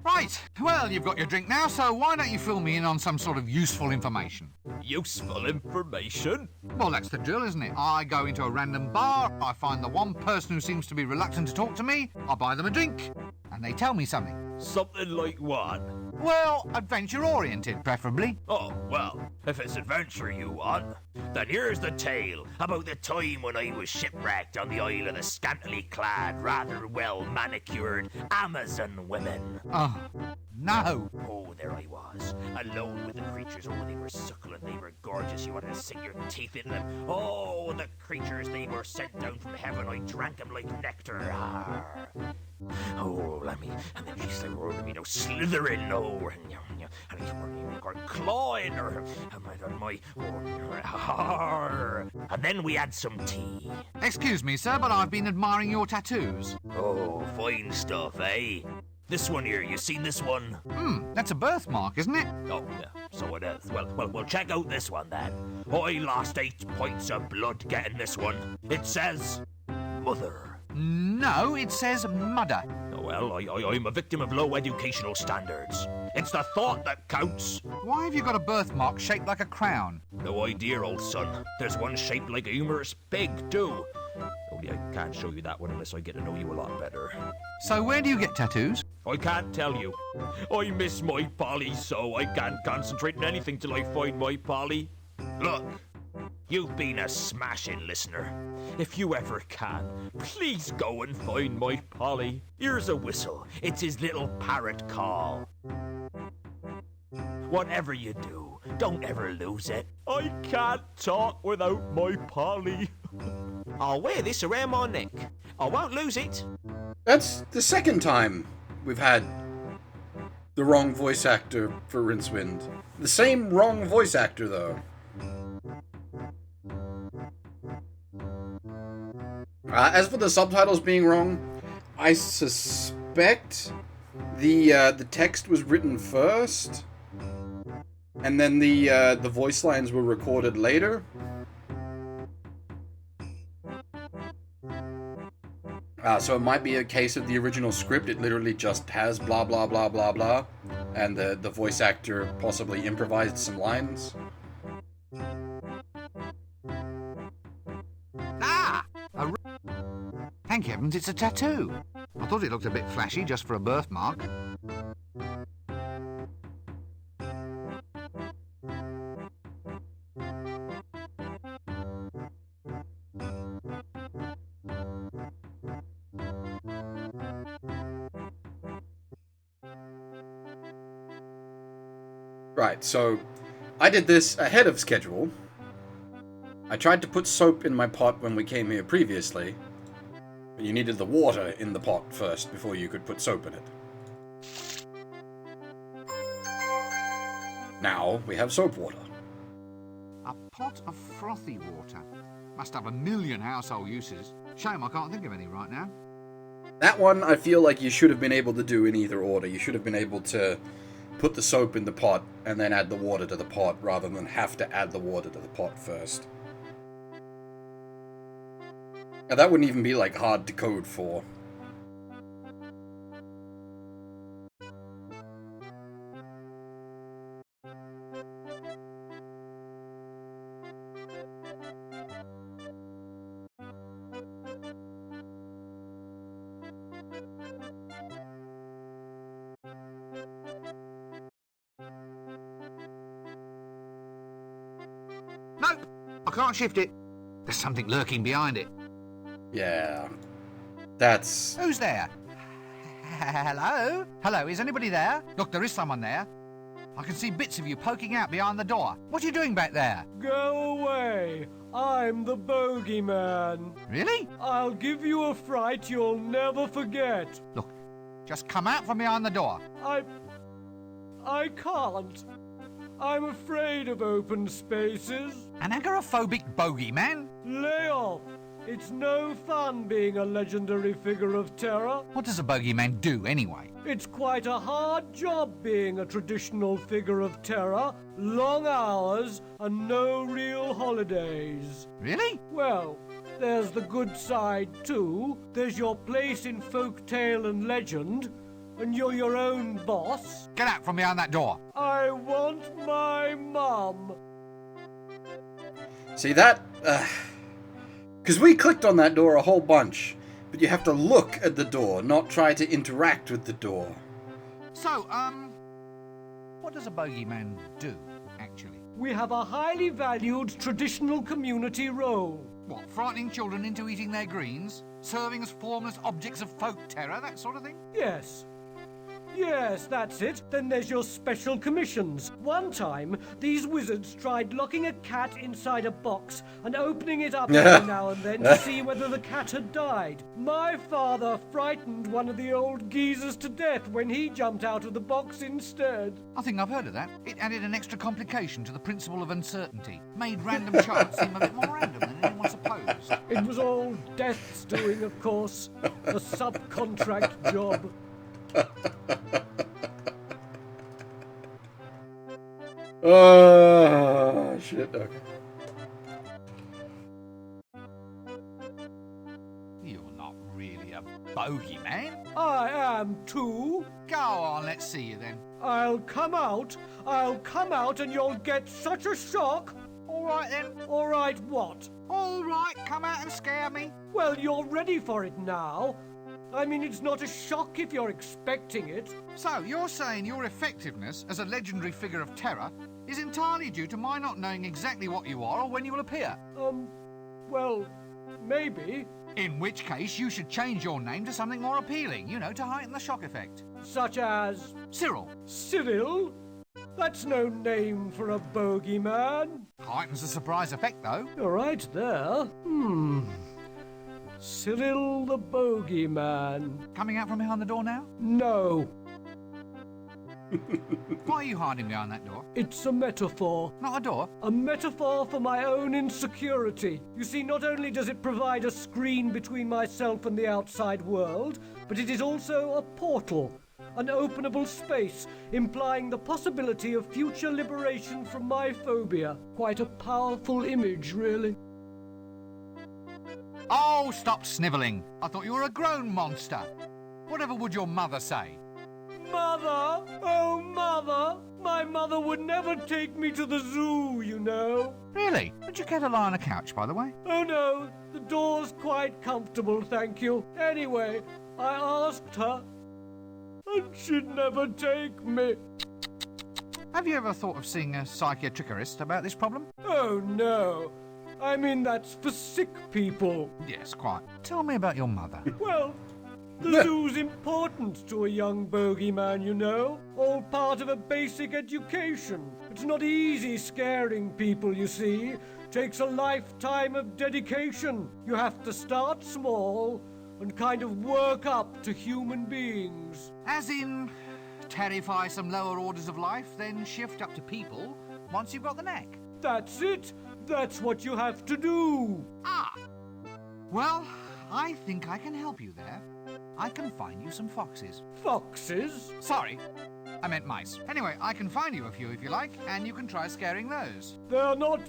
Right, well, you've got your drink now, so why don't you fill me in on some sort of useful information? Useful information? Well, that's the drill, isn't it? I go into a random bar, I find the one person who seems to be reluctant to talk to me, I buy them a drink, and they tell me something. Something like what? Well, adventure-oriented, preferably. Oh, well, if it's adventure you want, then here's the tale about the time when I was shipwrecked on the Isle of the scantily clad, rather well-manicured Amazon women. Oh, no. Oh, there I was, alone with the creatures. Oh, they were succulent, they were gorgeous, you wanted to sink your teeth into them. Oh, the creatures, they were sent down from heaven, I drank them like nectar. Arr. Oh, let me, and then she said, you know, slithering, oh, and he's clawing her, and then we had some tea. Excuse me, sir, but I've been admiring your tattoos. Oh, fine stuff, eh? This one here, you seen this one? That's a birthmark, isn't it? Oh, yeah, so it is. Well, check out this one then. I lost 8 points of blood getting this one. It says, Mother. No, it says mudder. Oh, well, I'm a victim of low educational standards. It's the thought that counts. Why have you got a birthmark shaped like a crown? No idea, old son. There's one shaped like a humorous pig, too. Only I can't show you that one unless I get to know you a lot better. So where do you get tattoos? I can't tell you. I miss my Polly, so I can't concentrate on anything till I find my Polly. Look, you've been a smashing listener. If you ever can, please go and find my Polly. Here's a whistle. It's his little parrot call. Whatever you do, don't ever lose it. I can't talk without my Polly. I'll wear this around my neck. I won't lose it. That's the second time we've had the wrong voice actor for Rincewind. The same wrong voice actor, though. As for the subtitles being wrong, I suspect the text was written first, and then the voice lines were recorded later. So it might be a case of the original script, it literally just has blah blah blah blah blah, and the voice actor possibly improvised some lines. Thank heavens it's a tattoo. I thought it looked a bit flashy just for a birthmark. Right, so I did this ahead of schedule. I tried to put soap in my pot when we came here previously, but you needed the water in the pot first before you could put soap in it. Now we have soap water. A pot of frothy water. Must have a million household uses. Shame I can't think of any right now. That one I feel like you should have been able to do in either order. You should have been able to put the soap in the pot and then add the water to the pot rather than have to add the water to the pot first. Now, that wouldn't even be like hard to code for. No, I can't shift it. There's something lurking behind it. Yeah. That's... Who's there? Hello? Hello, is anybody there? Look, there is someone there. I can see bits of you poking out behind the door. What are you doing back there? Go away. I'm the bogeyman. Really? I'll give you a fright you'll never forget. Look, just come out from behind the door. I can't. I'm afraid of open spaces. An agoraphobic bogeyman? Lay off. It's no fun being a legendary figure of terror. What does a bogeyman do anyway? It's quite a hard job being a traditional figure of terror. Long hours and no real holidays. Really? Well, there's the good side too. There's your place in folk tale and legend, and you're your own boss. Get out from behind that door. I want my mum. See that? Because we clicked on that door a whole bunch, but you have to look at the door, not try to interact with the door. So, what does a bogeyman do, actually? We have a highly valued traditional community role. What, frightening children into eating their greens? Serving as formless objects of folk terror, that sort of thing? Yes, that's it. Then there's your special commissions. One time, these wizards tried locking a cat inside a box and opening it up every now and then to see whether the cat had died. My father frightened one of the old geezers to death when he jumped out of the box instead. I think I've heard of that. It added an extra complication to the principle of uncertainty. Made random chance seem a bit more random than anyone supposed. It was all Death's doing, of course. A subcontract job. Oh, shit, okay. You're not really a bogeyman. I am too. Go on, let's see you then. I'll come out and you'll get such a shock. All right then. All right, what? All right, come out and scare me. Well, you're ready for it now. I mean, it's not a shock if you're expecting it. So, you're saying your effectiveness as a legendary figure of terror is entirely due to my not knowing exactly what you are or when you will appear? Well, maybe. In which case, you should change your name to something more appealing, you know, to heighten the shock effect. Such as? Cyril. Cyril? That's no name for a bogeyman. Heightens the surprise effect, though. You're right there. Cyril the bogeyman. Coming out from behind the door now? No. Why are you hiding behind that door? It's a metaphor. Not a door? A metaphor for my own insecurity. You see, not only does it provide a screen between myself and the outside world, but it is also a portal, an openable space, implying the possibility of future liberation from my phobia. Quite a powerful image, really. Oh, stop snivelling. I thought you were a grown monster. Whatever would your mother say? Mother! Oh, Mother! My mother would never take me to the zoo, you know. Really? Would you care to lie on a couch, by the way? Oh no, the door's quite comfortable, thank you. Anyway, I asked her, and she'd never take me. Have you ever thought of seeing a psychiatrist about this problem? Oh no. I mean, that's for sick people. Yes, quite. Tell me about your mother. Well, the zoo's important to a young bogeyman, you know. All part of a basic education. It's not easy scaring people, you see. Takes a lifetime of dedication. You have to start small and kind of work up to human beings. As in, terrify some lower orders of life, then shift up to people once you've got the knack. That's it. That's what you have to do. Ah! Well, I think I can help you there. I can find you some foxes. Foxes? Sorry, I meant mice. Anyway, I can find you a few if you like, and you can try scaring those. They're not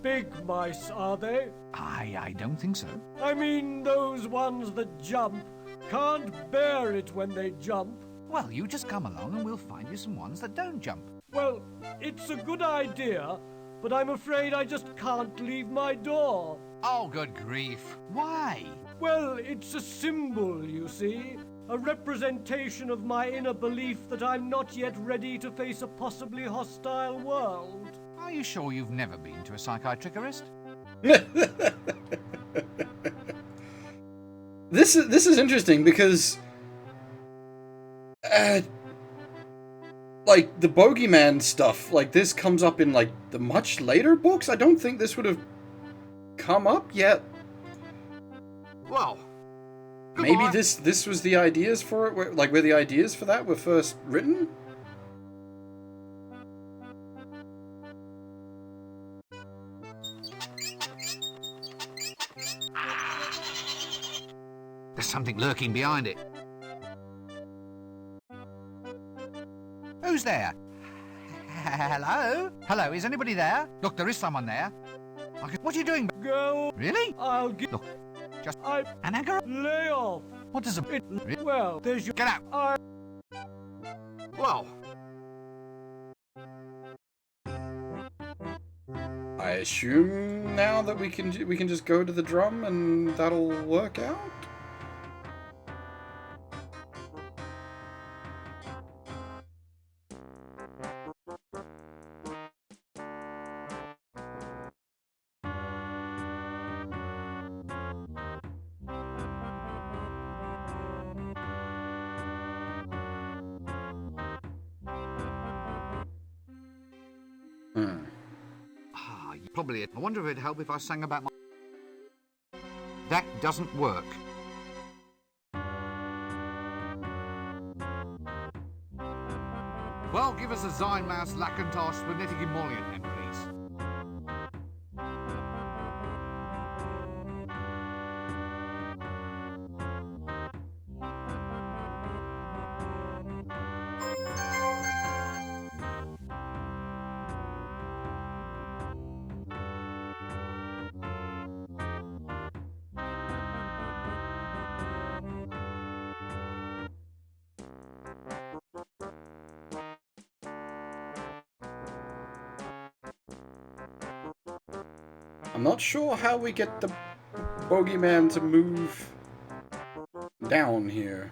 big mice, are they? I don't think so. I mean, those ones that jump can't bear it when they jump. Well, you just come along and we'll find you some ones that don't jump. Well, it's a good idea, but I'm afraid I just can't leave my door. Oh, good grief. Why? Well, it's a symbol, you see. A representation of my inner belief that I'm not yet ready to face a possibly hostile world. Are you sure you've never been to a psychiatrist? This is interesting because, like the bogeyman stuff, like this comes up in like the much later books. I don't think this would have come up yet. Well, maybe this was the ideas for it, where the ideas for that were first written. There's something lurking behind it. Who's there? Hello? Hello, is anybody there? Look, there is someone there. What are you doing? Go. Really? I'll get. Look, just I. an anchor? Lay off. What does a... Well, there's your... Get out! Well... I assume now that we can just go to the drum and that'll work out. Probably. I wonder if it'd help if I sang about my... That doesn't work. Well, give us a Zynmouse Lacantar Splenetic Emollient then, please. I'm not sure how we get the bogeyman to move down here.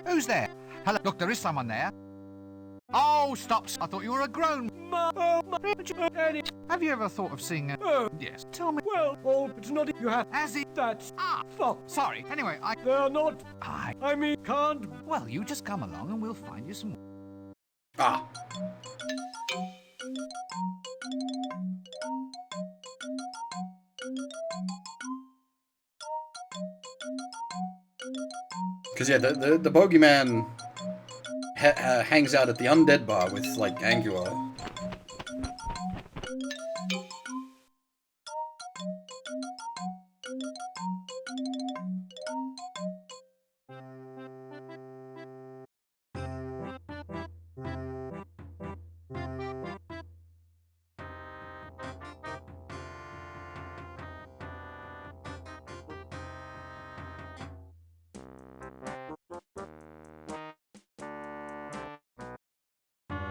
Who's there? Hello? Look, there is someone there. Oh, stop! I thought you were a grown... Have you ever thought of seeing a... Yes. Tell me... Well, oh, it's not... You have... As it... That's... Ah! Fuck. Sorry. Anyway, They're not... I mean, can't... Well, you just come along and we'll find you some... Ah. Because, yeah, the bogeyman hangs out at the undead bar with, like, Angua.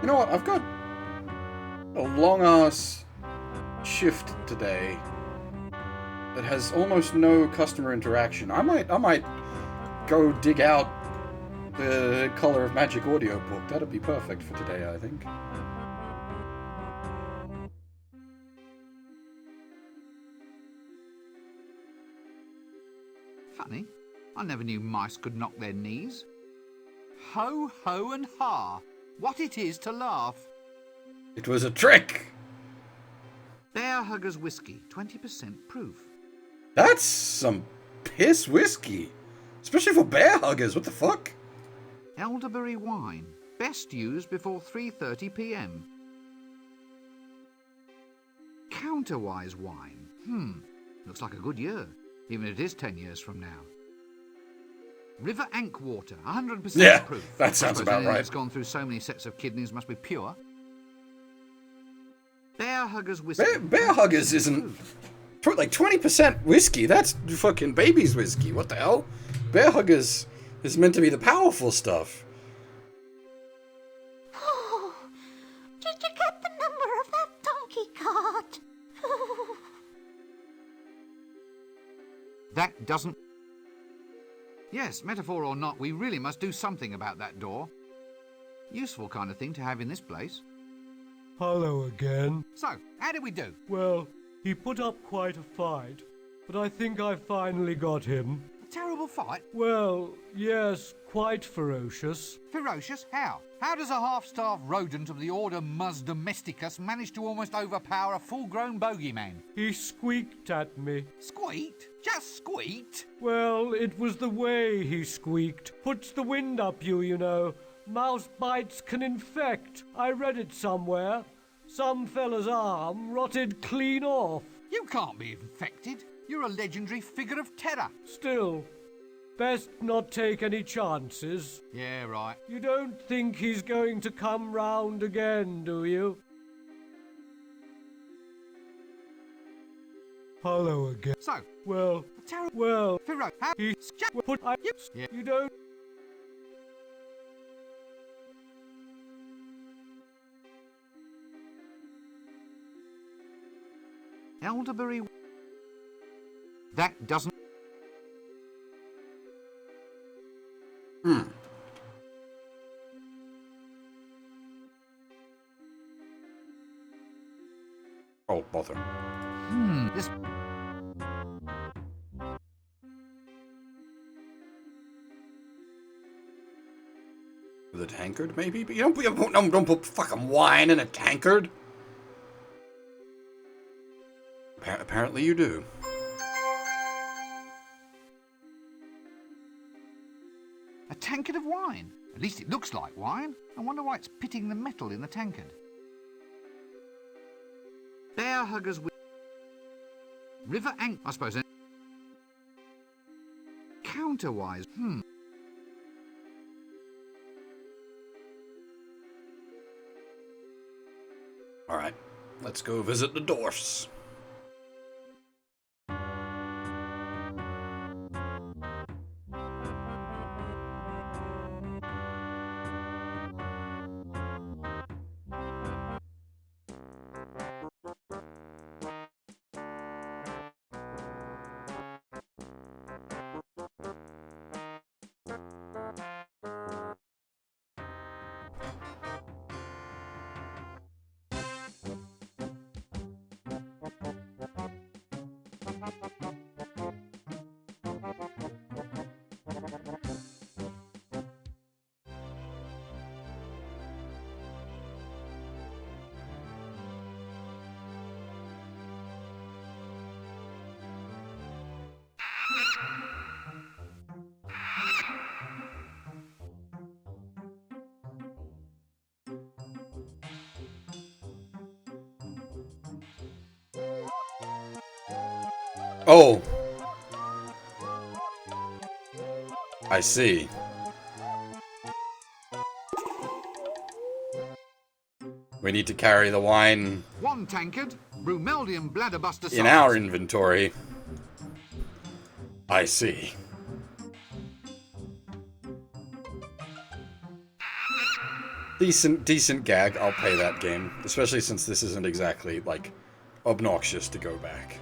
You know what? I've got a long-ass shift today that has almost no customer interaction. I might go dig out the Color of Magic audio book. That'd be perfect for today, I think. Funny, I never knew mice could knock their knees. Ho, ho and ha! What it is to laugh! It was a trick! Bear Huggers Whiskey, 20% proof. That's some piss whiskey. Especially for bear huggers, what the fuck? Elderberry wine, best used before 3:30 p.m. Counterwise wine, looks like a good year, even if it is 10 years from now. River Ank water, 100% Yeah, proof. that sounds about right. It's gone through so many sets of kidneys must be pure. Bear Huggers whiskey. Bear huggers isn't... Like 20% whiskey, that's fucking baby's whiskey. What the hell? Bear huggers is meant to be the powerful stuff. Oh, did you get the number of that donkey cart? That doesn't... Yes, metaphor or not, we really must do something about that door. Useful kind of thing to have in this place. Hello again. So, how did we do? Well, he put up quite a fight, but I think I finally got him. A terrible fight? Well, yes, quite ferocious. Ferocious? How? How does a half-starved rodent of the order Mus Domesticus manage to almost overpower a full-grown bogeyman? He squeaked at me. Squeaked? Just squeaked? Well, it was the way he squeaked. Puts the wind up you know. Mouse bites can infect. I read it somewhere. Some fella's arm rotted clean off. You can't be infected. You're a legendary figure of terror. Still, best not take any chances. Yeah, right. You don't think he's going to come round again, do you? Hello again. So, Well, terror... well, Firo... How... he put... Yeah. You don't... Elderberry... That doesn't... Oh, bother. This... The tankard, maybe? But you don't put fucking wine in a tankard. Apparently you do. A tankard of wine. At least it looks like wine. I wonder why it's pitting the metal in the tankard. Bear Huggers... River Ank... I suppose... Counterwise... Alright, let's go visit the dwarfs. Oh. I see. We need to carry the wine One tankard, Brumeldium Bladderbuster in our inventory. I see. Decent gag. I'll pay that game, especially since this isn't exactly like obnoxious to go back.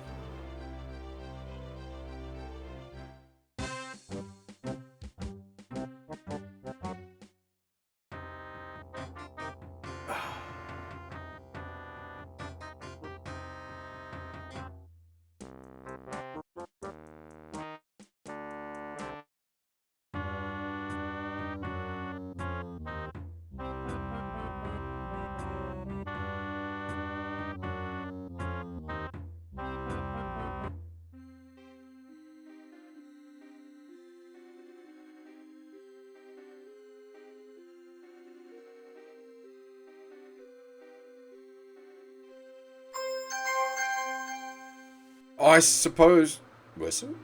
I suppose... Whistle?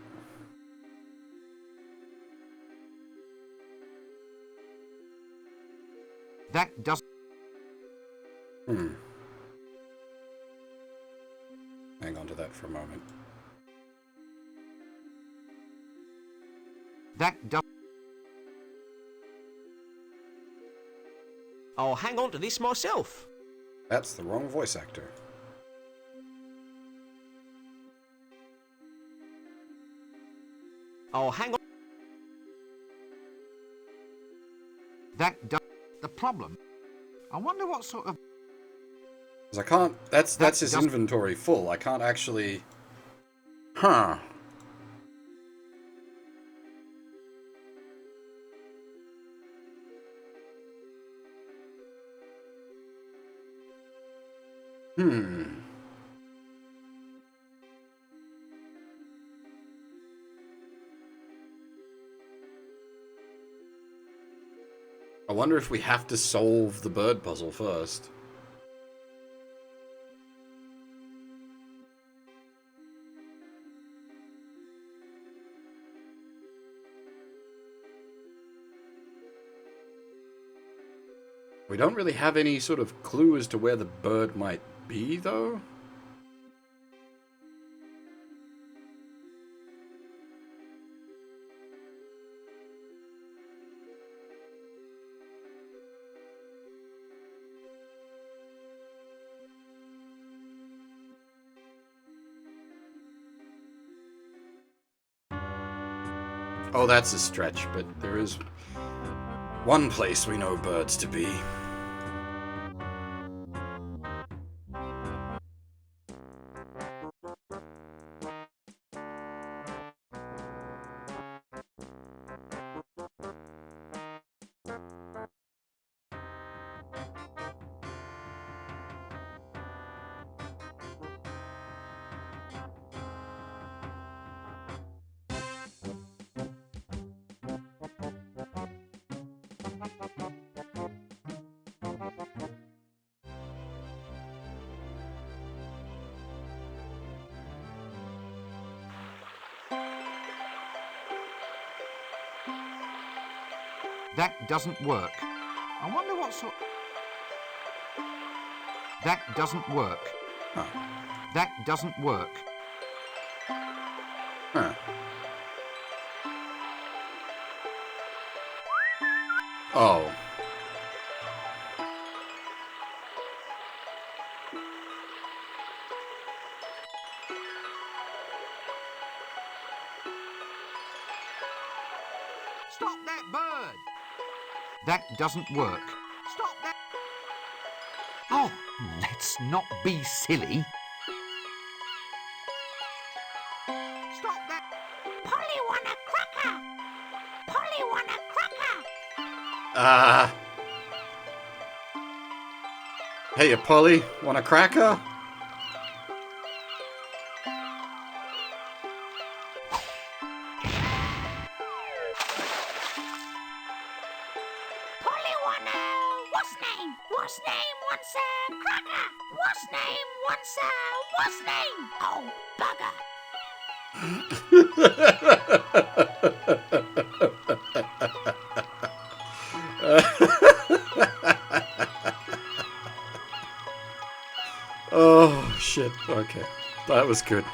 That doesn't... Hang on to that for a moment. That doesn't... I'll hang on to this myself. That's the wrong voice actor. I'll hang on. That does... The problem... I wonder what sort of... 'Cause I can't... That's his inventory full. I can't actually... Huh. I wonder if we have to solve the bird puzzle first. We don't really have any sort of clue as to where the bird might be, though. Oh, that's a stretch, but there is one place we know birds to be. That doesn't work. I wonder what sort... That doesn't work. Huh. That doesn't work. Huh. Oh. Stop that bird! That doesn't work. Stop that! Oh, let's not be silly. Stop that! Polly want a cracker! Polly want a cracker! Hey, Polly, want a cracker? What's name wants a cracker? What's name wants a what's name? Oh, bugger! Oh, shit. Okay. That was good.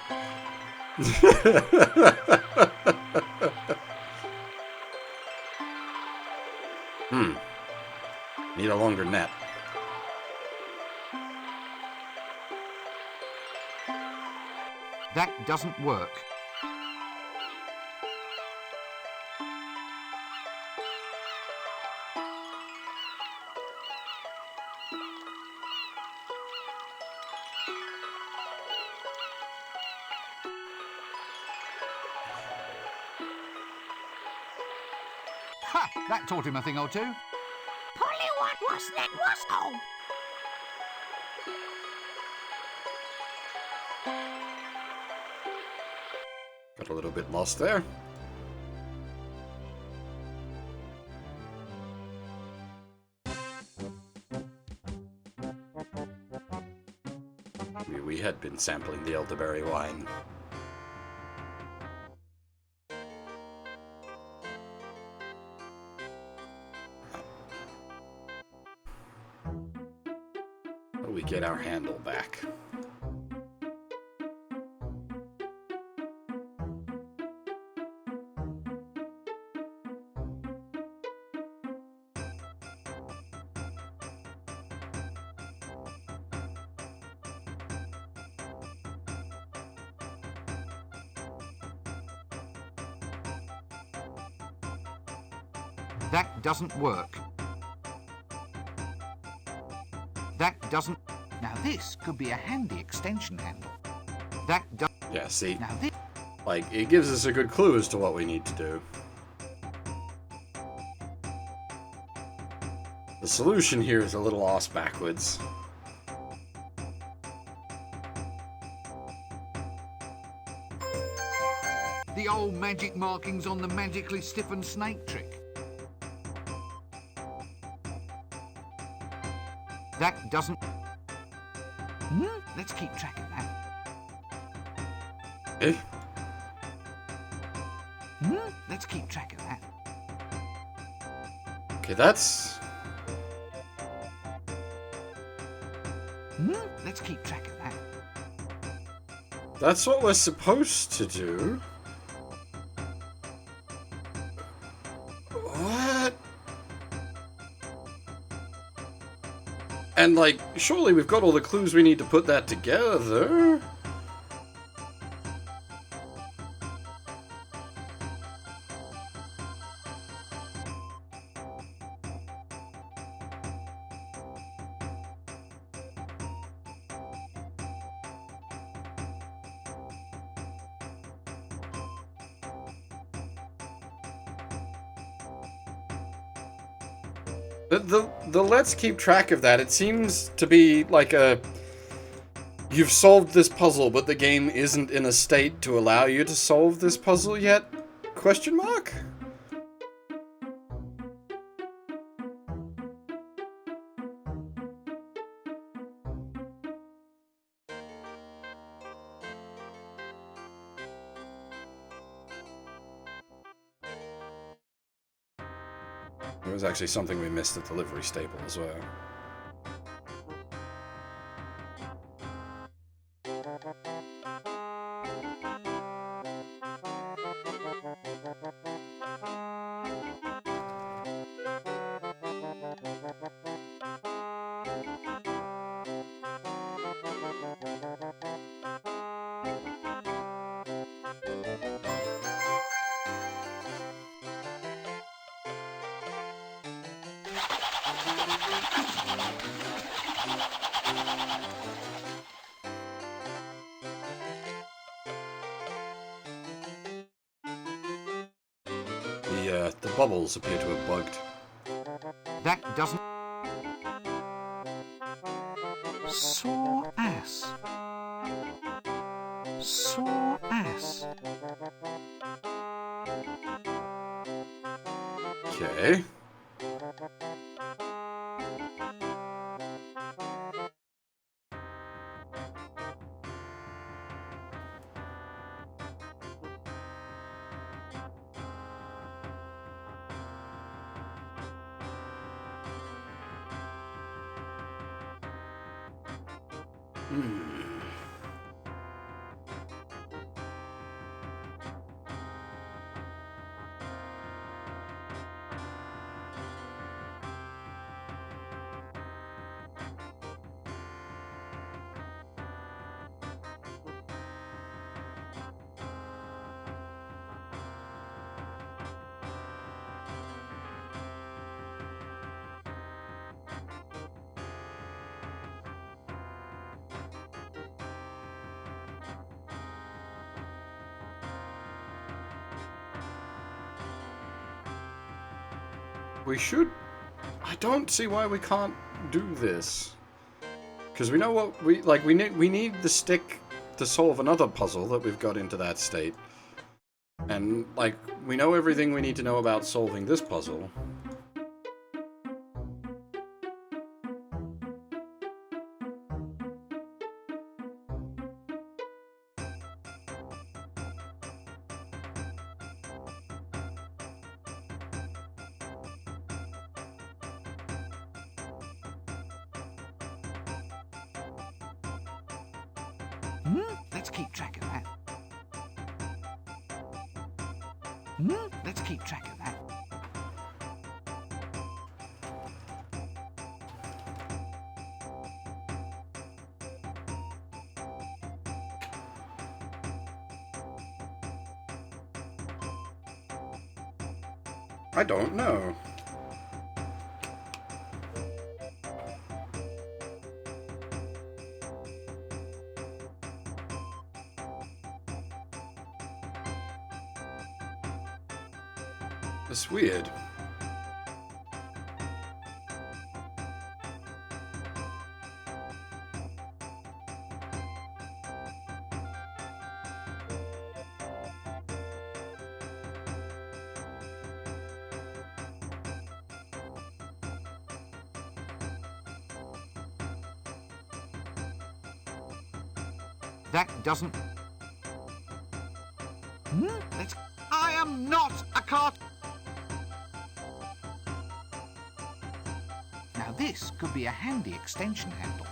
Need a longer net. That doesn't work. Ha! That taught him a thing or two. Pollywog, what's that? What's oh? Got a little bit lost there. We had been sampling the elderberry wine. How do we get our handle back? That doesn't work. That doesn't... Now this could be a handy extension handle. That does... Yeah, see? Now this... Like, it gives us a good clue as to what we need to do. The solution here is a little ass backwards. The old magic markings on the magically stiffened snake trick. That doesn't... Let's keep track of that. Eh? Let's keep track of that. Okay, that's... Let's keep track of that. That's what we're supposed to do. What? And, like, surely we've got all the clues we need to put that together. The let's keep track of that. It seems to be like a... You've solved this puzzle, but the game isn't in a state to allow you to solve this puzzle yet? Question mark? There was actually something we missed at the livery stable as well. The bubbles appear to have bugged. That doesn't... Sore ass. Sore ass. Okay. we should... I don't see why we can't do this. Because we know what we... Like, we need the stick to solve another puzzle that we've got into that state. And, like, we know everything we need to know about solving this puzzle. Let's keep track of that. Let's keep track of that. I don't know. It's weird. That doesn't... Let's... I am not a cart... Now this could be a handy extension handle.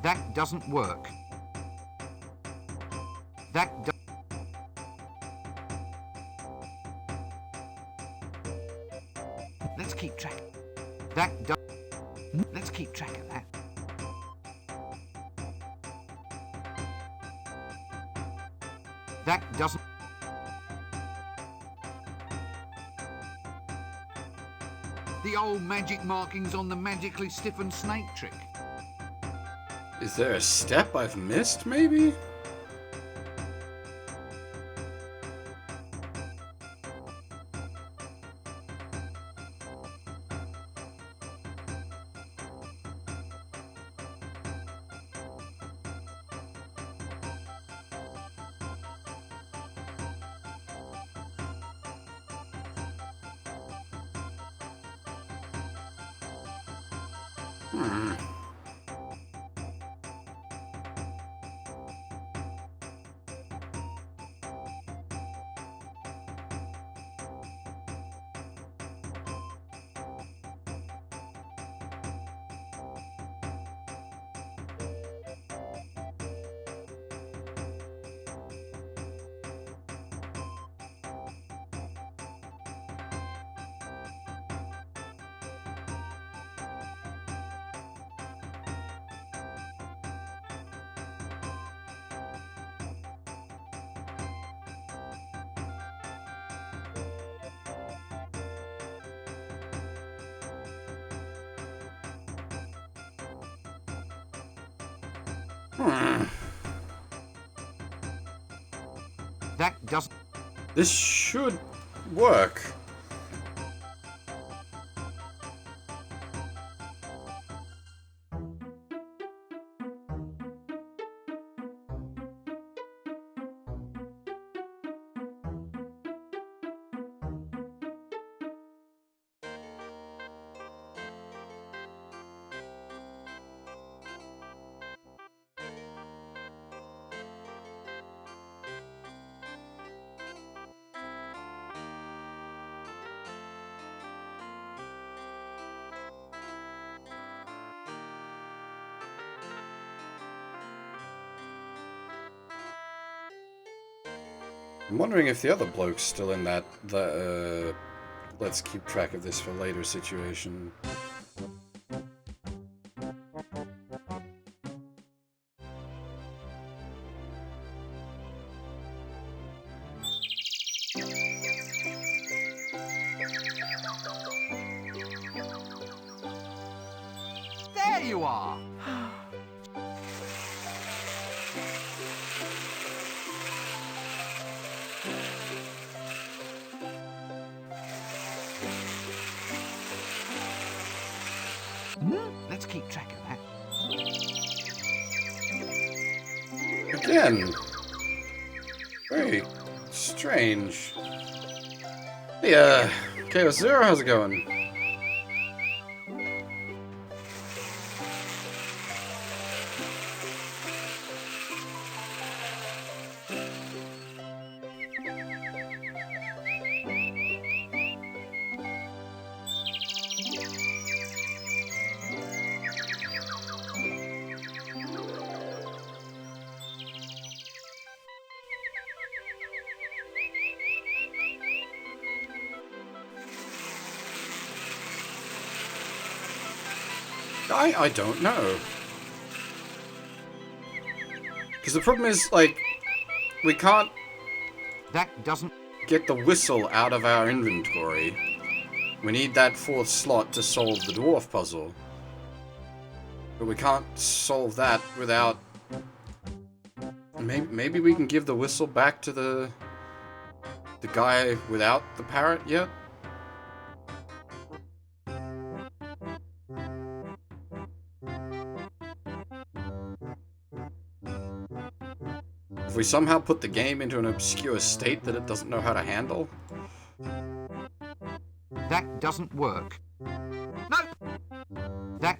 That doesn't work. That do... Let's keep track. That do... Let's keep track of that. That doesn't... The old magic markings on the magically stiffened snake trick. Is there a step I've missed, maybe? That doesn't... This should work. I'm wondering if the other bloke's still in that let's keep track of this for later situation. There you are! Again. Very strange. Hey, Chaos Zero, how's it going? I don't know. Because the problem is, like, we can't That doesn't... get the whistle out of our inventory. We need that 4th slot to solve the dwarf puzzle. But we can't solve that without... Maybe we can give the whistle back to the guy without the parrot yet? If we somehow put the game into an obscure state that it doesn't know how to handle? That doesn't work. Nope! That...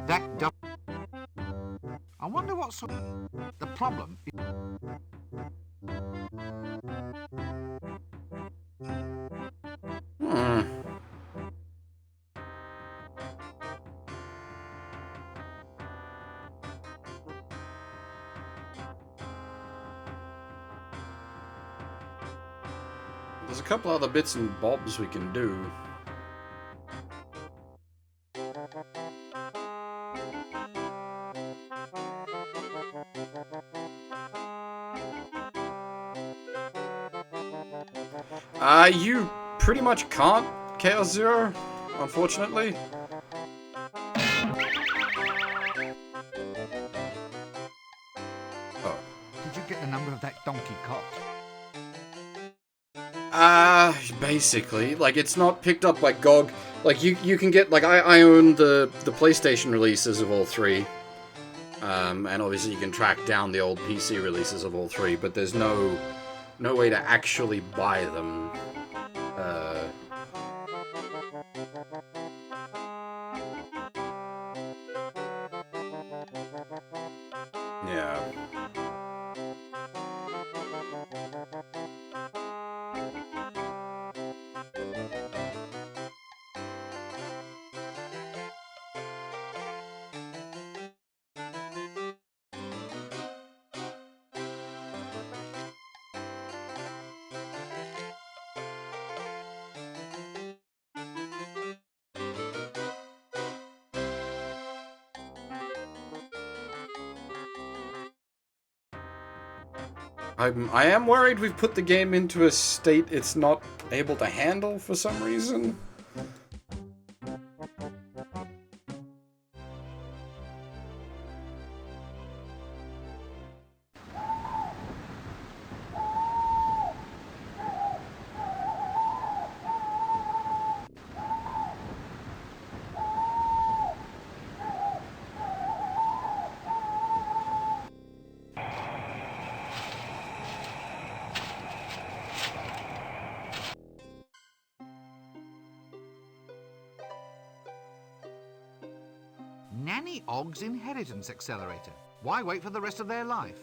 That does... I wonder what sort... The problem... There's a couple other bits and bobs we can do. You pretty much can't, Chaos Zero, unfortunately. Oh. Did you get the number of that donkey cop? Basically. Like, it's not picked up by GOG. Like, you can get, like, I own the PlayStation releases of all 3. And obviously you can track down the old PC releases of all 3, but there's no way to actually buy them. Yeah. I am worried we've put the game into a state it's not able to handle for some reason. Nanny Ogg's Inheritance Accelerator. Why wait for the rest of their life?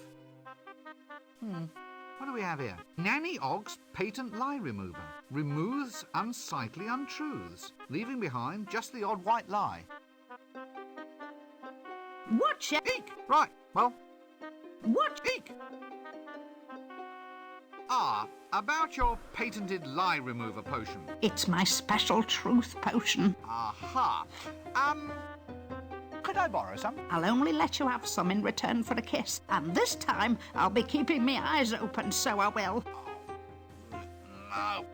What do we have here? Nanny Ogg's Patent Lie Remover. Removes unsightly untruths, leaving behind just the odd white lie. Watch it! Eek! Right, well... What? Eek! About your patented lie remover potion. It's my special truth potion. Aha! Could I borrow some? I'll only let you have some in return for a kiss. And this time, I'll be keeping my eyes open, so I will. No.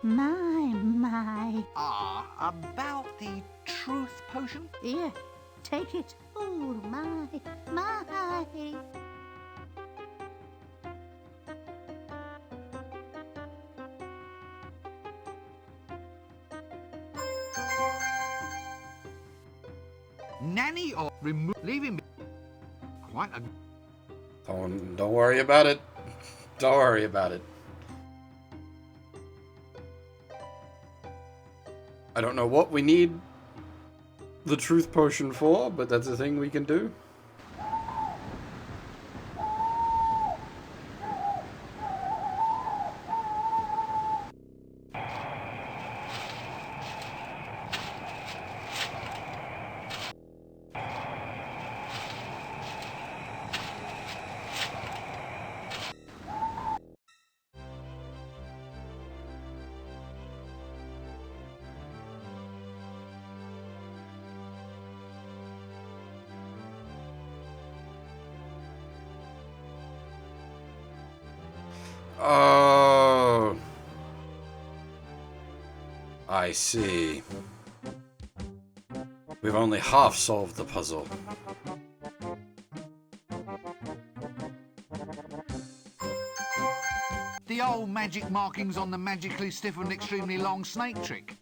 My. About the truth potion? Here, take it. Oh, my. Nanny or leaving me quite a... Don't worry about it. Don't worry about it. I don't know what we need the truth potion for, but that's a thing we can do. Oh, I see. We've only half solved the puzzle. The old magic markings on the magically stiff and extremely long snake trick.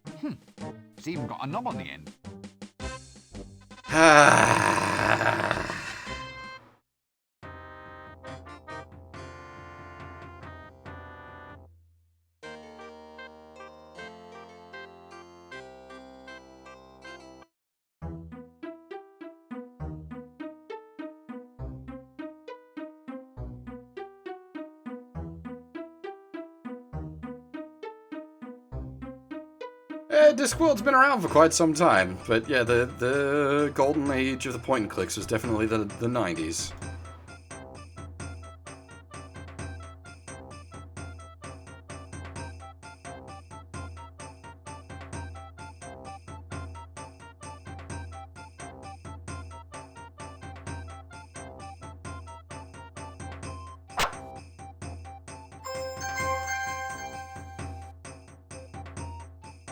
It's even got a knob on the end. Discworld's been around for quite some time, but yeah, the golden age of the point and clicks was definitely the 90s.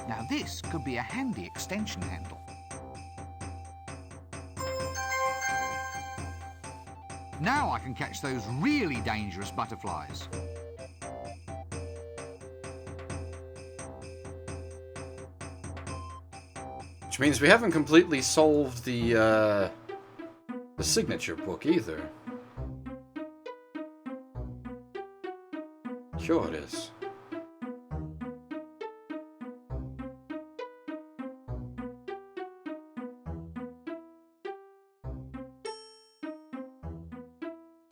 Now this could be a handy extension handle. Now I can catch those really dangerous butterflies. Which means we haven't completely solved the signature book either. Sure it is.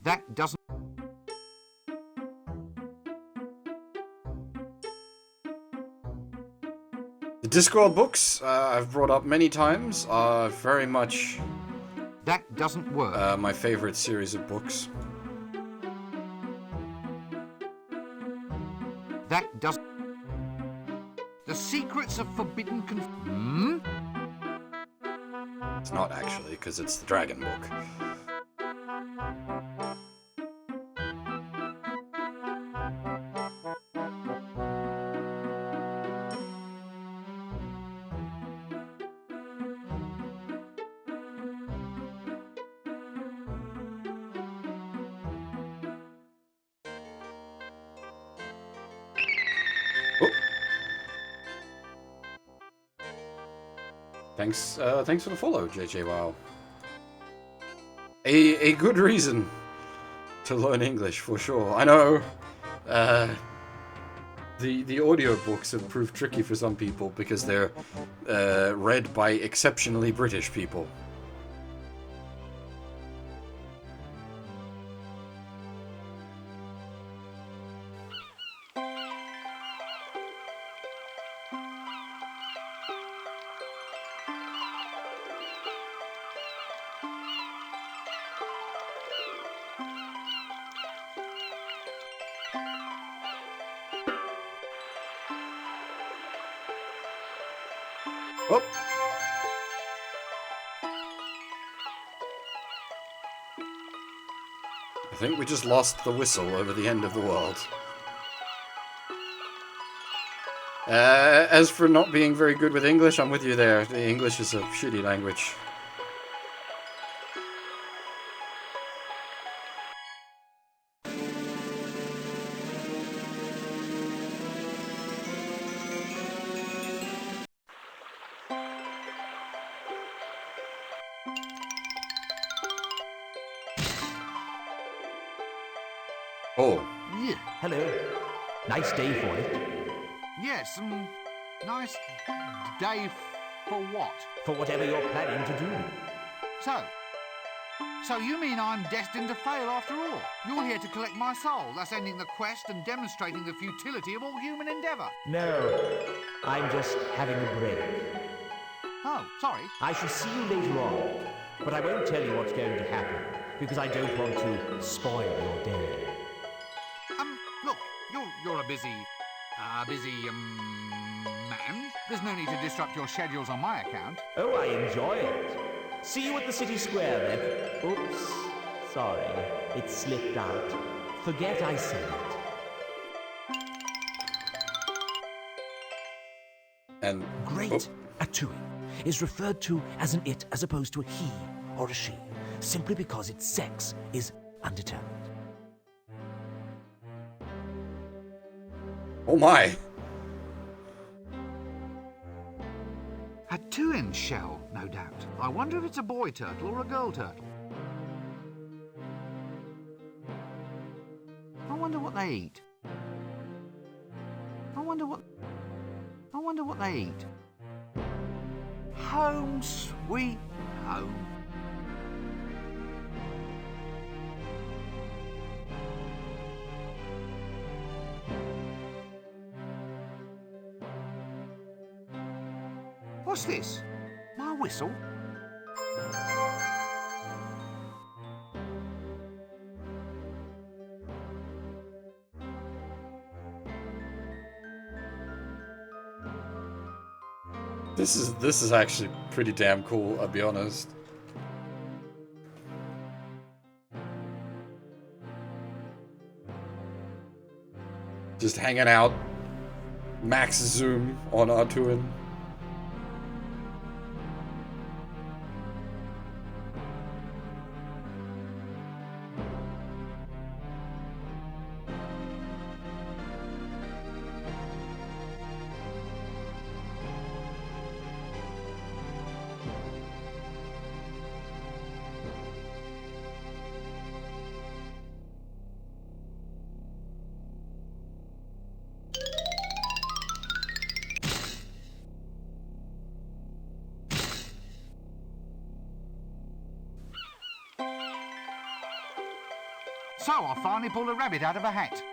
That doesn't... The Discworld books, I've brought up many times, are very much... That doesn't work. My favorite series of books. That doesn't... The Secrets of Forbidden It's not actually, because it's the Dragon book. Thanks for the follow, JJ Wow. A good reason to learn English, for sure. I know, the audiobooks have proved tricky for some people because they're read by exceptionally British people. Oh. I think we just lost the whistle over the end of the world. As for not being very good with English, I'm with you there. The English is a shitty language. Oh. Yeah. Hello. Nice day for it. Yes, nice day for what? For whatever you're planning to do. So you mean I'm destined to fail after all? You're here to collect my soul, thus ending the quest and demonstrating the futility of all human endeavour. No, I'm just having a break. Oh, sorry. I shall see you later on, but I won't tell you what's going to happen, because I don't want to spoil your day. Look, you're a busy man. There's no need to disrupt your schedules on my account. Oh, I enjoy it. See you at the city square, then. Oops. Sorry, it slipped out. Forget I said it. And Great at Turing is referred to as an it as opposed to a he or a she, simply because its sex is undetermined. Oh my. A 2-inch shell, no doubt. I wonder if it's a boy turtle or a girl turtle. I wonder what they eat. I wonder what they eat. Home sweet home. What's this? My whistle? This is actually pretty damn cool, I'll be honest. Just hanging out, max zoom on Artuin. So I finally pulled a rabbit out of a hat.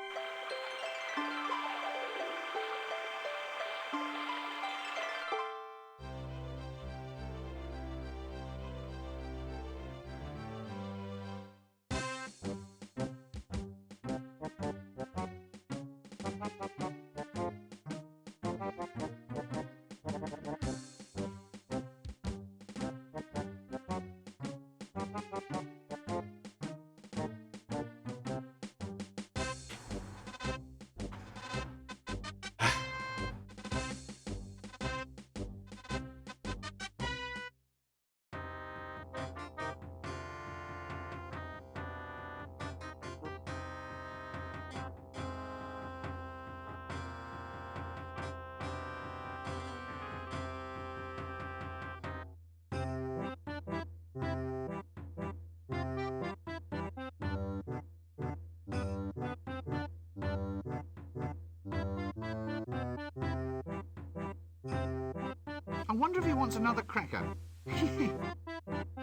I wonder if he wants another cracker.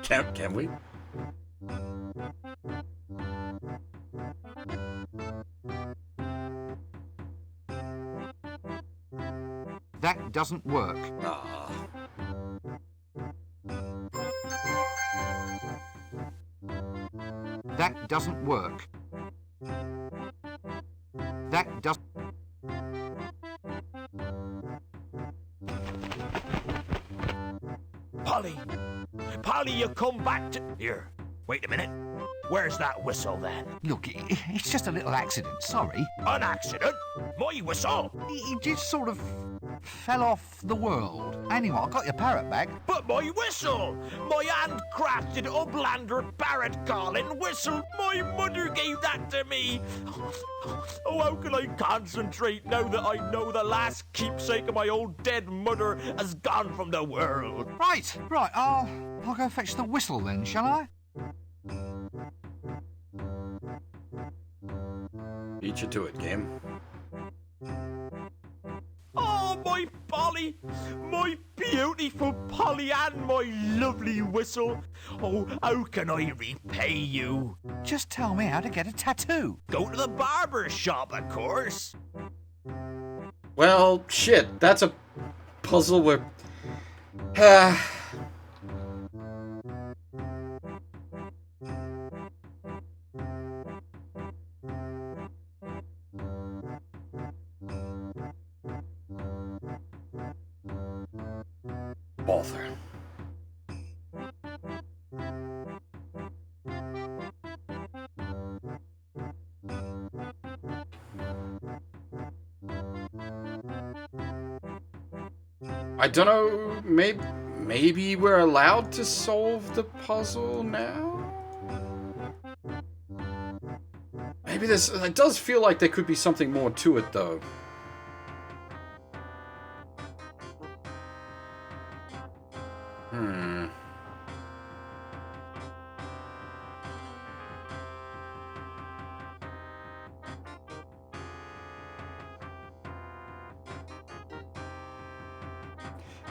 Can we? That doesn't work. Ah. That doesn't work. That doesn't... Polly! Polly, you come back to... Here, wait a minute. Where's that whistle, then? Look, it's just a little accident, sorry. An accident? My whistle? It just sort of fell off the world. Anyway, I got your parrot back. But my whistle! My handcrafted Uplander parrot calling whistle! My mother gave that to me! Oh, how can I concentrate now that I know the last keepsake of my old dead mother has gone from the world? Right, I'll go fetch the whistle then, shall I? Beat you to it, game. Oh, my Polly! My beautiful Polly and my lovely whistle! Oh, how can I repay you? Just tell me how to get a tattoo. Go to the barber shop, of course. Well, shit, that's a puzzle where... Bother. I don't know, maybe we're allowed to solve the puzzle now? Maybe there's... It does feel like there could be something more to it, though.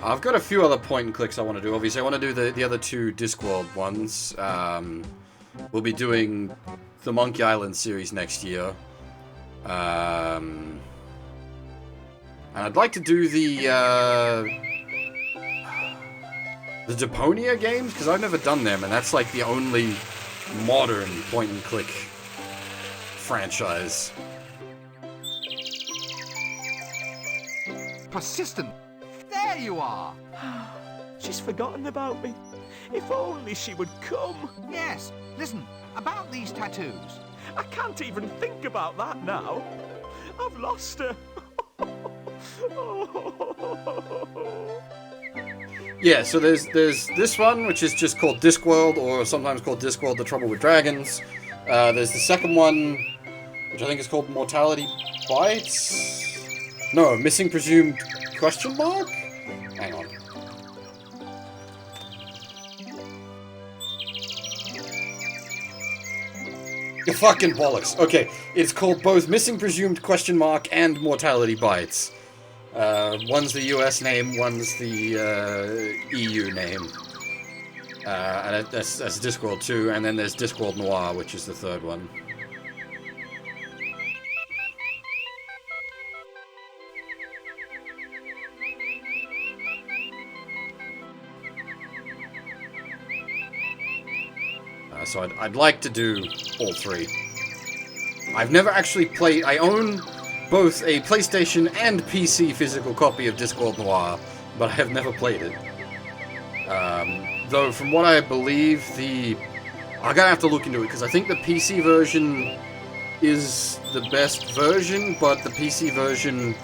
I've got a few other point and clicks I want to do. Obviously, I want to do the other two Discworld ones. We'll be doing the Monkey Island series next year. And I'd like to do the Deponia games, because I've never done them, and that's like the only modern point and click franchise. Persistent. There you are. She's forgotten about me. If only she would come. Yes. Listen, about these tattoos. I can't even think about that now. I've lost her. Yeah, so there's this one, which is just called Discworld, or sometimes called Discworld: The Trouble with Dragons. There's the second one, which I think is called Mortality Bites. No, Missing Presumed question mark? Hang on. You fucking bollocks. Okay, it's called both Missing Presumed question mark and Mortality Bites. One's the US name, one's the EU name. And that's Discworld 2, and then there's Discworld Noir, which is the third one. So I'd like to do all three. I've never actually played... I own both a PlayStation and PC physical copy of Discworld Noir, but I have never played it. Though, from what I believe, I'm gonna have to look into it, because I think the PC version is the best version, but the PC version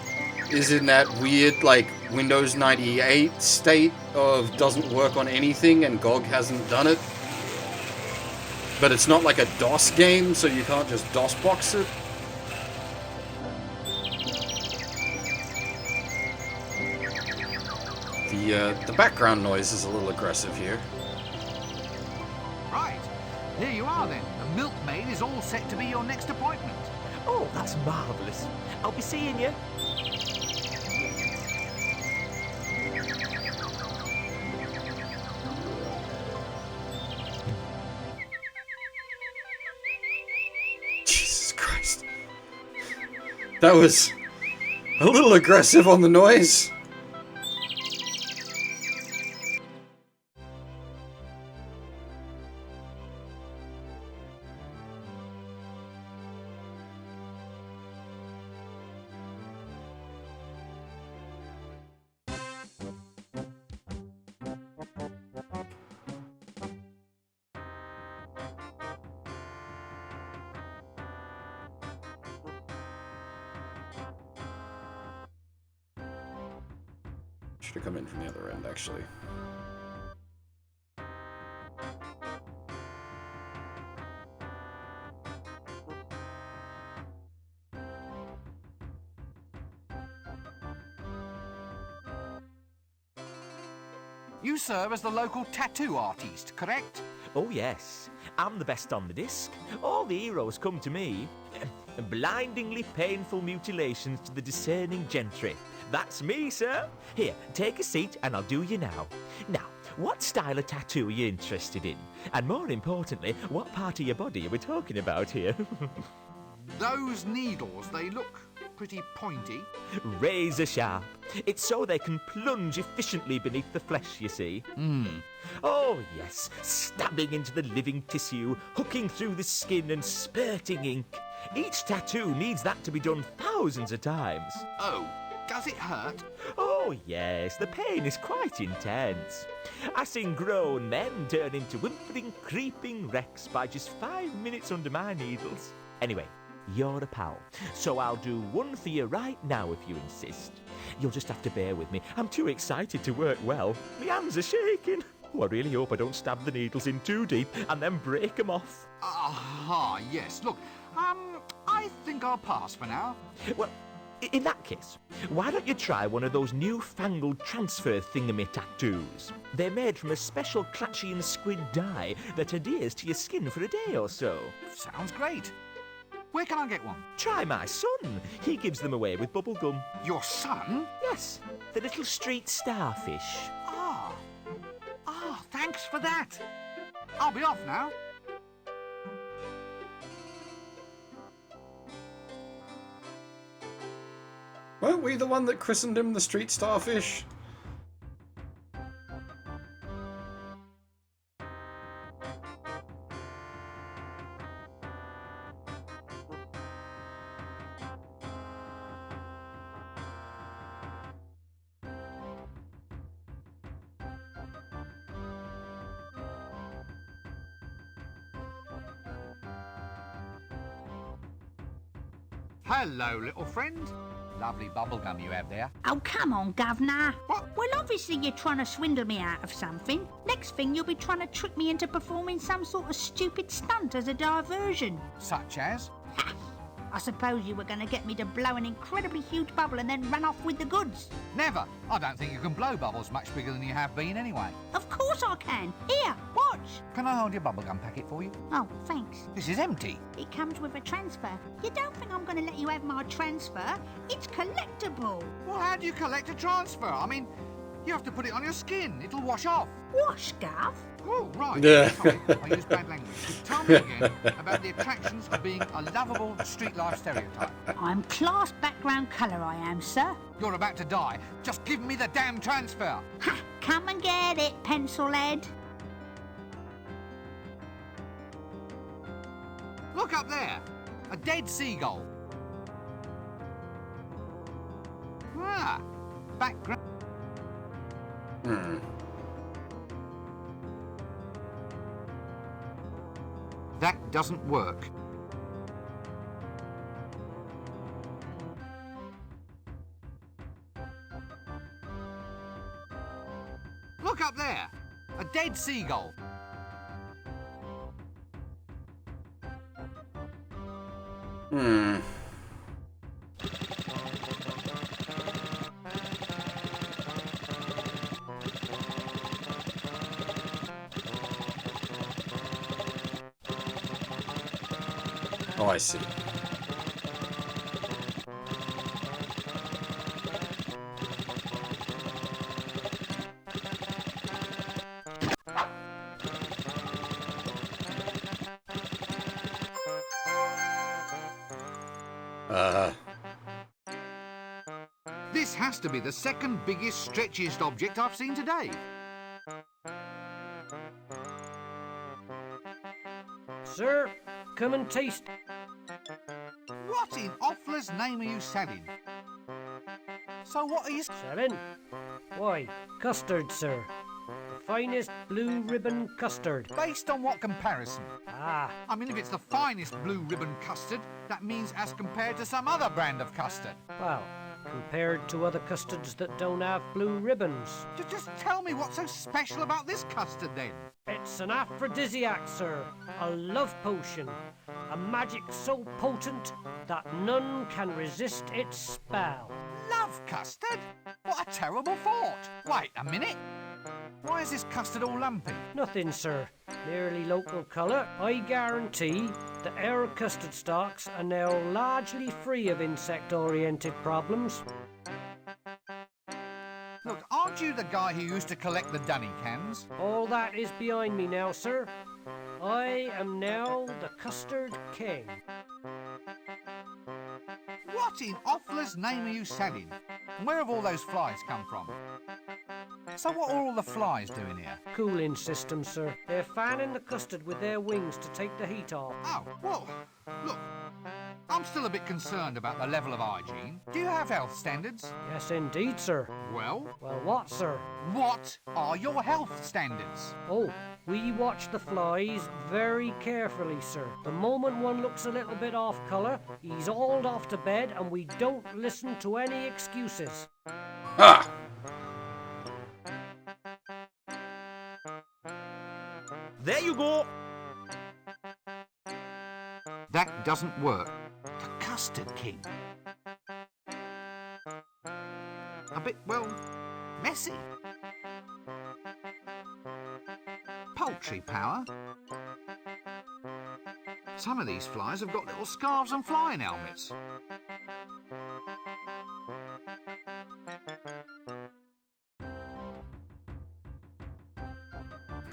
is in that weird, like, Windows 98 state of doesn't work on anything, and GOG hasn't done it. But it's not like a DOS game, so you can't just DOS box it. The background noise is a little aggressive here. Right. Here you are then. The milkmaid is all set to be your next appointment. Oh, that's marvellous. I'll be seeing you. Jesus Christ. That was a little aggressive on the noise. Should have come in from the other end, actually. You serve as the local tattoo artist, correct? Oh, yes. I'm the best on the disc. All the heroes come to me. Blindingly painful mutilations to the discerning gentry. That's me, sir. Here, take a seat and I'll do you now. Now, what style of tattoo are you interested in? And more importantly, what part of your body are we talking about here? Those needles, they look pretty pointy. Razor sharp. It's so they can plunge efficiently beneath the flesh, you see. Oh, yes, stabbing into the living tissue, hooking through the skin and spurting ink. Each tattoo needs that to be done thousands of times. Oh, does it hurt? Oh, yes, the pain is quite intense. I've seen grown men turn into whimpering, creeping wrecks by just 5 minutes under my needles. Anyway, you're a pal, so I'll do one for you right now if you insist. You'll just have to bear with me. I'm too excited to work well. My hands are shaking. Oh, I really hope I don't stab the needles in too deep and then break them off. Aha, yes. Look, I think I'll pass for now. Well, in that case, why don't you try one of those newfangled transfer thingamy tattoos? They're made from a special Clatchian squid dye that adheres to your skin for a day or so. Sounds great. Where can I get one? Try my son. He gives them away with bubblegum. Your son? Yes, the little street starfish. Thanks for that. I'll be off now. Weren't we the one that christened him the street starfish? Hello, little friend. Lovely bubblegum you have there. Oh, come on, Governor. What? Well, obviously you're trying to swindle me out of something. Next thing, you'll be trying to trick me into performing some sort of stupid stunt as a diversion. Such as? Ha! I suppose you were going to get me to blow an incredibly huge bubble and then run off with the goods. Never. I don't think you can blow bubbles much bigger than you have been anyway. Of course I can. Here, watch. Can I hold your bubblegum packet for you? Oh, thanks. This is empty. It comes with a transfer. You don't think I'm going to let you have my transfer? It's collectible. Well, how do you collect a transfer? I mean, you have to put it on your skin. It'll wash off. Wash, Gov? Oh, right. Yeah. Sorry, I used bad language. Tell me again about the attractions of being a lovable street life stereotype. I'm class background colour, I am, sir. You're about to die. Just give me the damn transfer. Ha! Come and get it, pencilhead. Look up there. A dead seagull. Ah, background. That doesn't work. Look up there. A dead seagull. Oh, I see. This has to be the second biggest, stretchiest object I've seen today. Sir, come and taste. What in Offler's name are you selling? So what are you... Selling? Why, custard, sir. The finest blue ribbon custard. Based on what comparison? Ah, I mean, if it's the finest blue ribbon custard, that means as compared to some other brand of custard. well, compared to other custards that don't have blue ribbons. Just tell me what's so special about this custard then. It's an aphrodisiac, sir. A love potion. A magic so potent that none can resist its spell. Love custard? What a terrible thought. Wait a minute. Why is this custard all lumpy? Nothing, sir. Merely local colour. I guarantee that our custard stocks are now largely free of insect-oriented problems. Look, aren't you the guy who used to collect the dunny cans? All that is behind me now, sir. I am now the Custard King. What in awfulest name are you selling? And where have all those flies come from? So what are all the flies doing here? Cooling system, sir. They're fanning the custard with their wings to take the heat off. Oh, well, look, I'm still a bit concerned about the level of hygiene. Do you have health standards? Yes, indeed, sir. Well? Well, what, sir? What are your health standards? Oh, we watch the flies very carefully, sir. The moment one looks a little bit off colour, he's hauled off to bed and we don't listen to any excuses. Ha! There you go. That doesn't work. The Custard King. A bit, well, messy. Poultry power. Some of these flies have got little scarves and flying helmets.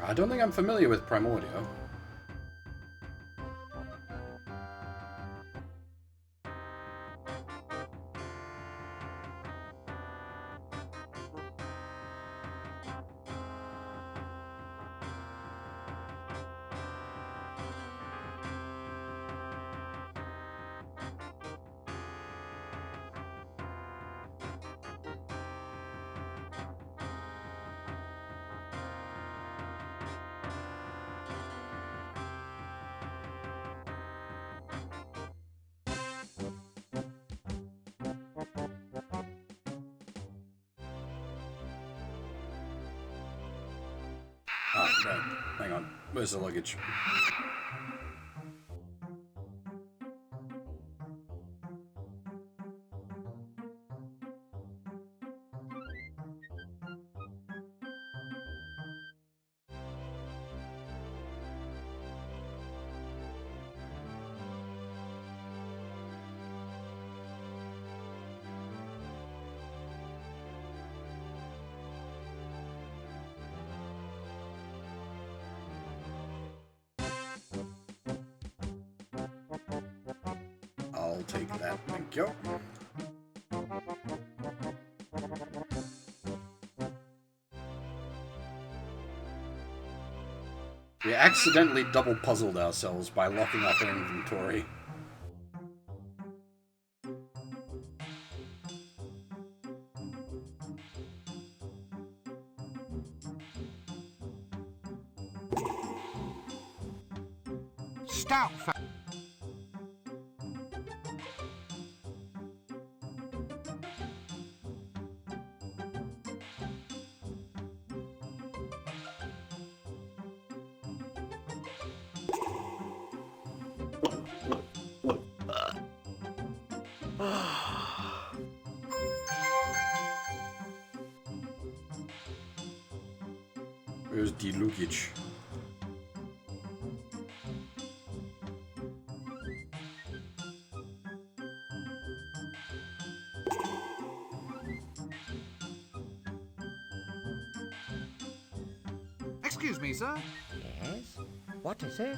I don't think I'm familiar with Primordio. Oh, right. Hang on. Where's the luggage? I'll take that, thank you. We accidentally double puzzled ourselves by locking up our inventory. Stout Where's the luggage? Excuse me, sir. Yes? What is it?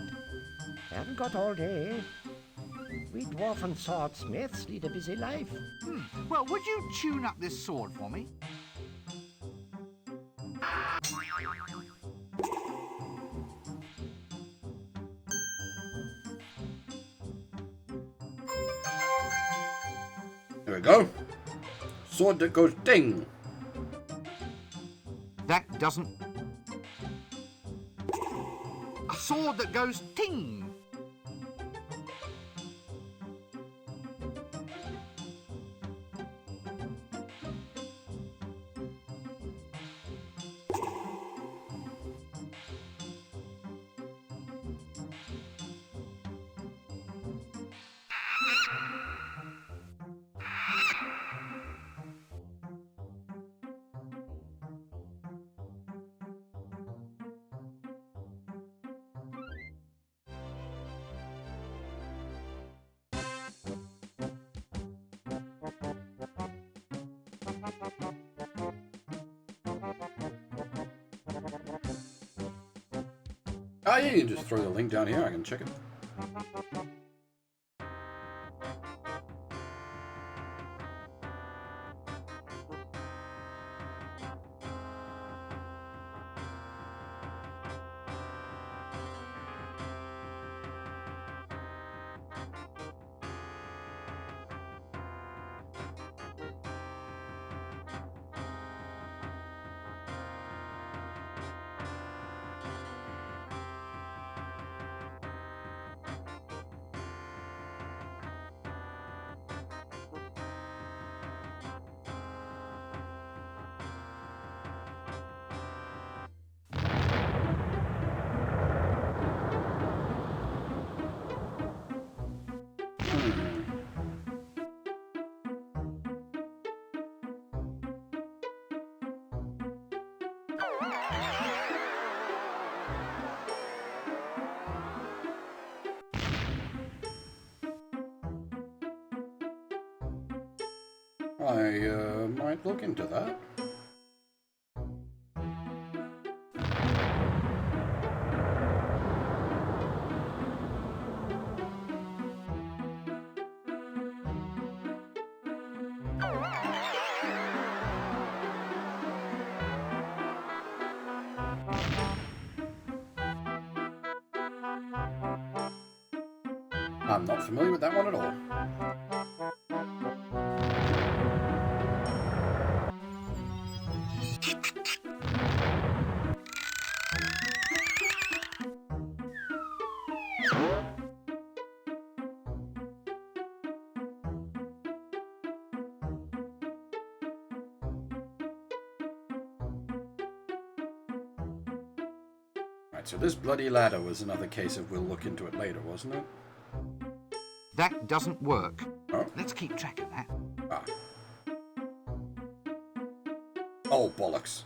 Haven't got all day. We dwarf and swordsmiths lead a busy life. Well, would you tune up this sword for me? There we go. Sword that goes ding. That doesn't... A sword that goes ting. Oh yeah, you can just throw the link down here, I can check it. I might look into that. I'm not familiar with that one at all. Right, so this bloody ladder was another case of we'll look into it later, wasn't it? That doesn't work. Oh. Let's keep track of that. Ah. Oh, bollocks.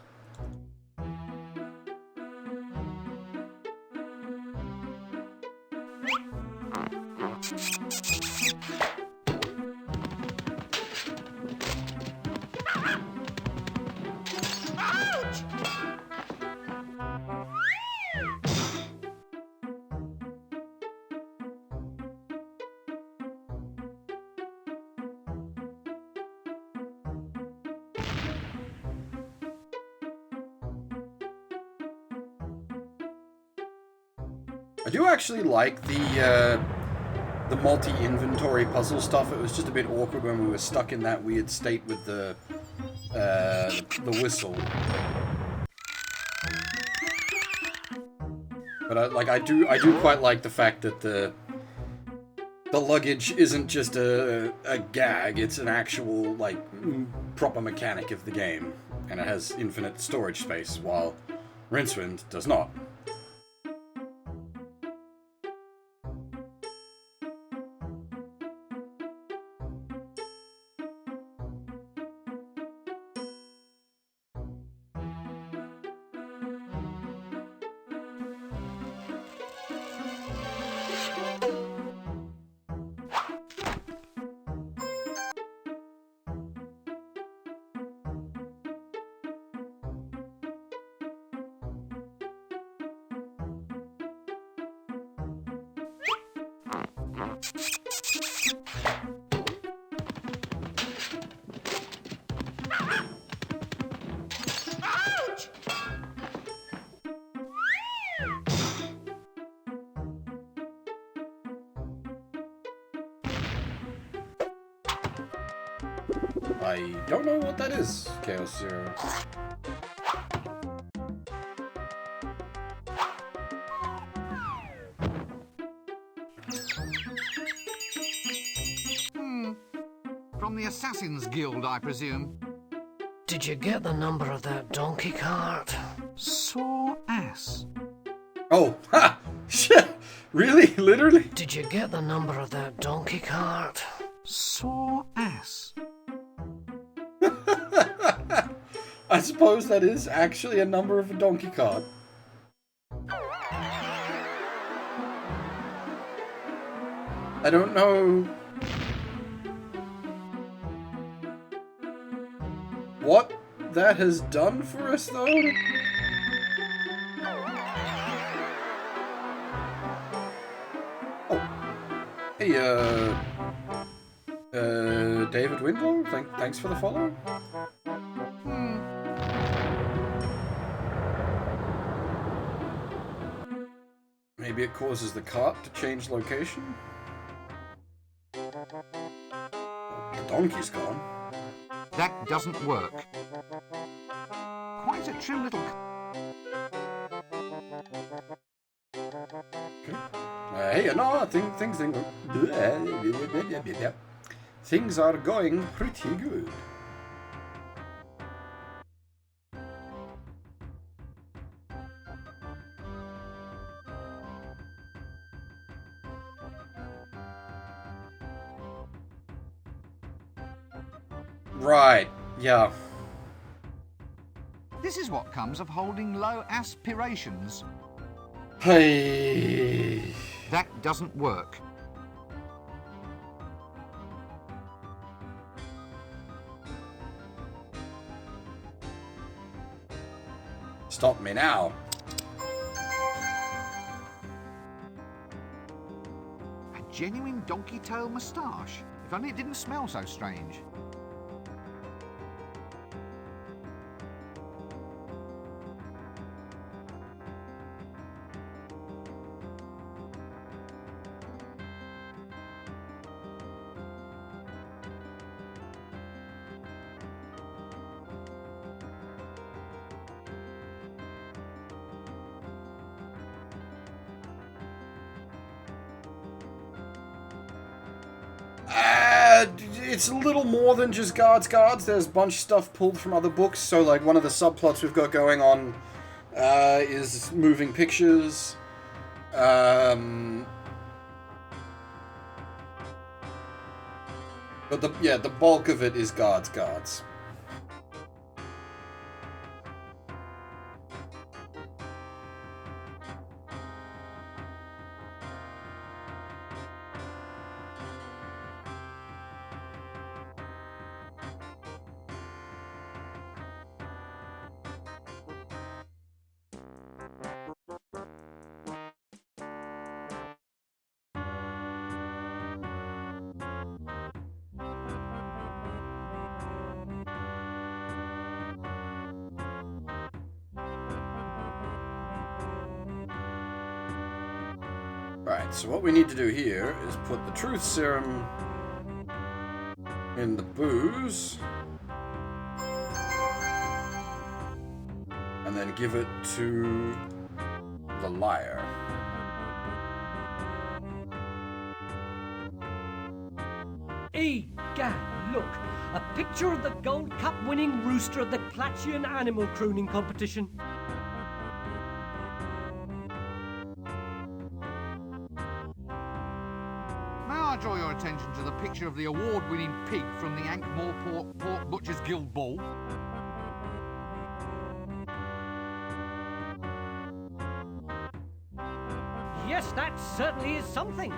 I do actually like the multi-inventory puzzle stuff. It was just a bit awkward when we were stuck in that weird state with the whistle. But I do quite like the fact that the luggage isn't just a gag. It's an actual like proper mechanic of the game, and it has infinite storage space, while Rincewind does not. I don't know what that is, Chaos Zero. From the Assassin's Guild, I presume. Did you get the number of that donkey cart? Sore ass. Oh, ha! Shit! Really? Literally? Did you get the number of that donkey cart? Sore ass. I suppose that is actually a number of a donkey cart. I don't know what that has done for us, though. Oh. Hey, David Winslow, thanks for the follow. Maybe it causes the cart to change location? The donkey's gone. That doesn't work. Quite a true little... Okay. Hey, no, things are going pretty good. Right, yeah. This is what comes of holding low aspirations. Hey. That doesn't work. Stop me now. A genuine donkey tail moustache. If only it didn't smell so strange. It's a little more than just guards. There's a bunch of stuff pulled from other books. So, like, one of the subplots we've got going on is moving pictures. But the bulk of it is guards. Right, so what we need to do here is put the truth serum in the booze. And then give it to the liar. Egad, look! A picture of the Gold Cup winning rooster at the Platchian Animal Crooning Competition. Draw your attention to the picture of the award-winning pig from the Ankh-Morpork Pork Butchers Guild Ball. Yes, that certainly is something.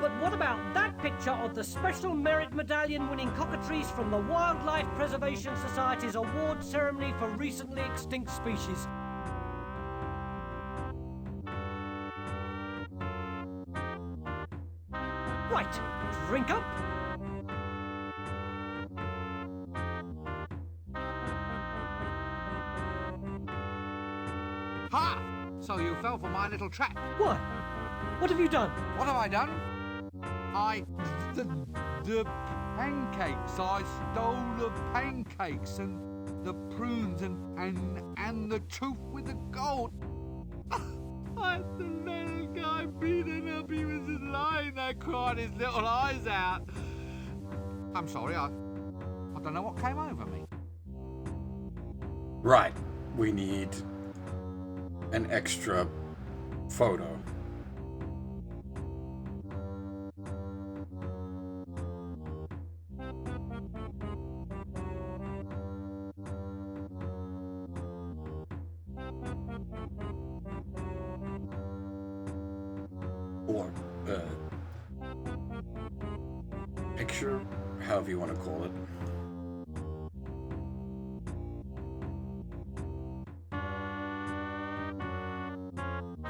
But what about that picture of the Special Merit Medallion winning cockatoos from the Wildlife Preservation Society's award ceremony for recently extinct species? Right, drink up. Ha! So you fell for my little trap. What? What have you done? What have I done? The pancakes. I stole the pancakes and the prunes and the tooth with the gold. I had the little guy beaten up. He was just lying there crying his little eyes out. I'm sorry, I don't know what came over me. Right. We need an extra photo. or picture, however you want to call it.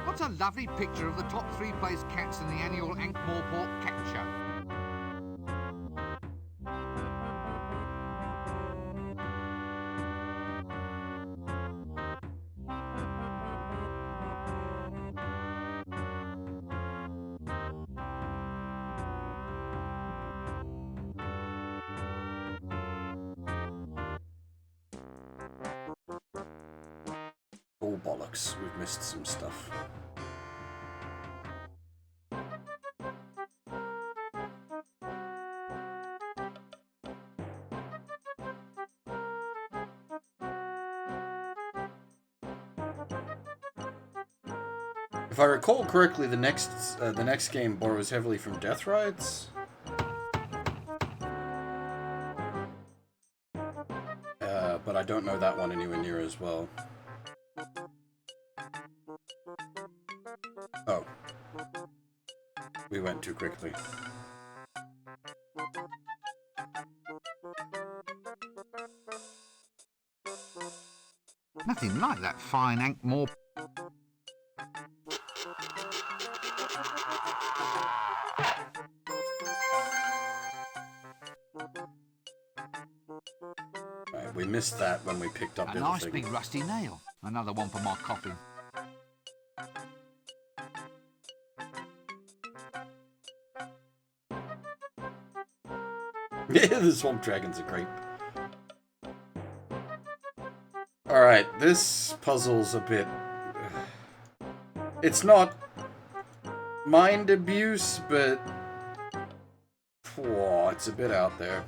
What's a lovely picture of the top 3 placed cats in the annual Ankh-Morpork Cat Show? Oh bollocks, we've missed some stuff. If I recall correctly, the next game borrows heavily from Death Rides. But I don't know that one anywhere near as well. Oh. We went too quickly. Nothing like that fine Ankh-Morpork. We missed that when we picked up A the nice other thing. big rusty nail. Another one for my coffin. Yeah, the swamp dragons are great. Alright, this puzzle's a bit... It's not mind abuse, but... Whoa, it's a bit out there.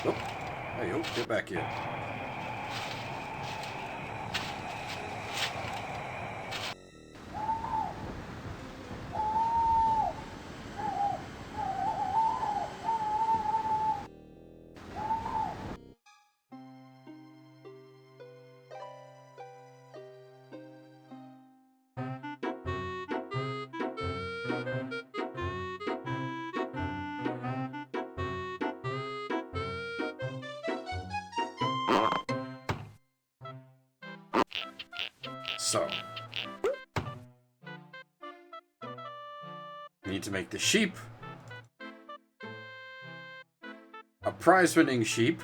Oh, hey, oh, get back here. So, we need to make the sheep a prize-winning sheep.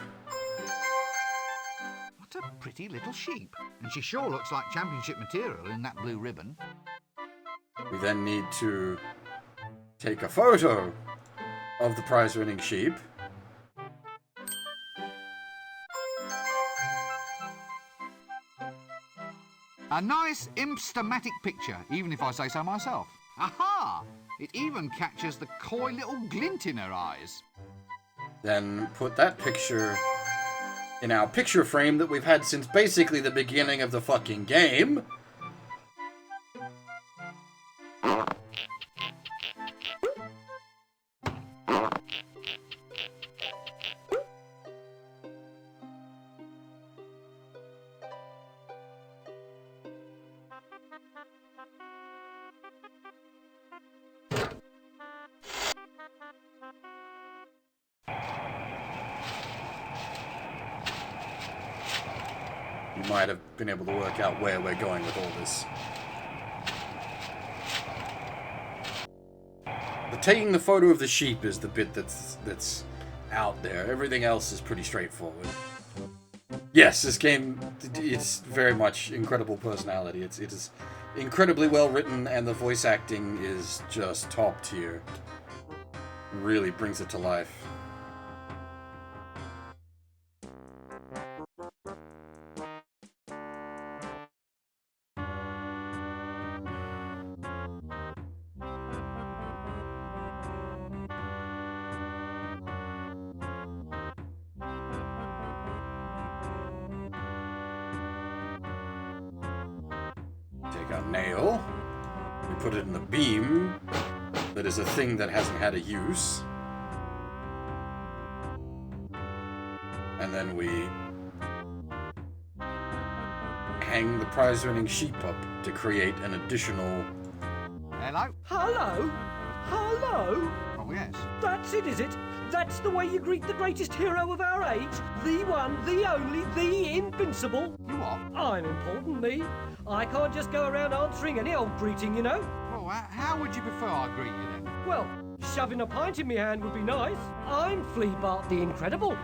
What a pretty little sheep. And she sure looks like championship material in that blue ribbon. We then need to take a photo of the prize-winning sheep. A nice impstomatic picture, even if I say so myself. Aha! It even catches the coy little glint in her eyes. Then put that picture in our picture frame that we've had since basically the beginning of the fucking game. You might have been able to work out where we're going with all this. But taking the photo of the sheep is the bit that's out there. Everything else is pretty straightforward. Yes, this game, it's very much incredible personality. It is incredibly well written, and the voice acting is just top tier. Really brings it to life. take our nail. We put it in the beam. That is a thing that hasn't had a use. And then we hang the prize-winning sheep up to create an additional... Hello? Hello? Hello? Oh, yes. That's it, is it? That's the way you greet the greatest hero of our age? The one, the only, the invincible? You what? I'm important, me. I can't just go around answering any old greeting, you know? Well, how would you prefer I greet you then? Well, shoving a pint in my hand would be nice. I'm Fleabart the Incredible.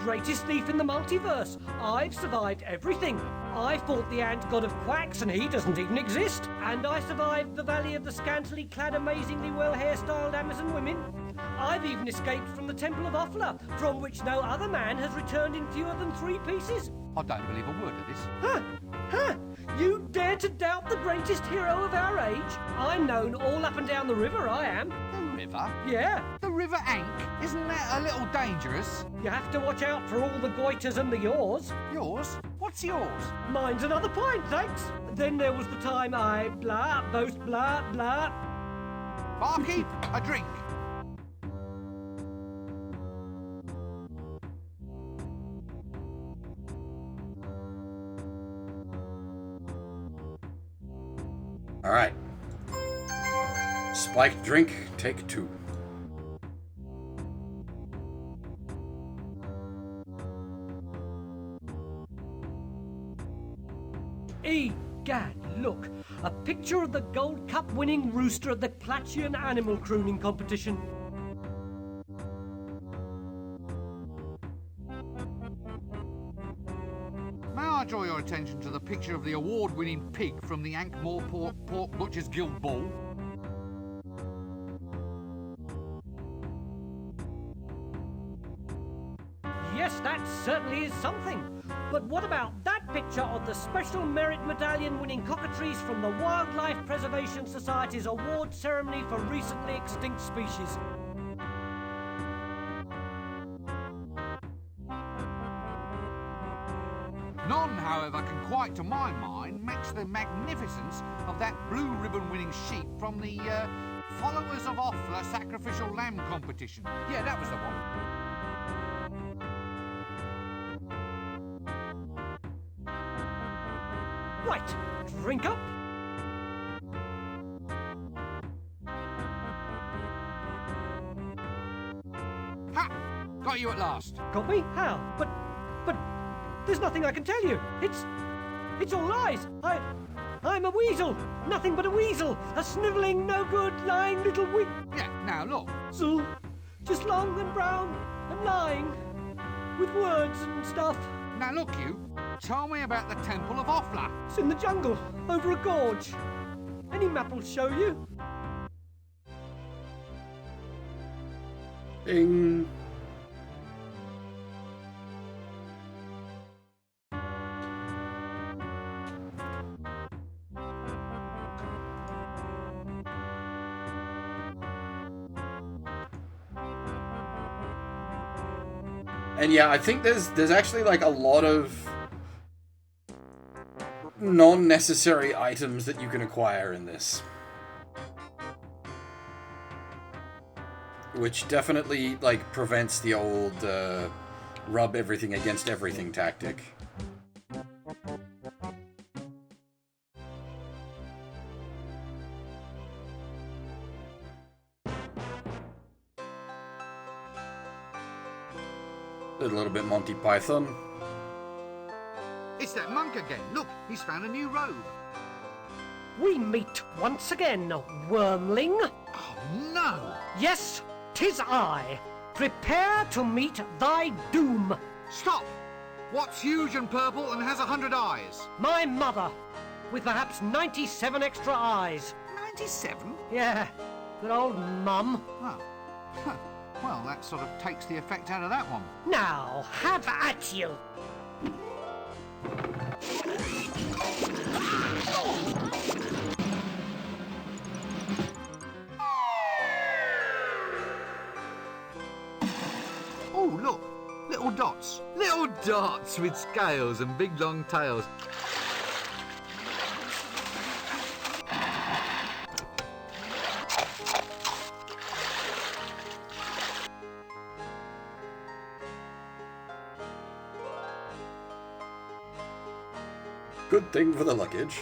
Greatest thief in the multiverse. I've survived everything. I fought the ant god of quacks and he doesn't even exist. And I survived the valley of the scantily clad, amazingly well hairstyled Amazon women. I've even escaped from the Temple of Offla, from which no other man has returned in fewer than 3 pieces. I don't believe a word of this. Huh? Huh? You dare to doubt the greatest hero of our age? I'm known all up and down the river, I am. The river? Yeah. The River Ank? Isn't that a little dangerous? You have to watch out for all the goiters and the yaws. Yours? What's yours? Mine's another pint, thanks. Then there was the time I blah, boast blah, blah. Barkeep, a drink. All right. Spiked drink, take 2. Egad, look. A picture of the Gold Cup winning rooster at the Platchian Animal Crooning Competition. May I draw your attention to the picture of the award-winning pig from the Ankh-Morpork Pork Butchers Guild Ball? Yes, that certainly is something. But what about that picture of the Special Merit Medallion winning cockatoos from the Wildlife Preservation Society's award ceremony for recently extinct species? None, however, can quite, to my mind, match the magnificence of that blue ribbon-winning sheep from the Followers of Offla Sacrificial Lamb competition. Yeah, that was the one. Right, drink up. Ha! Got you at last. Got me? How? But there's nothing I can tell you. It's all lies. I'm a weasel. Nothing but a weasel. A snivelling, no good, lying little Yeah, now look. So, just long and brown and lying. With words and stuff. Now look, you. Tell me about the Temple of Offla. It's in the jungle, over a gorge. Any map will show you. Bing. And yeah, I think there's actually like a lot of non-necessary items that you can acquire in this. Which definitely like prevents the old rub everything against everything tactic. A little bit Monty Python. It's that monk again. Look, he's found a new robe. We meet once again, wormling. Oh, no! Yes, 'tis I. Prepare to meet thy doom. Stop! What's huge and purple and has 100 eyes? My mother, with perhaps 97 extra eyes. 97? Yeah, good old mum. Oh. Huh. Well, that sort of takes the effect out of that one. Now, have at you. Oh, look! Little dots. Little dots with scales and big long tails. Good thing for the luggage.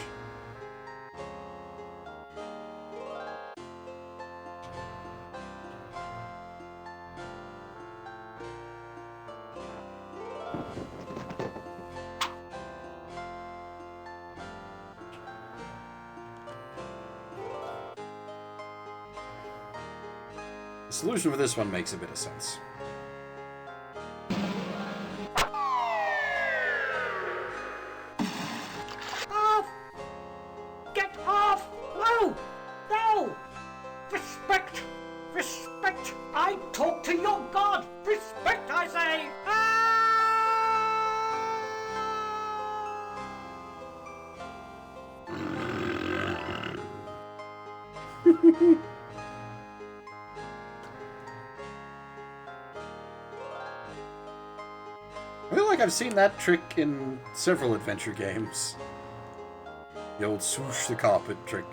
The solution for this one makes a bit of sense. Off! Get off! No! No! Respect! Respect! I talk to your God! Respect, I say! I feel like I've seen that trick in several adventure games. The old swoosh the carpet trick.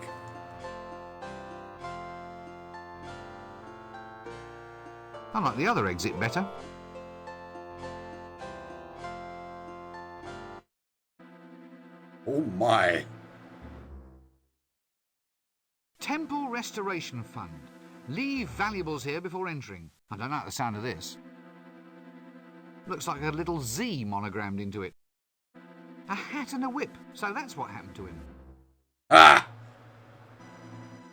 I like the other exit better. Oh my. Temple Restoration Fund. Leave valuables here before entering. I don't like the sound of this. Looks like a little Z monogrammed into it. A hat and a whip. So that's what happened to him. Ah!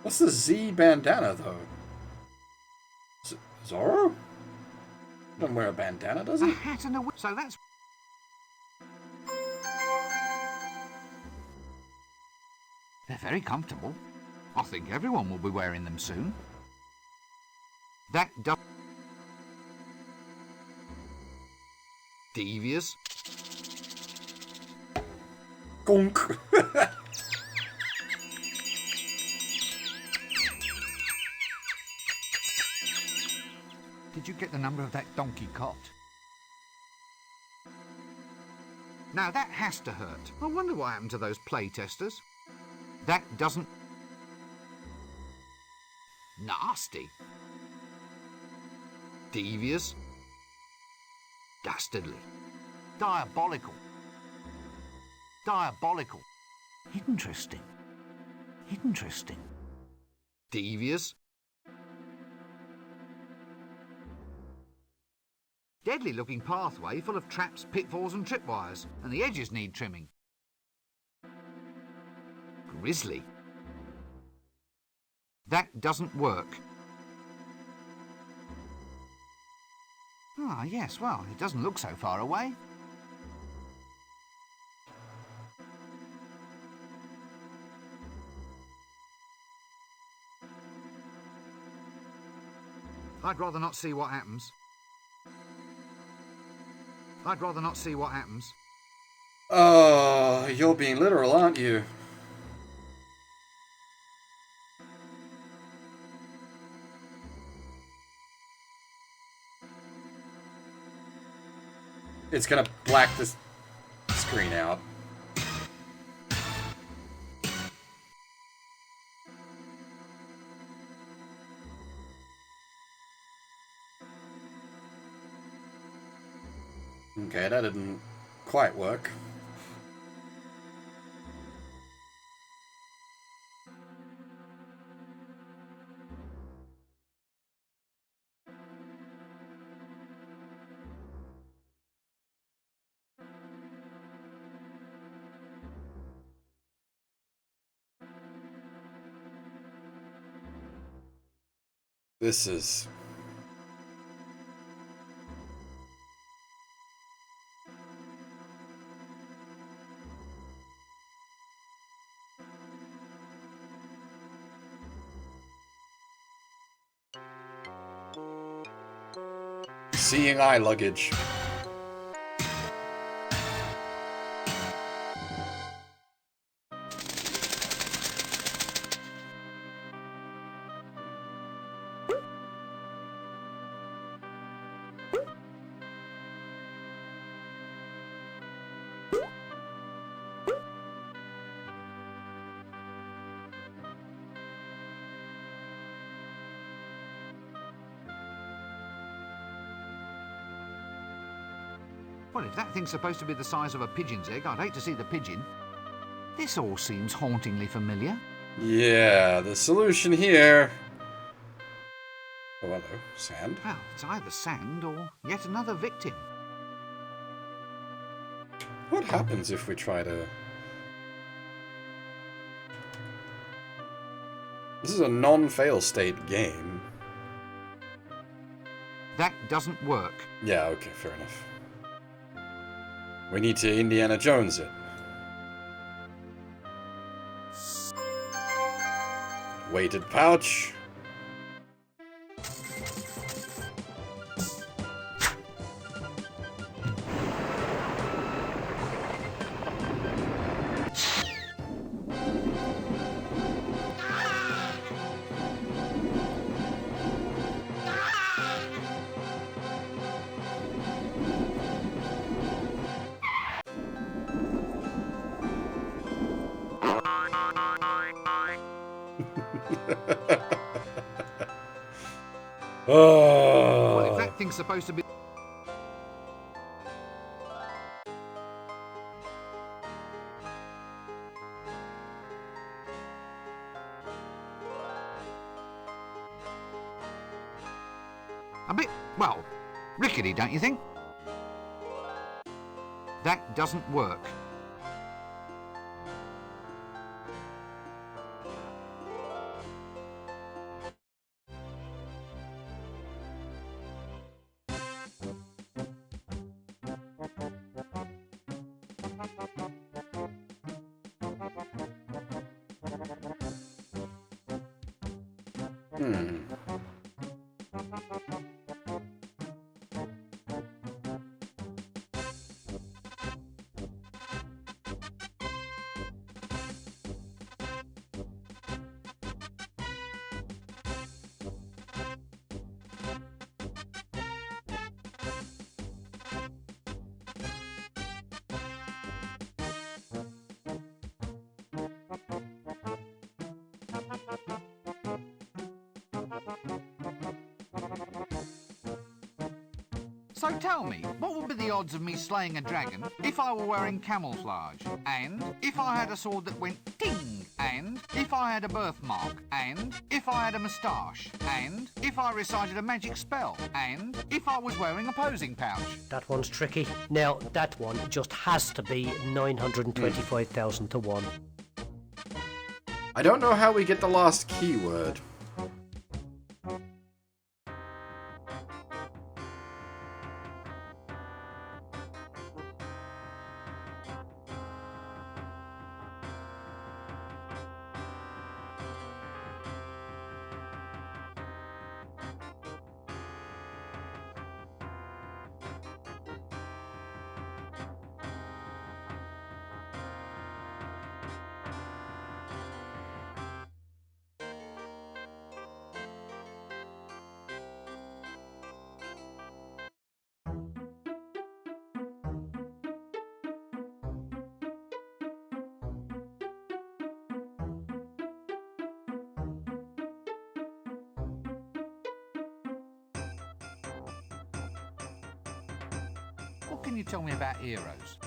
What's the Z bandana, though? Zorro? Doesn't wear a bandana, does A he? hat and a whip. So that's... They're very comfortable. I think everyone will be wearing them soon. That does... Devious. Gonk. Did you get the number of that donkey cot? Now that has to hurt. I wonder what happened to those play testers. That doesn't... Nasty. Devious. Dastardly. Diabolical. Diabolical. Interesting. Interesting. Devious. Deadly looking pathway full of traps, pitfalls and tripwires, and the edges need trimming. Grisly. That doesn't work. Ah, yes, well, it doesn't look so far away. I'd rather not see what happens. I'd rather not see what happens. Oh, you're being literal, aren't you? It's gonna black this screen out. Okay, that didn't quite work. This is... Seeing eye luggage. Well, if that thing's supposed to be the size of a pigeon's egg, I'd hate to see the pigeon. This all seems hauntingly familiar. Yeah, the solution here... Oh, hello. Sand. Well, it's either sand or yet another victim. What happens if we try to... This is a non-fail state game. That doesn't work. Yeah, okay, fair enough. We need to Indiana Jones it. Weighted pouch. Oh. Well, if that thing's supposed to be... a bit, well, rickety, don't you think? That doesn't work. So tell me, what would be the odds of me slaying a dragon if I were wearing camouflage? And if I had a sword that went ting? And if I had a birthmark? And if I had a moustache? And if I recited a magic spell? And if I was wearing a posing pouch? That one's tricky. Now, that one just has to be 925,000 to 1. I don't know how we get the last keyword. What can you tell me about heroes?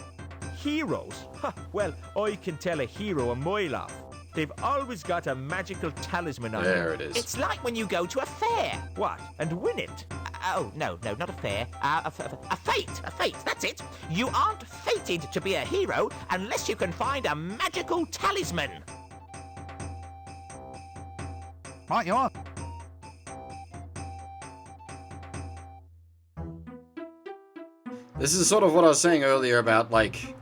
Heroes? Ha, well, I can tell a hero a mile off. They've always got a magical talisman on them. There it is. It's like when you go to a fair. What? And win it? Oh, no, not a fair. A fate, that's it. You aren't fated to be a hero unless you can find a magical talisman. Right you are. This is sort of what I was saying earlier about, like,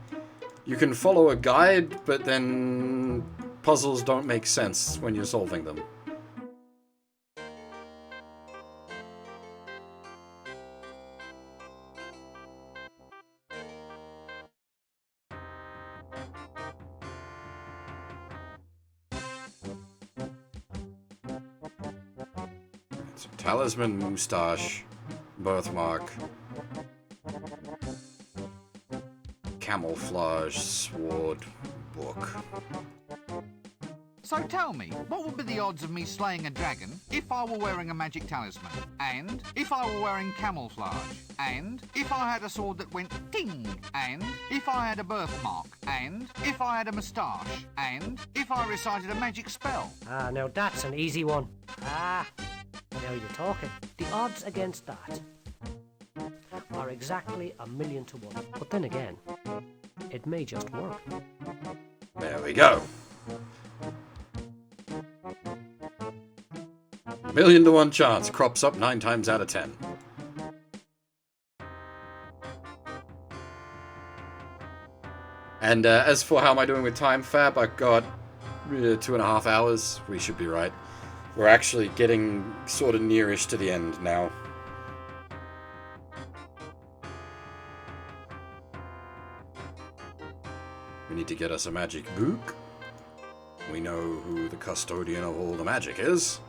you can follow a guide, but then puzzles don't make sense when you're solving them. It's a talisman, moustache, birthmark, camouflage, sword, book. So tell me, what would be the odds of me slaying a dragon if I were wearing a magic talisman? And if I were wearing camouflage? And if I had a sword that went ting? And if I had a birthmark? And if I had a moustache? And if I recited a magic spell? Ah, now that's an easy one. Ah, now you're talking. The odds against that are exactly 1,000,000 to 1. But then again, it may just work. There we go. 1,000,000 to 1 chance. Crops up 9 times out of 10. And as for how am I doing with time, Fab, I've got 2.5 hours. We should be right. We're actually getting sort of nearish to the end now. We need to get us a magic book. We know who the custodian of all the magic is.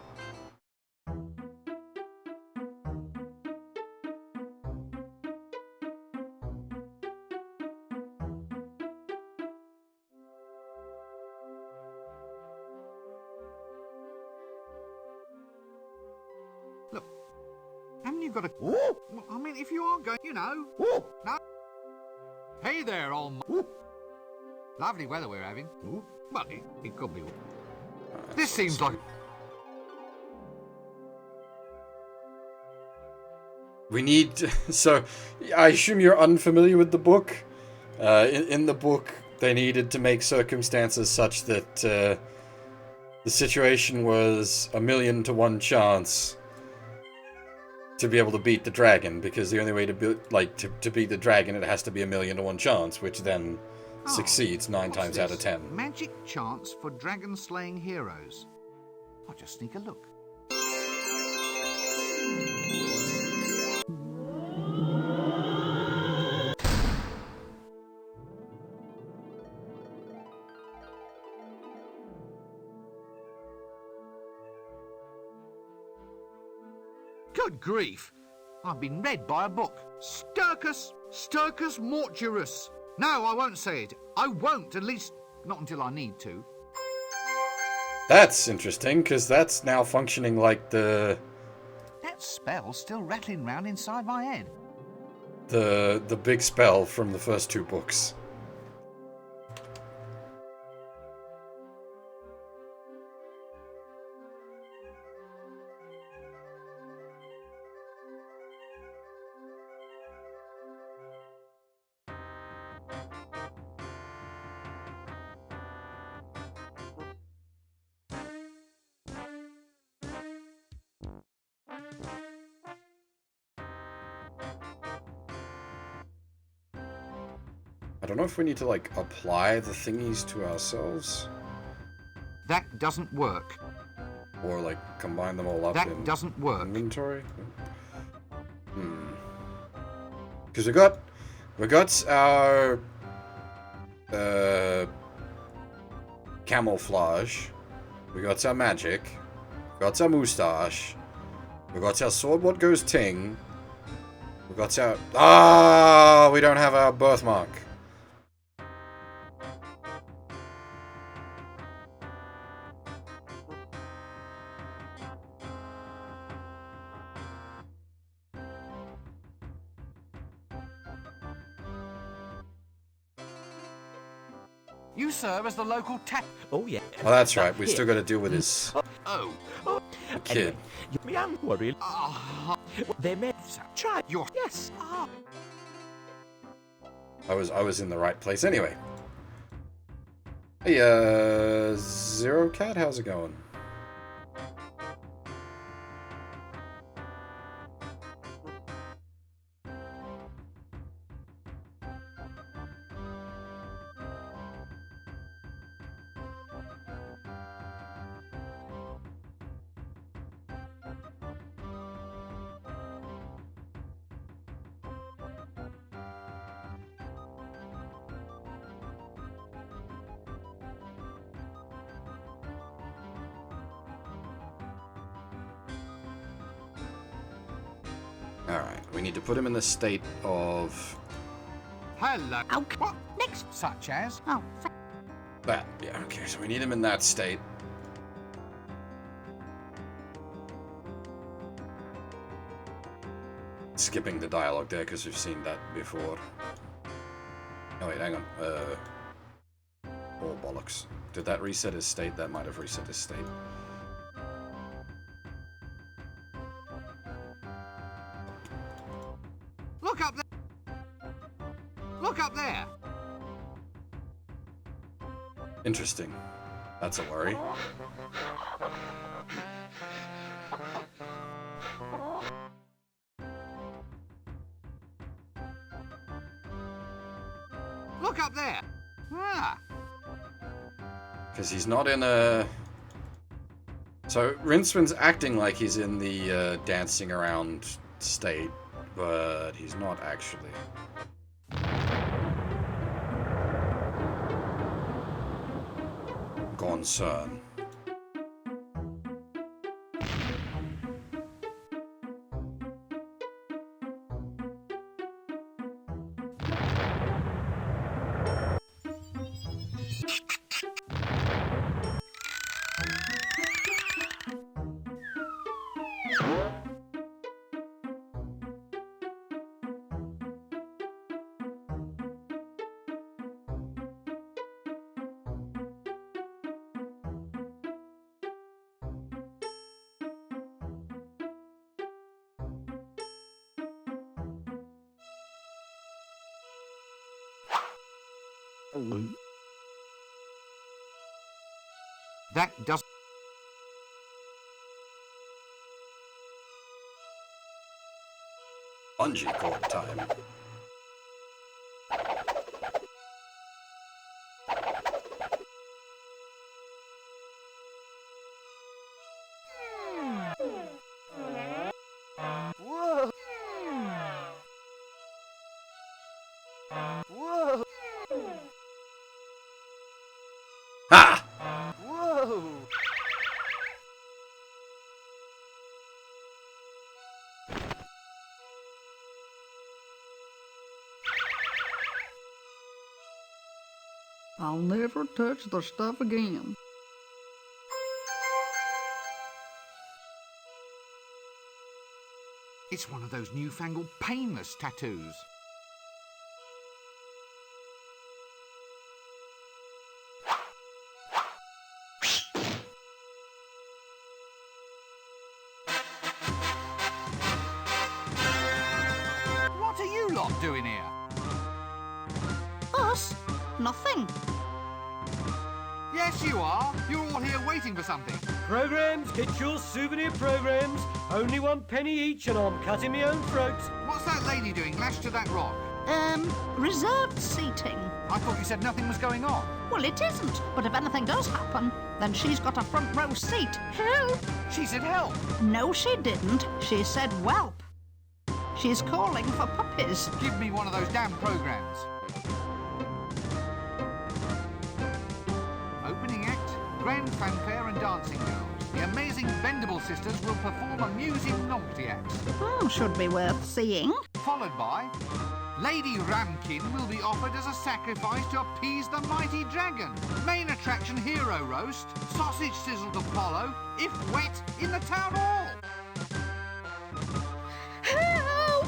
Look, haven't you got a... Well, I mean, if you are going, you know... No. Hey there, old... Lovely weather we're having. Well, it could be... This seems like... We need... So, I assume you're unfamiliar with the book? In the book, they needed to make circumstances such that the situation was 1,000,000 to 1 chance to be able to beat the dragon, because the only way to to beat the dragon, it has to be 1,000,000 to 1 chance, which then succeeds 9 times out of 10. Magic chance for dragon-slaying heroes. I'll just sneak a look. Good grief! I've been read by a book. Sturcus Mortuus. No, I won't say it. I won't, at least not until I need to. That's interesting, because that's now functioning like the spell's still rattling round inside my head. The big spell from the first 2 books. I don't know if we need to, like, apply the thingies to ourselves. That doesn't work. Or, like, combine them all up in... That doesn't work. Inventory? Because we got our... camouflage. We got our magic. We got our moustache. We got our sword what goes ting. We got our... Ah! We don't have our birthmark. You serve as the local Oh, yeah. Oh, that's right. We still got to deal with this Oh. kid. Me and worry. They may try. Yes. I was in the right place anyway. Hey, Zero Cat, how's it going? Alright, we need to put him in the state of... Hello. Okay. What? Next. Such as? Oh, that. Yeah, okay, so we need him in that state. skipping the dialogue there because we've seen that before. Oh wait, hang on. Oh bollocks. Did that reset his state? That might have reset his state. Look up there! Look up there! Interesting. That's a worry. Look up there! Ah! Because he's not in a... So, Rinceman's acting like he's in the dancing around state, but he's not actually. Concern. That does... Bungee cord time. Whoa! Whoa! Ha! Whoa! I'll never touch the stuff again. It's one of those newfangled painless tattoos. What are you lot doing here? Us? Nothing. Yes, you are. You're all here waiting for something. Programs, get your souvenir programs. Only 1 penny each, and I'm cutting my own throat. What's that lady doing lashed to that rock? Reserved seating. I thought you said nothing was going on. Well, it isn't, but if anything does happen, then she's got a front row seat. Help! She said help. No, she didn't. She said whelp. She's calling for puppies. Give me one of those damn programs. Opening act, grand fanfare and dancing girls. The amazing Bendable sisters will perform a amusing novelty act. Oh, should be worth seeing. Followed by Lady Ramkin will be offered as a sacrifice to appease the mighty dragon. Main attraction hero roast, sausage sizzle to follow, if wet, in the town hall. Help!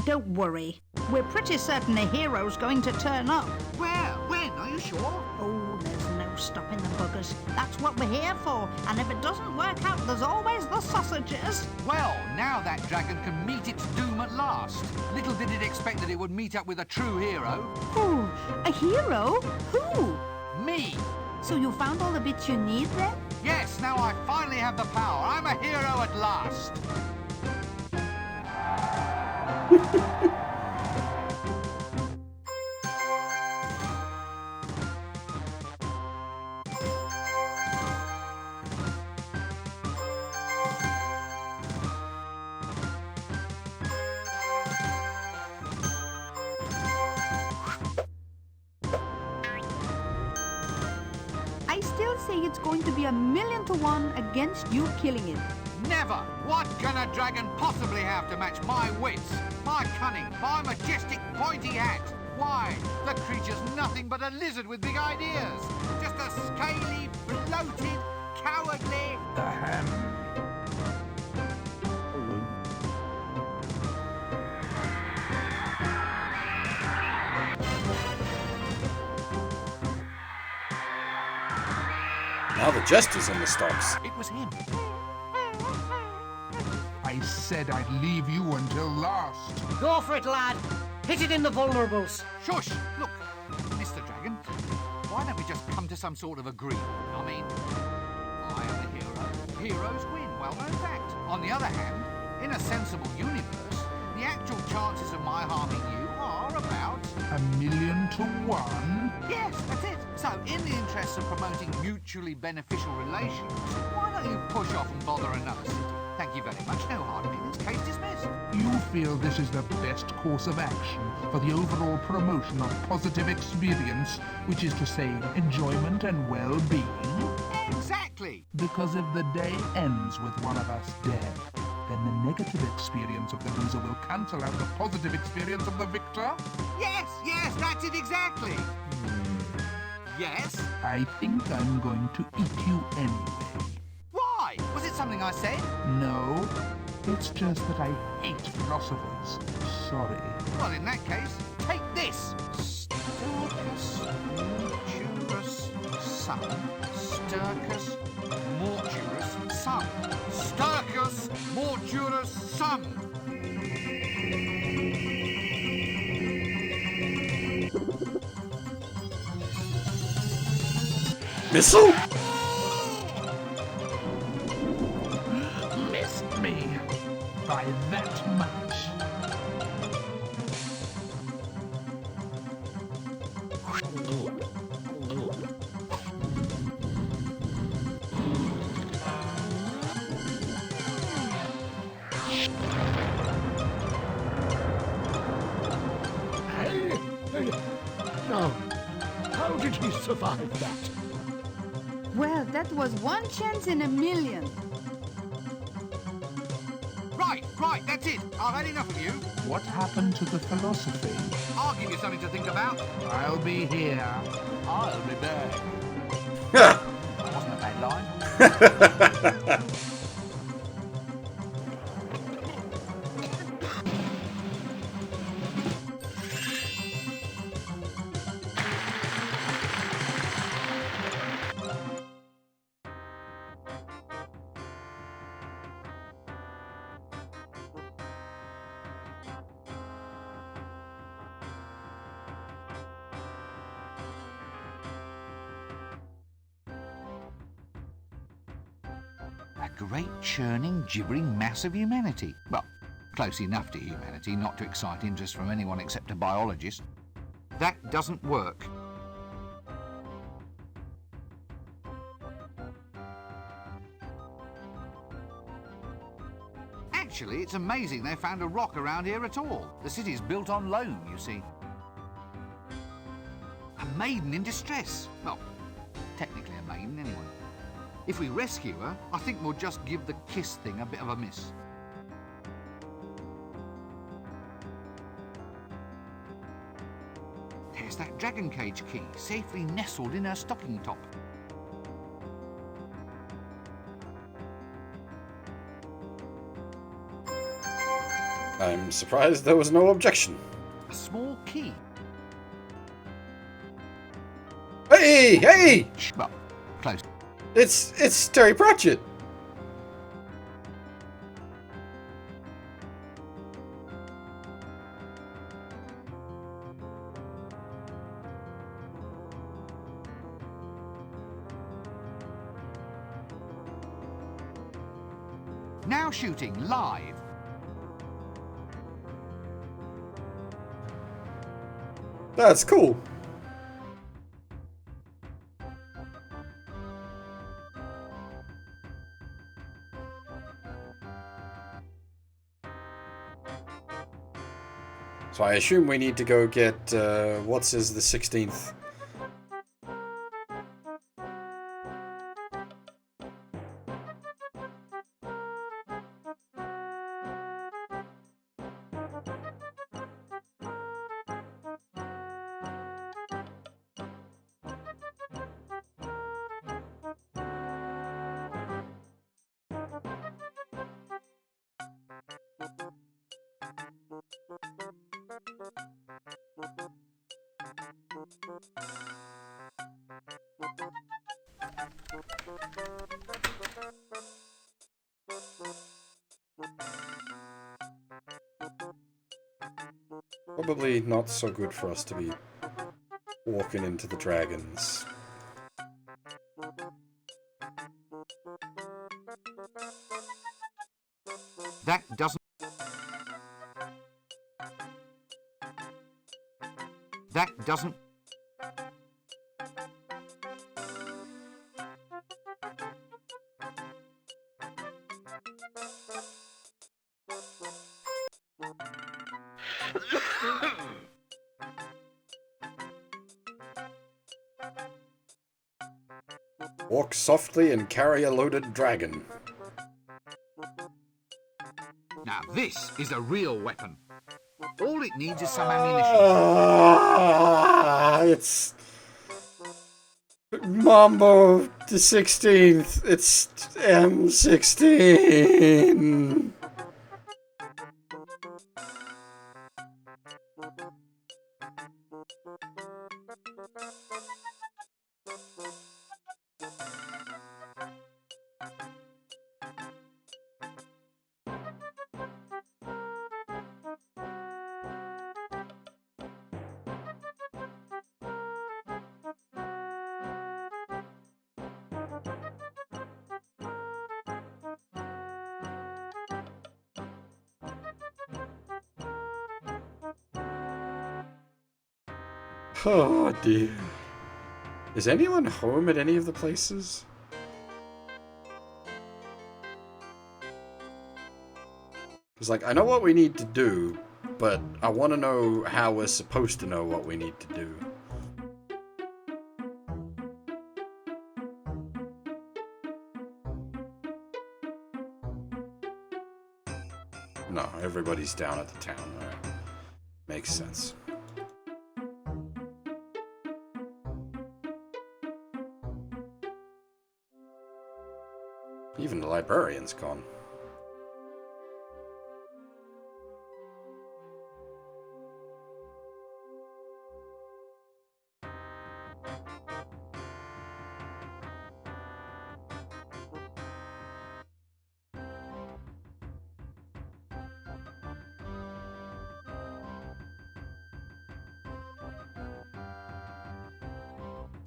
Don't worry. We're pretty certain a hero's going to turn up. Where? When? Are you sure? Oh, there's no stopping the buggers. That's what we're here for. And if it doesn't work out, there's always the sausages. Well, now that dragon can meet its doom at last. Little did it expect that it would meet up with a true hero. Ooh, a hero? Who? Me! So you found all the bits you need then? Yes, now I finally have the power. I'm a hero at last. I still say it's going to be 1,000,000 to 1 against you killing it. Never! What can a dragon possibly have to match my wits, my cunning, my majestic pointy hat? Why, the creature's nothing but a lizard with big ideas. Just a scaly, bloated, cowardly... Now the jester's in the stocks. It was him. I said I'd leave you until last. Go for it, lad. Hit it in the vulnerables. Shush! Look, Mr. Dragon, why don't we just come to some sort of agreement? I mean, I am a hero. Heroes win. Well-known fact. On the other hand, in a sensible universe, the actual chances of my harming you are about... 1,000,000 to 1? Yes, that's it. So, in the interest of promoting mutually beneficial relations, why don't you push off and bother another city? Thank you very much. No hard feelings. Case dismissed. You feel this is the best course of action for the overall promotion of positive experience, which is to say, enjoyment and well-being? Exactly. Because if the day ends with one of us dead, then the negative experience of the loser will cancel out the positive experience of the victor? Yes, that's it exactly. Yes? I think I'm going to eat you anyway. Why? Was it something I said? No, it's just that I hate philosophers. Sorry. Well, in that case, take this. Sturcus mortuus sum. Sturcus mortuus sum. Sturcus mortuus sum. Missile? Missed me by that much. Now, how did he survive that? Well, that was one chance in a million. Right, that's it. I've had enough of you. What happened to the philosophy? I'll give you something to think about. I'll be here. I'll be back. Ha! That wasn't a bad line. A great churning, gibbering mass of humanity. Well, close enough to humanity not to excite interest from anyone except a biologist. That doesn't work. Actually, it's amazing they found a rock around here at all. The city's built on loam, you see. A maiden in distress. Well, technically a maiden anyway. If we rescue her, I think we'll just give the kiss thing a bit of a miss. There's that dragon cage key, safely nestled in her stocking top. I'm surprised there was no objection. A small key. Hey! Well, close. It's Terry Pratchett. Now shooting live. That's cool. So I assume we need to go get, what's his, the 16th? Probably not so good for us to be walking into the dragons. That doesn't... That doesn't... Walk softly and carry a loaded dragon. Now this is a real weapon. All it needs is some ammunition. It's Mambo the 16th. It's M16. Oh dear. Is anyone home at any of the places? Because, like, I know what we need to do, but I want to know how we're supposed to know what we need to do. No, everybody's down at the town. Right? Makes sense. Even the librarian's gone.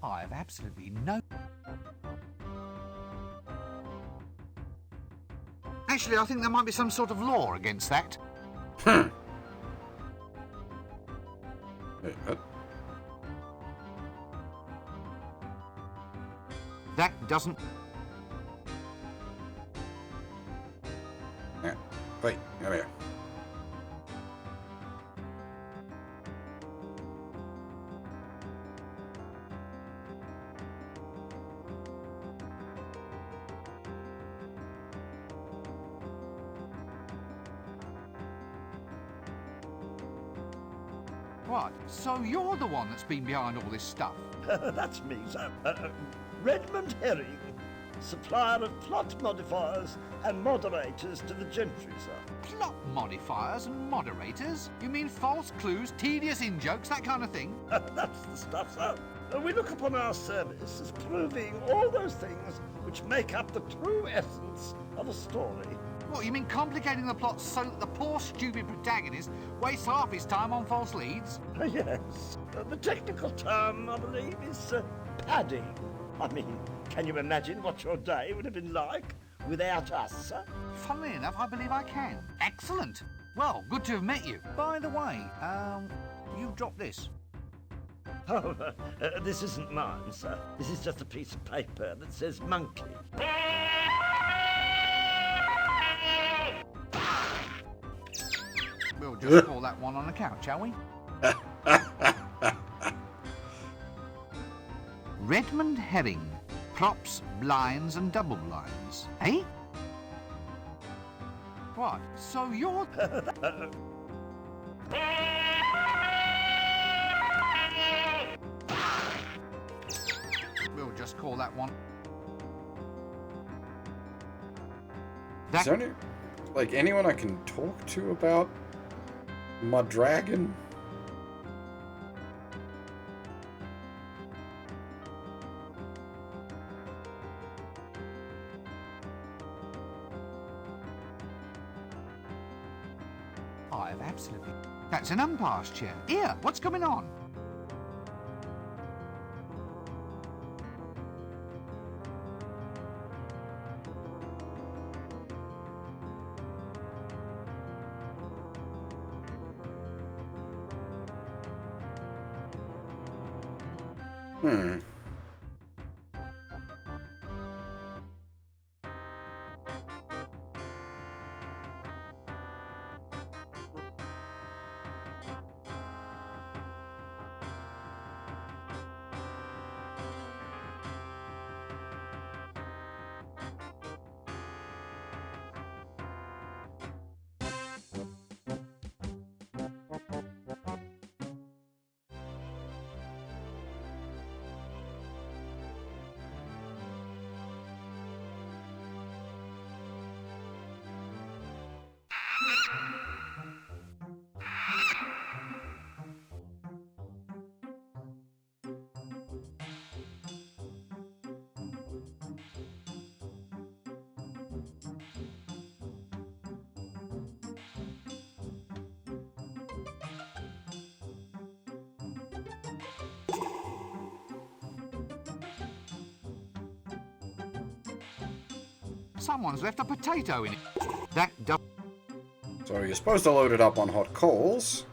I have absolutely no... Actually, I think there might be some sort of law against that. Wait, what? That doesn't... Yeah. Wait, come here. What? So you're the one that's been behind all this stuff? That's me, sir. Redmond Herring, supplier of plot modifiers and moderators to the gentry, sir. Plot modifiers and moderators? You mean false clues, tedious in-jokes, that kind of thing? That's the stuff, sir. We look upon our service as proving all those things which make up the true essence of a story. What, you mean complicating the plot so that the poor stupid protagonist wastes half his time on false leads? Yes. The technical term, I believe, is padding. I mean, can you imagine what your day would have been like without us, sir? Funnily enough, I believe I can. Excellent. Well, good to have met you. By the way, you dropped this. Oh, this isn't mine, sir. This is just a piece of paper that says monkey. We'll just call that one on account, shall we? Redmond Herring. Props, blinds and double blinds. Eh? What? So you're... We'll just call that one... Is there any, like, anyone I can talk to about my dragon? I have absolutely... That's an umpire's chair. Here, what's going on? Someone's left a potato in it. That does... So you're supposed to load it up on hot coals.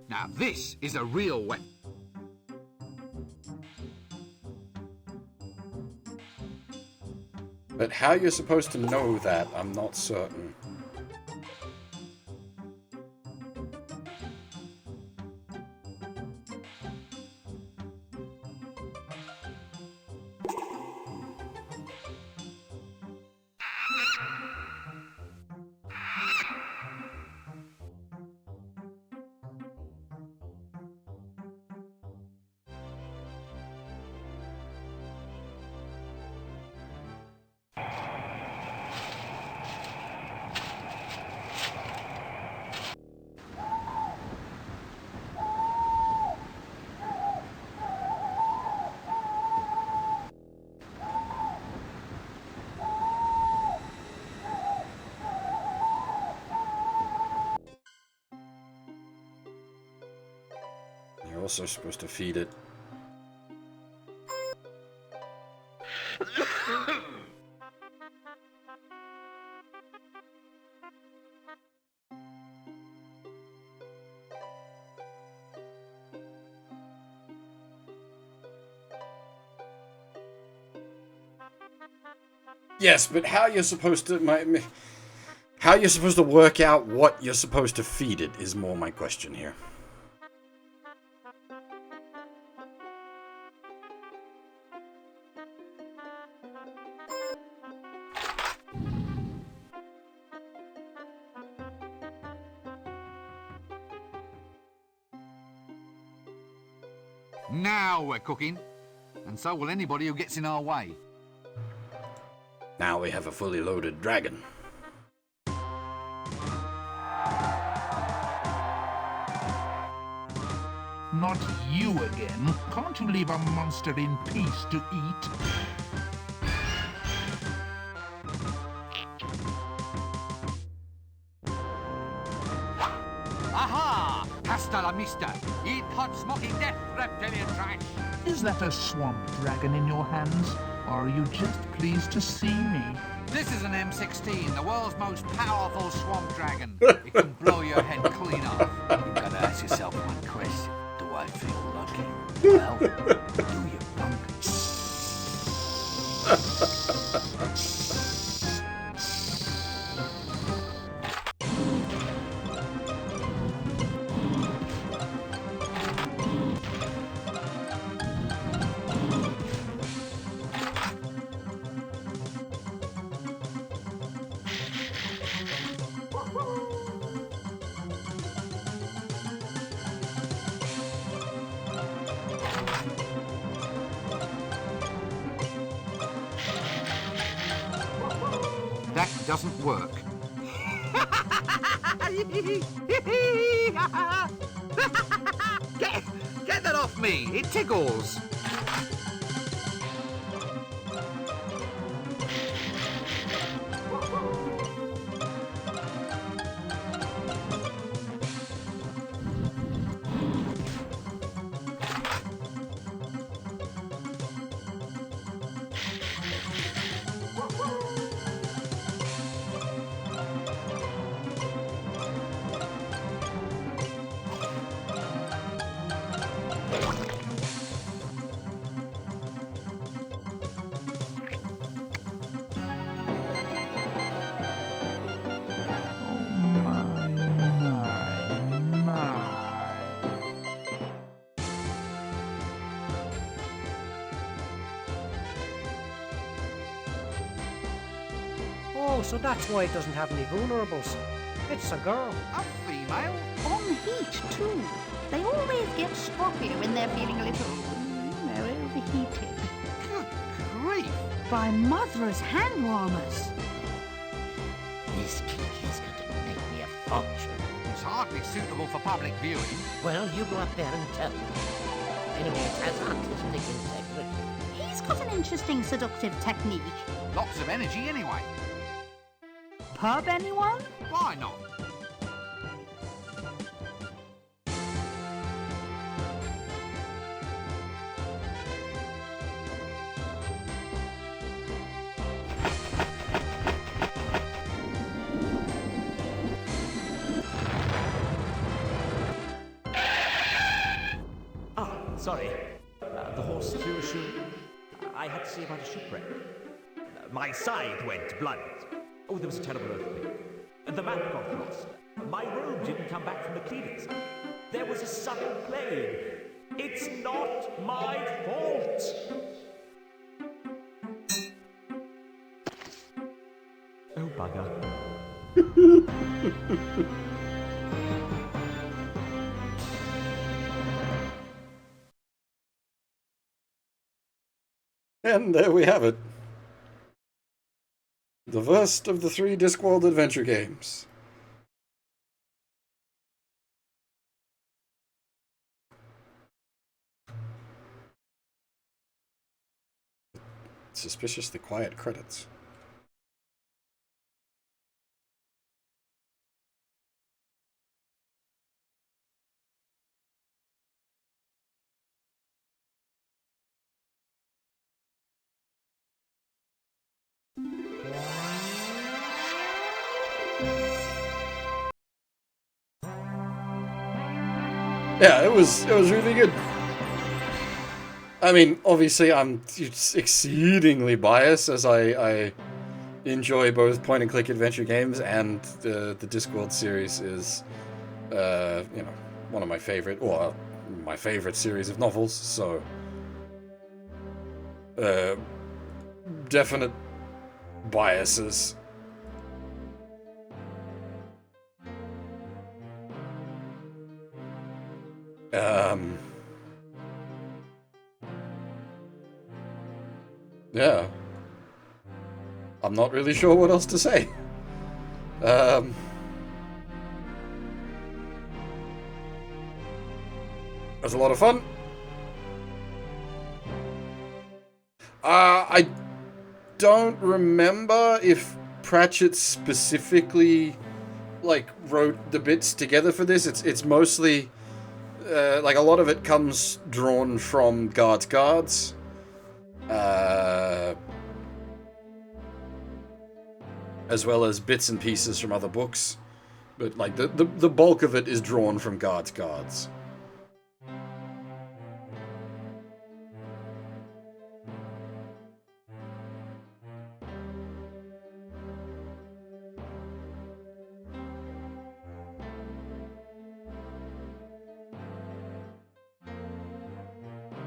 Now this is a real weapon. But how you're supposed to know that, I'm not certain. You're also supposed to feed it. Yes, but how you're supposed to how you're supposed to work out what you're supposed to feed it is more my question here. Now we're cooking. And so will anybody who gets in our way. Now we have a fully loaded dragon. Not you again. Can't you leave a monster in peace to eat? Aha! Hasta la vista! Eat hot smoking death, reptilian trash! Is that a swamp dragon in your hands? Or are you just pleased to see me? This is an M16, the world's most powerful swamp dragon. It can blow your head clean off. You've got to ask yourself one question. Do I feel lucky? Well, do you, punk? That doesn't work. Get that off me! It tickles! Oh, so that's why it doesn't have any vulnerables. It's a girl. A female? On heat, too. They always get stroppy when they're feeling a little, overheated. Good grief! By Mother's hand warmers. This cake is going to make me a fortune. It's hardly suitable for public viewing. Well, you go up there and tell me. Anyway, it has artistic integrity. He's got an interesting seductive technique. Lots of energy anyway. Pub, anyone? Why not? Sorry. The horse threw a shoe. I had to see about a shipwreck. My scythe went blunt. Oh, there was a terrible earthquake. The map got lost. My robe didn't come back from the cleaners. There was a sudden plague. It's not my fault. Oh, bugger. And there we have it. The first of the 3 Discworld adventure games. Suspiciously quiet credits. Yeah, it was really good. I mean, obviously I'm exceedingly biased as I enjoy both point-and-click adventure games, and the Discworld series is, you know, one of my favorite, or my favorite series of novels, so definite biases. Yeah. I'm not really sure what else to say. It was a lot of fun. I don't remember if Pratchett specifically, like, wrote the bits together for this. It's mostly, like, a lot of it comes drawn from Guards. As well as bits and pieces from other books. But, like, the bulk of it is drawn from Guards.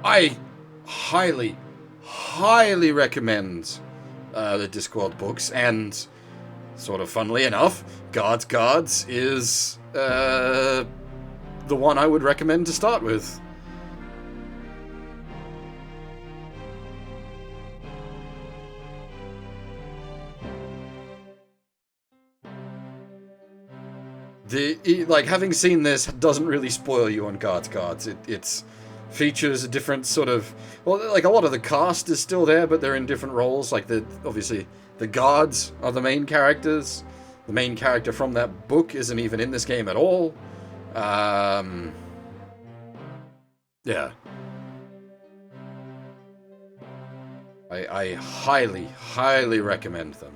I highly recommend the Discworld books, and sort of funnily enough, Guards is the one I would recommend to start with. like, having seen this doesn't really spoil you on Cards. It's features a different sort of, well, like, a lot of the cast is still there, but they're in different roles. Like, obviously the guards are the main characters. The main character from that book isn't even in this game at all. Yeah. I highly recommend them.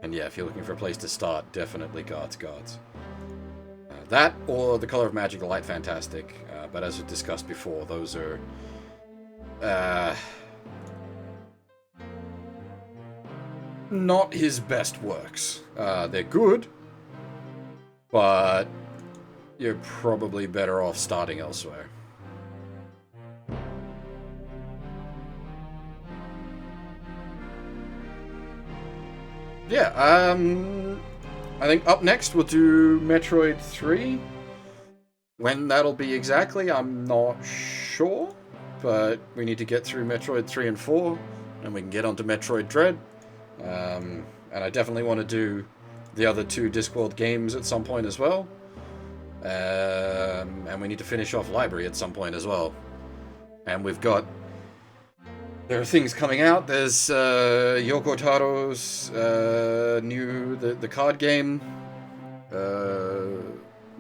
And yeah, if you're looking for a place to start, definitely Cards. That or The Color of Magic, The Light Fantastic. But as we discussed before, those are... not his best works. They're good, but you're probably better off starting elsewhere. Yeah, I think up next we'll do Metroid 3. When that'll be exactly, I'm not sure, but we need to get through Metroid 3 and 4, and we can get onto Metroid Dread. And I definitely want to do the other 2 Discworld games at some point as well. And we need to finish off Library at some point as well. And there are things coming out. There's Yoko Taro's new the card game.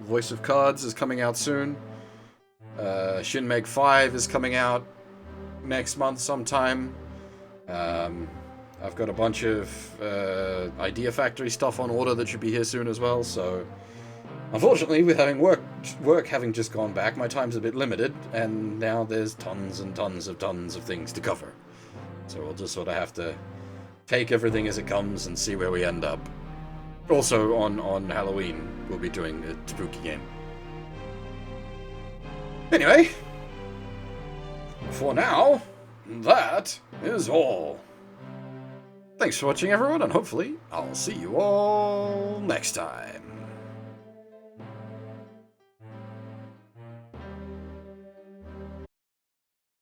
Voice of Cards is coming out soon. Shin Meg 5 is coming out next month sometime. I've got a bunch of Idea Factory stuff on order that should be here soon as well, so unfortunately, with having work having just gone back, my time's a bit limited, and now there's tons of things to cover. So we'll just sort of have to take everything as it comes and see where we end up. Also, on Halloween, we'll be doing a spooky game. Anyway, for now, that is all. Thanks for watching, everyone, and hopefully I'll see you all next time.